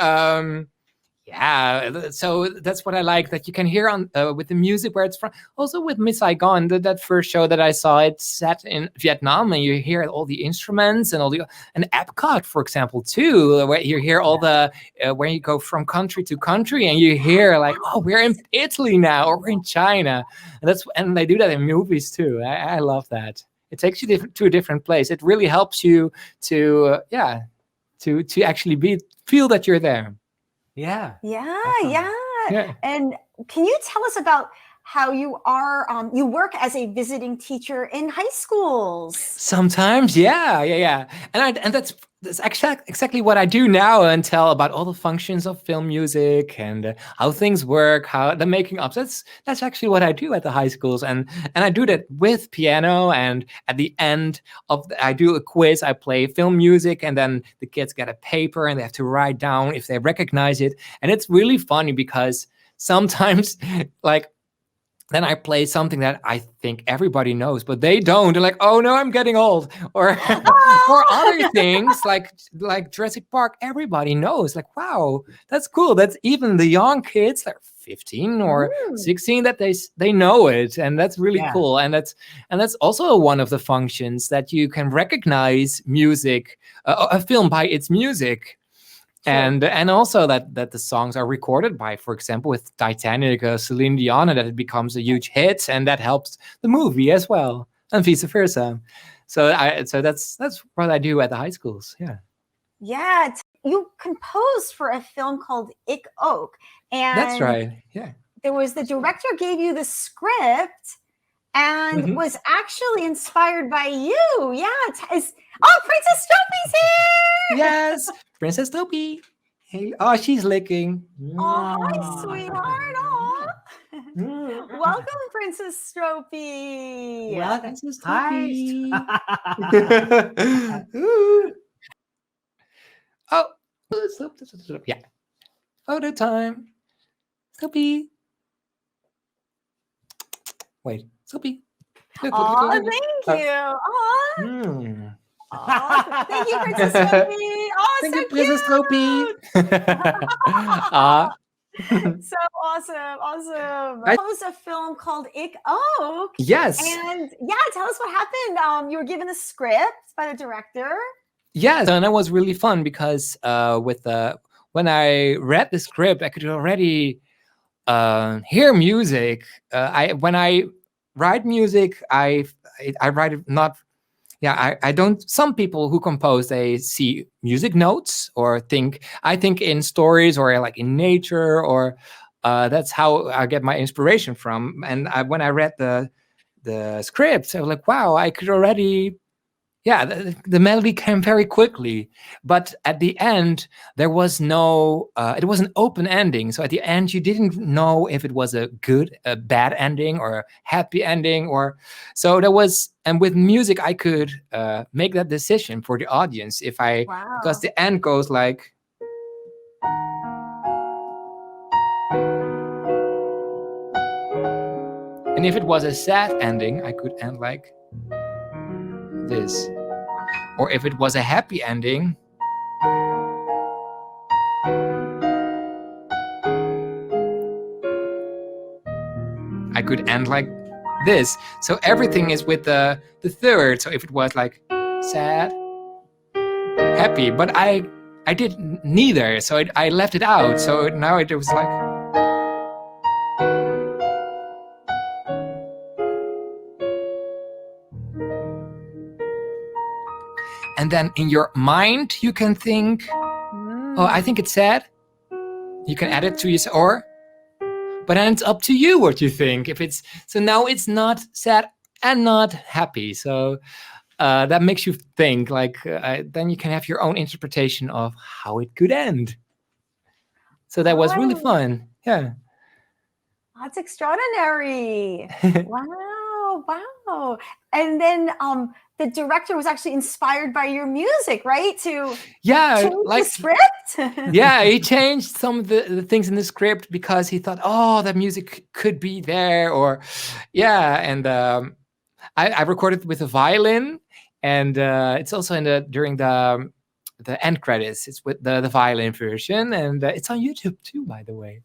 so that's what I like, that you can hear on with the music where it's from. Also with Miss Saigon, that first show that I saw, it's set in Vietnam, and you hear all the instruments and and Epcot, for example, too, where you hear all the where you go from country to country, and you hear like, oh, we're in Italy now, or we're in China, and they do that in movies too. I love that. It takes you to a different place. It really helps you to actually feel that you're there. Yeah. Yeah. And can you tell us about how you are, you work as a visiting teacher in high schools? Sometimes, yeah. And that's exactly what I do now, and tell about all the functions of film music and how things work, how the making of. That's actually what I do at the high schools, and I do that with piano. And at the end I do a quiz. I play film music, and then the kids get a paper and they have to write down if they recognize it. And it's really funny because sometimes, like, then I play something that I think everybody knows, but they don't. They're like, "Oh no, I'm getting old," or other things like Jurassic Park. Everybody knows. Like, wow, that's cool. That's even the young kids, like 15 or 16, that they know it, and that's really cool. And that's also one of the functions, that you can recognize music, a film by its music. And also that the songs are recorded by, for example, with Titanic, Celine Dion, and that it becomes a huge hit, and that helps the movie as well, and vice versa. So that's what I do at the high schools. Yeah. Yeah, you composed for a film called Ik Ook, and That's right. Yeah. there was the director gave you the script and was actually inspired by you. Yeah, Princess Stroopie's here. Yes, Princess Stroopie. Hey, oh, she's licking. Oh, hi, sweetheart. Oh. Welcome, Princess Stroopie. Well, Princess hi. Ooh. Oh, Stroop. Yeah. All the time. Stroopie. Wait, Stroopie. Look, Oh, look, look, look. thank you. Oh, Mm. thank you, Princess Stroopie. Oh, Thank so you, Princess cute. Stroopie. So awesome. There was a film called Ik Ook. Yes. And yeah, tell us what happened. You were given a script by the director. Yes, and that was really fun because when I read the script, I could already hear music. When I write music, I write it not. Yeah, I don't. Some people who compose, they see music notes or I think in stories or like in nature, or that's how I get my inspiration from. And when I read the script, I was like, wow, I could already. Yeah, the melody came very quickly, but at the end there was no. It was an open ending, so at the end you didn't know if it was a bad ending, or a happy ending, or so there was. And with music, I could make that decision for the audience because the end goes like. And if it was a sad ending, I could end like this. Or if it was a happy ending, I could end like this. So everything is with the third. So if it was like sad, happy, but I did neither. So I left it out. So now it was like. And then in your mind, you can think, oh, I think it's sad. You can add it to yourself, but then it's up to you what you think. So now it's not sad and not happy. So that makes you think. Then you can have your own interpretation of how it could end. So that was really fun. Yeah. That's extraordinary. Wow. And then the director was actually inspired by your music, right? To change the script? Yeah, he changed some of the things in the script because he thought, oh, that music could be there. And I recorded with a violin, and it's also during the end credits. It's with the violin version, and it's on YouTube too, by the way.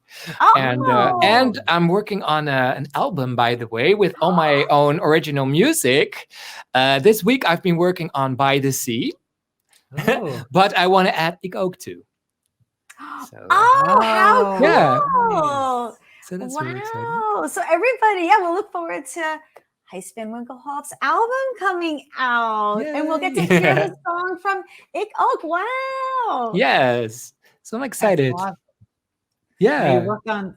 And I'm working on an album, by the way, with all my own original music. This week I've been working on By the Sea, but I want to add Ik Ook too. So, how cool! Yeah. So that's really exciting. So everybody, we'll look forward to Gijs Van Winkelhof's album coming out. Yay. And we'll get to hear the song from Ik Ook. Wow. Yes. So I'm excited. Awesome. Yeah.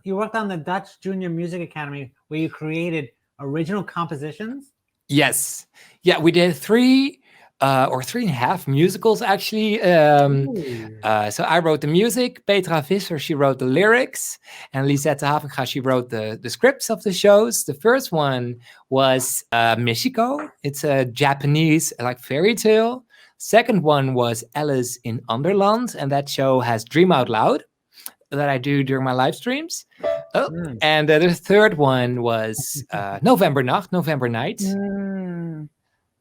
You worked on the Dutch Junior Music Academy where you created original compositions? Yes. Yeah, we did 3 or 3.5 musicals actually. So I wrote the music, Petra Visser, she wrote the lyrics, and Lisette Havenga, she wrote the scripts of the shows. The first one was Michiko. It's a Japanese fairy tale. Second one was Alice in Underland, and that show has Dream Out Loud that I do during my live streams. And the third one was November Night.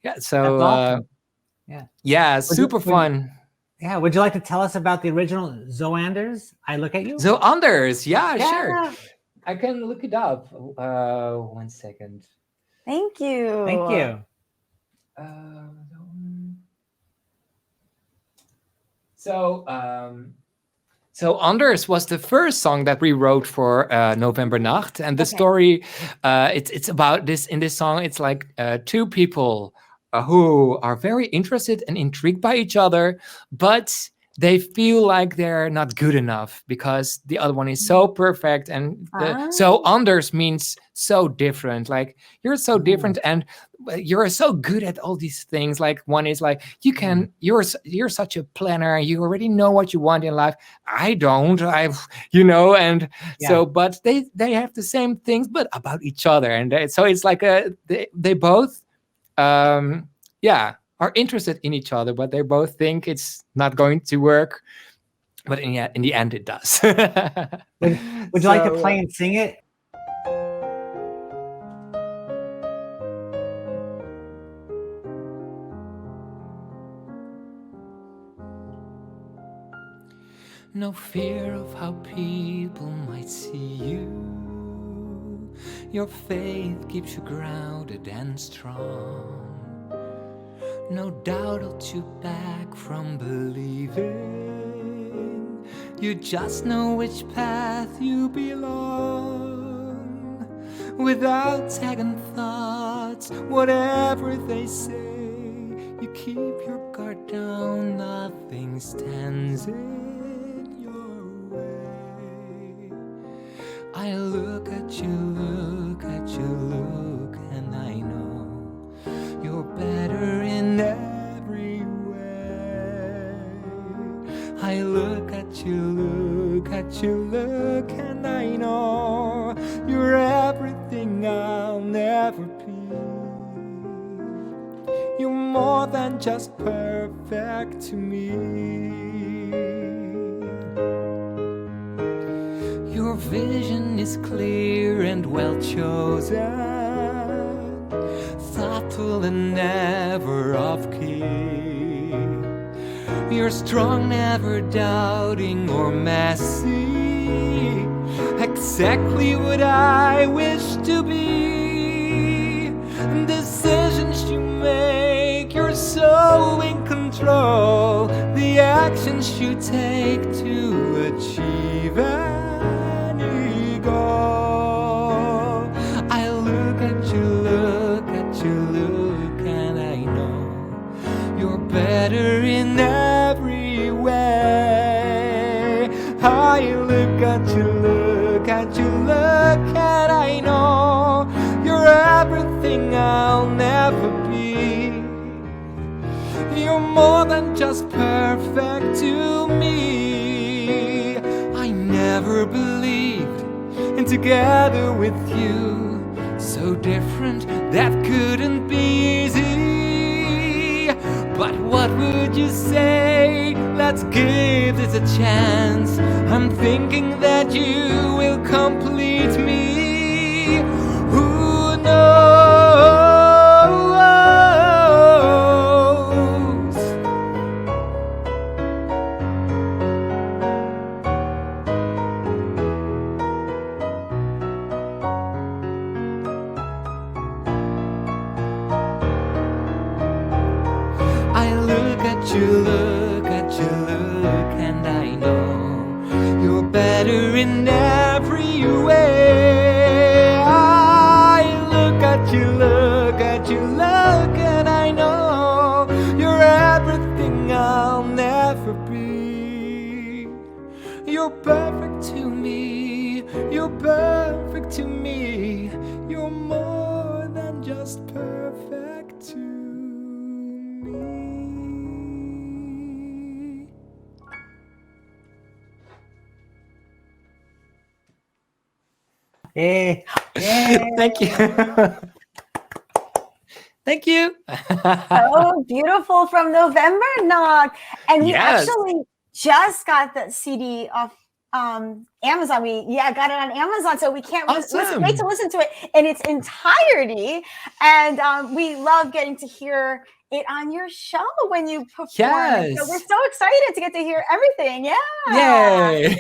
Yeah, so awesome. Yeah, super fun. Yeah, would you like to tell us about the original Zoanders? I Look at You? Zoanders, yeah, sure. I can look it up. 1 second. Thank you. So So Anders was the first song that we wrote for November Nacht, and the story, it's about this. In this song, it's like two people who are very interested and intrigued by each other, but they feel like they're not good enough because the other one is so perfect. And so Anders means so different. Like, you're so different and you're so good at all these things. Like, one is like, you're such a planner. You already know what you want in life. I don't, so, but they have the same things, but about each other. And so it's like they both, are interested in each other, but they both think it's not going to work. But in the end, it does. Would you like to play and sing it? No fear of how people might see you. Your faith keeps you grounded and strong. No doubt holds you back from believing. You just know which path you belong. Without second thoughts, whatever they say, you keep your guard down, nothing stands in your way. I look at you, and I know you're better in every way. I look at you, and I know you're everything I'll never be. You're more than just perfect to me. Your vision is clear and well chosen, thoughtful and never off key. You're strong, never doubting or messy, exactly what I wish to be. Decisions you make, you're so in control. The actions you take to achieve any goal. I look at you, and I know you're better in every way. I look at you, and I know you're everything I'll never be. You're more than just perfect to me. I never believed in together with you. So different, that couldn't be easy. But what would you say? Let's give this a chance. I'm thinking that you will complete me. Who knows? And I know you're better in every way. I look at you, and I know you're everything I'll never be. You're perfect to me, you're perfect to me. You're more than just perfect to me. Hey. Thank you. Thank you. So beautiful from November Nacht. And we Yes. actually just got the CD off Amazon. We got it on Amazon, so we can't Awesome. wait to listen to it in its entirety. And we love getting to hear it on your show when you perform. Yes. So we're so excited to get to hear everything. Yeah. Yay.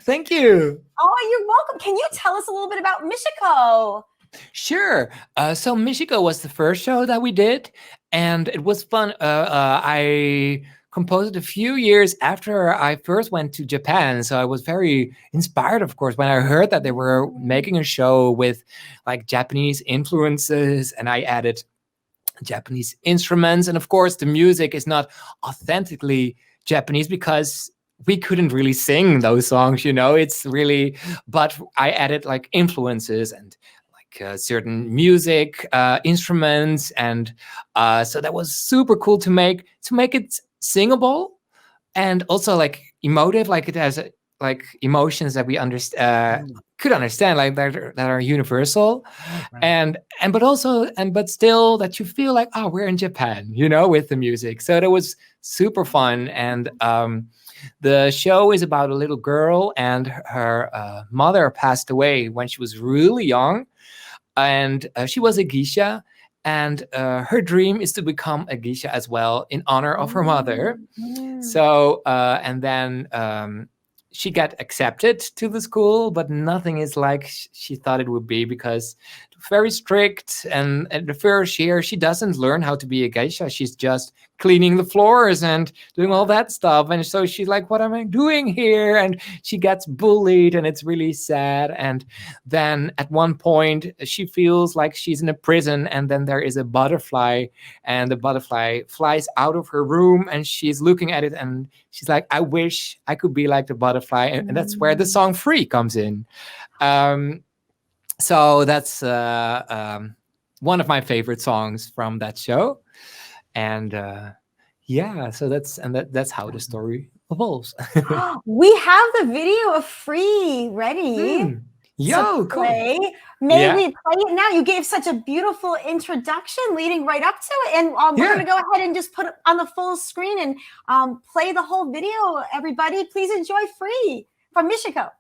Thank you. Oh, you're welcome. Can you tell us a little bit about Michiko? Sure. So Michiko was the first show that we did, and it was fun. I composed it a few years after I first went to Japan. So I was very inspired, of course, when I heard that they were making a show with like Japanese influences, and I added Japanese instruments. And of course, the music is not authentically Japanese because we couldn't really sing those songs, it's really, but I added like influences and like certain music instruments, and so that was super cool to make it singable and also like emotive, like it has like emotions that we could understand, like that are universal, Right. but still that you feel like, oh, we're in Japan, with the music. So that was super fun. And the show is about a little girl, and her mother passed away when she was really young, and she was a geisha, and her dream is to become a geisha as well in honor of her mother. So and then she got accepted to the school, but nothing is like she thought it would be, because very strict. And at the first year, she doesn't learn how to be a geisha. She's just cleaning the floors and doing all that stuff. And so she's like, what am I doing here? And she gets bullied, and it's really sad. And then at one point, she feels like she's in a prison, and then there is a butterfly, and the butterfly flies out of her room, and she's looking at it, and she's like, I wish I could be like the butterfly. And that's where the song Free comes in. So that's one of my favorite songs from that show. And so that's how the story evolves. We have the video of Free ready. Yo, to cool. play. May Yeah. we play it now? You gave such a beautiful introduction leading right up to it. And we're Yeah. going to go ahead and just put it on the full screen and play the whole video. Everybody, please enjoy Free from Michiko.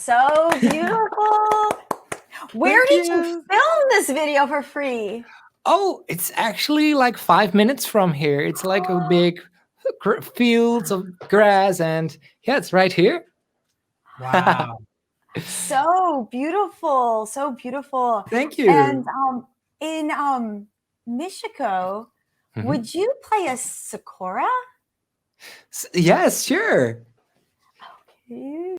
So beautiful. Where did you film this video for free? Oh, it's actually like 5 minutes from here. It's like a big fields of grass, and yeah, it's right here. Wow. So beautiful. So beautiful. Thank you. And in Michigo, Mhm. would you play a sakura? Yes, sure. Okay.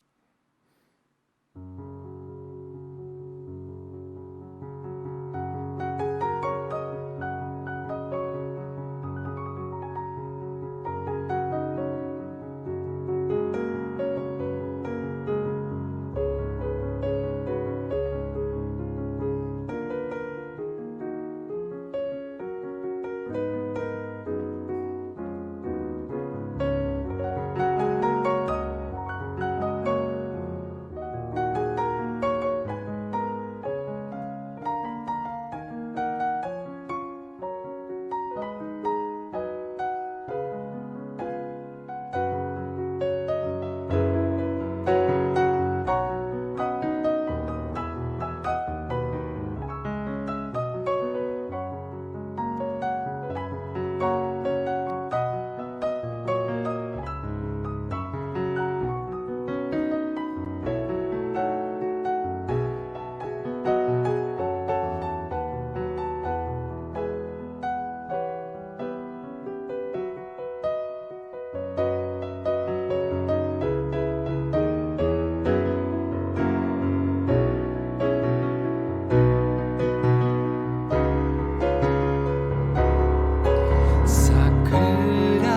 Sakura,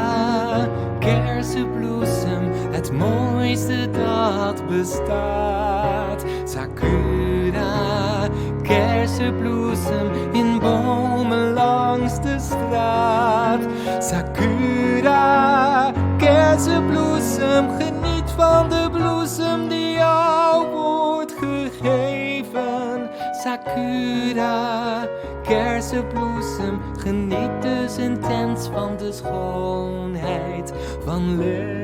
kersenbloesem, het mooiste dat bestaat. Sakura, kersenbloesem in bomen langs de straat. Sakura, kersenbloesem, geniet van de bloesem die jou wordt gegeven. Sakura, kersenbloesem, geniet dus intens van de schoonheid van leven.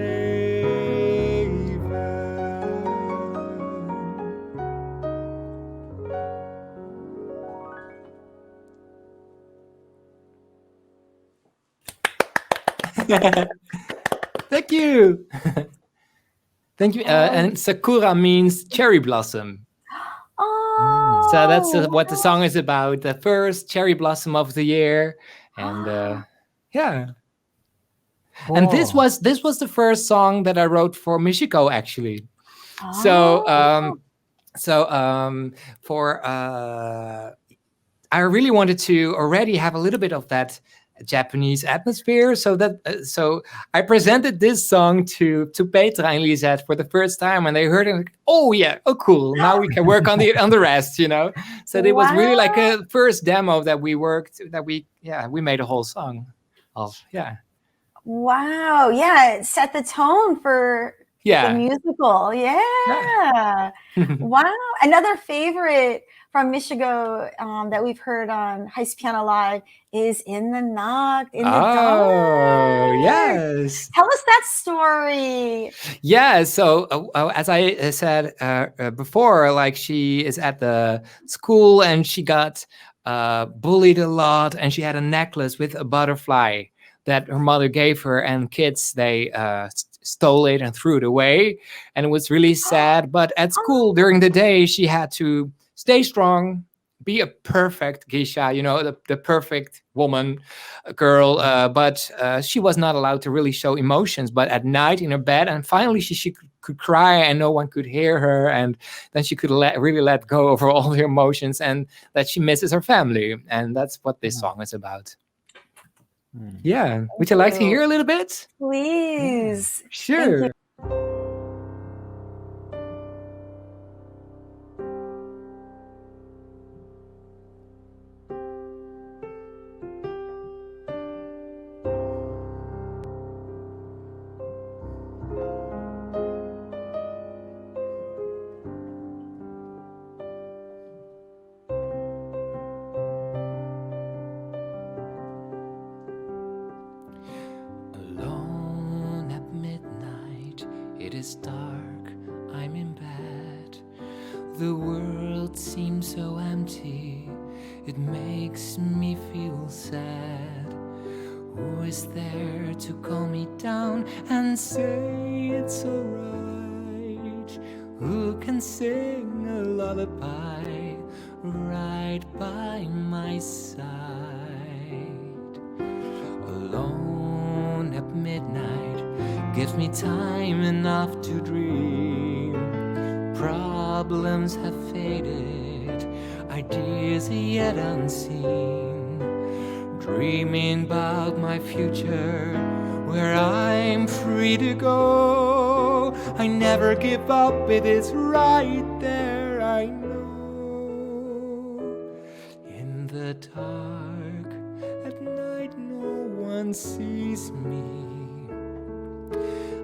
Thank you. Thank you. And Sakura means cherry blossom. Oh, So that's what the song is about. The first cherry blossom of the year, and yeah. And this Cool. was the first song that I wrote for Michigo, actually. So for I really wanted to already have a little bit of that Japanese atmosphere, so that so I presented this song to Petra and Lisette for the first time, and they heard it. Like, oh yeah, oh cool. Now we can work on the rest, you know. So it was really like a first demo that we worked. That we made a whole song of. Yeah. Wow. Yeah, it set the tone for the Yeah. musical. Yeah. Wow. Another favorite from Michigo that we've heard on Gijs Piano Live is In the Nacht, in the Dark. Oh yes. Tell us that story. Yeah, so as I said before, like she is at the school and she got bullied a lot, and she had a necklace with a butterfly that her mother gave her, and kids, they stole it and threw it away, and it was really sad. But at school during the day, she had to stay strong, be a perfect geisha, you know, the perfect woman, girl, but she was not allowed to really show emotions. But at night in her bed, and finally she could cry and no one could hear her, and then she could really let go of all her emotions, and that she misses her family, and that's what this song is about. Yeah, would you like to hear a little bit? Please. Sure. Thank Alone at midnight, it is dark, I'm in bed. The world seems so empty, it makes me feel sad. Who is there to calm me down and say it's alright? Who can sing a lullaby right by my side? Alone at midnight gives me time enough to dream. Problems have faded, ideas yet unseen. Dreaming about my future, where I'm free to go. I never give up, it is right there, I know. In the dark, at night, no one sees me.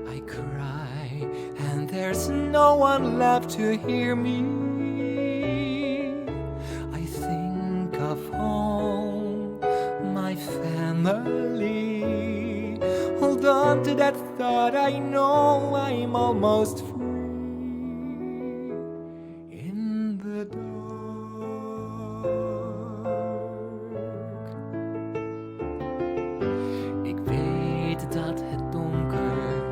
I cry, and there's no one left to hear me. I think of home, my family. Hold on to that thought, I know I'm almost free. In the dark. Ik weet dat het donker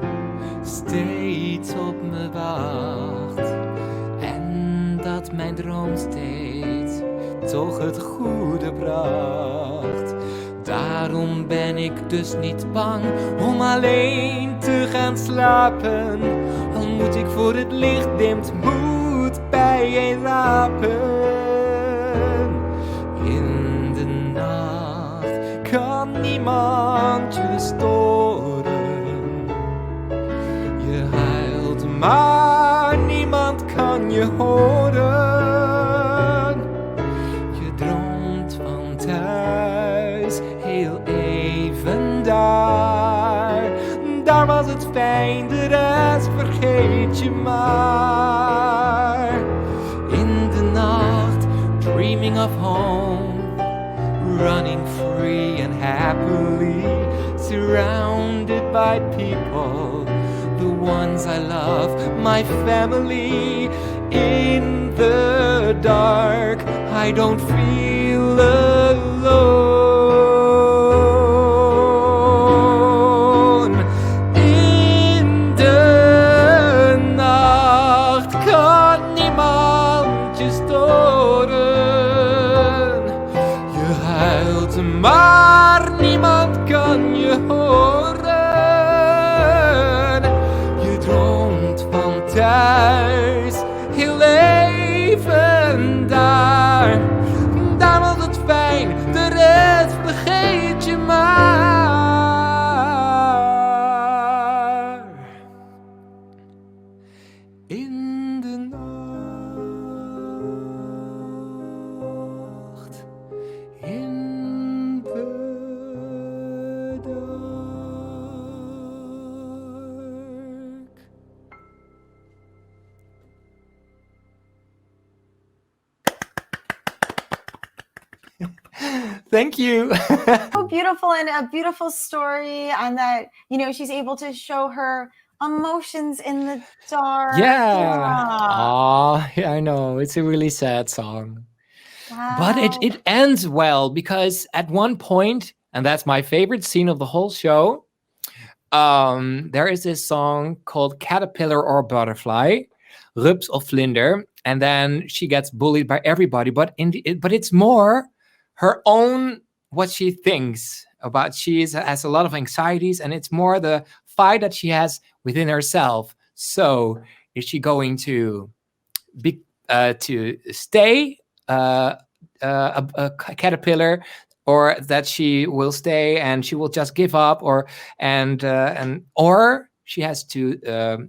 steeds op me wacht. En dat mijn droom steeds toch het goede bracht. Daarom ben ik dus niet bang om alleen te gaan slapen. Al moet ik voor het licht dimt moed bijeenrapen. In de nacht kan niemand je storen. Je huilt, maar niemand kan je horen. Je droomt van thuis, heel even daar. Daar was het fijn, de rest vergeet je maar. In de nacht, dreaming of home, running free and happily, surrounded by people, the ones I love, my family. In the dark, I don't feel alone. In de nacht kan niemand je storen. Je huilt, maar niemand kan je horen. Je droomt van thuis, heel even daar. Daar was het fijn, de rest vergeet je maar. In de nacht, in de dark. Thank you. So beautiful, and a beautiful story, and that, you know, she's able to show her emotions in the dark. Yeah. Yeah, I know. It's a really sad song. Wow. But it ends well, because at one point, and that's my favorite scene of the whole show, there is this song called Caterpillar or Butterfly, Rups of Vlinder, and then she gets bullied by everybody, but it's more her own, what she thinks about. She has a lot of anxieties, and it's more the fight that she has within herself. So is she going to stay a caterpillar, or that she will stay and she will just give up, or she has to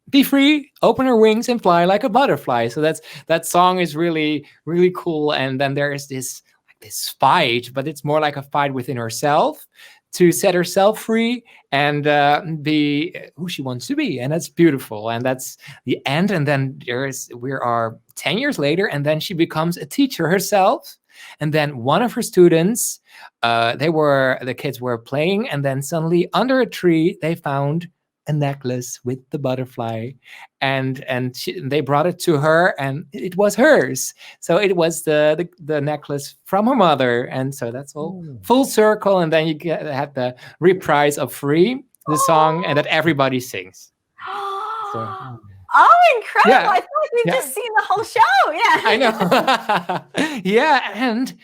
be free, open her wings, and fly like a butterfly. So that song is really, really cool. And then there is this fight, but it's more like a fight within herself to set herself free and be who she wants to be. And that's beautiful. And that's the end. And then we are 10 years later, and then she becomes a teacher herself. And then one of her students, the kids were playing, and then suddenly under a tree, they found a necklace with the butterfly, and they brought it to her, and it was hers. So it was the necklace from her mother, and so that's all full circle. And then you have the reprise of Free, the song, and that everybody sings. So. Oh, incredible. Yeah. I feel like we've just seen the whole show. Yeah. I know. Yeah, and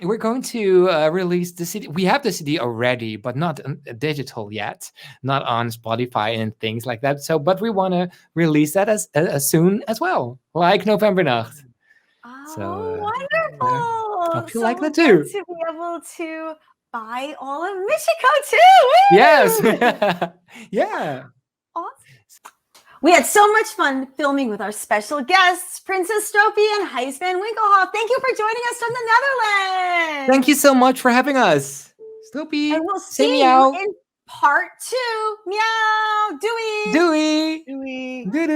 we're going to release the CD. We have the CD already, but not digital yet, not on Spotify and things like that. So, but we want to release that as soon as well, like November Nacht. Oh, So, wonderful. hope you So like that we're too. going to be able to buy all of Michiko too. Woo! Yes. Yeah. Awesome. We had so much fun filming with our special guests, Princess Stroopie and Gijs Van Winkelhof. Thank you for joining us from the Netherlands. Thank you so much for having us. Stroopie. And we'll say see meow. you in part 2. Meow. Doei. Doei. Doei. Doei.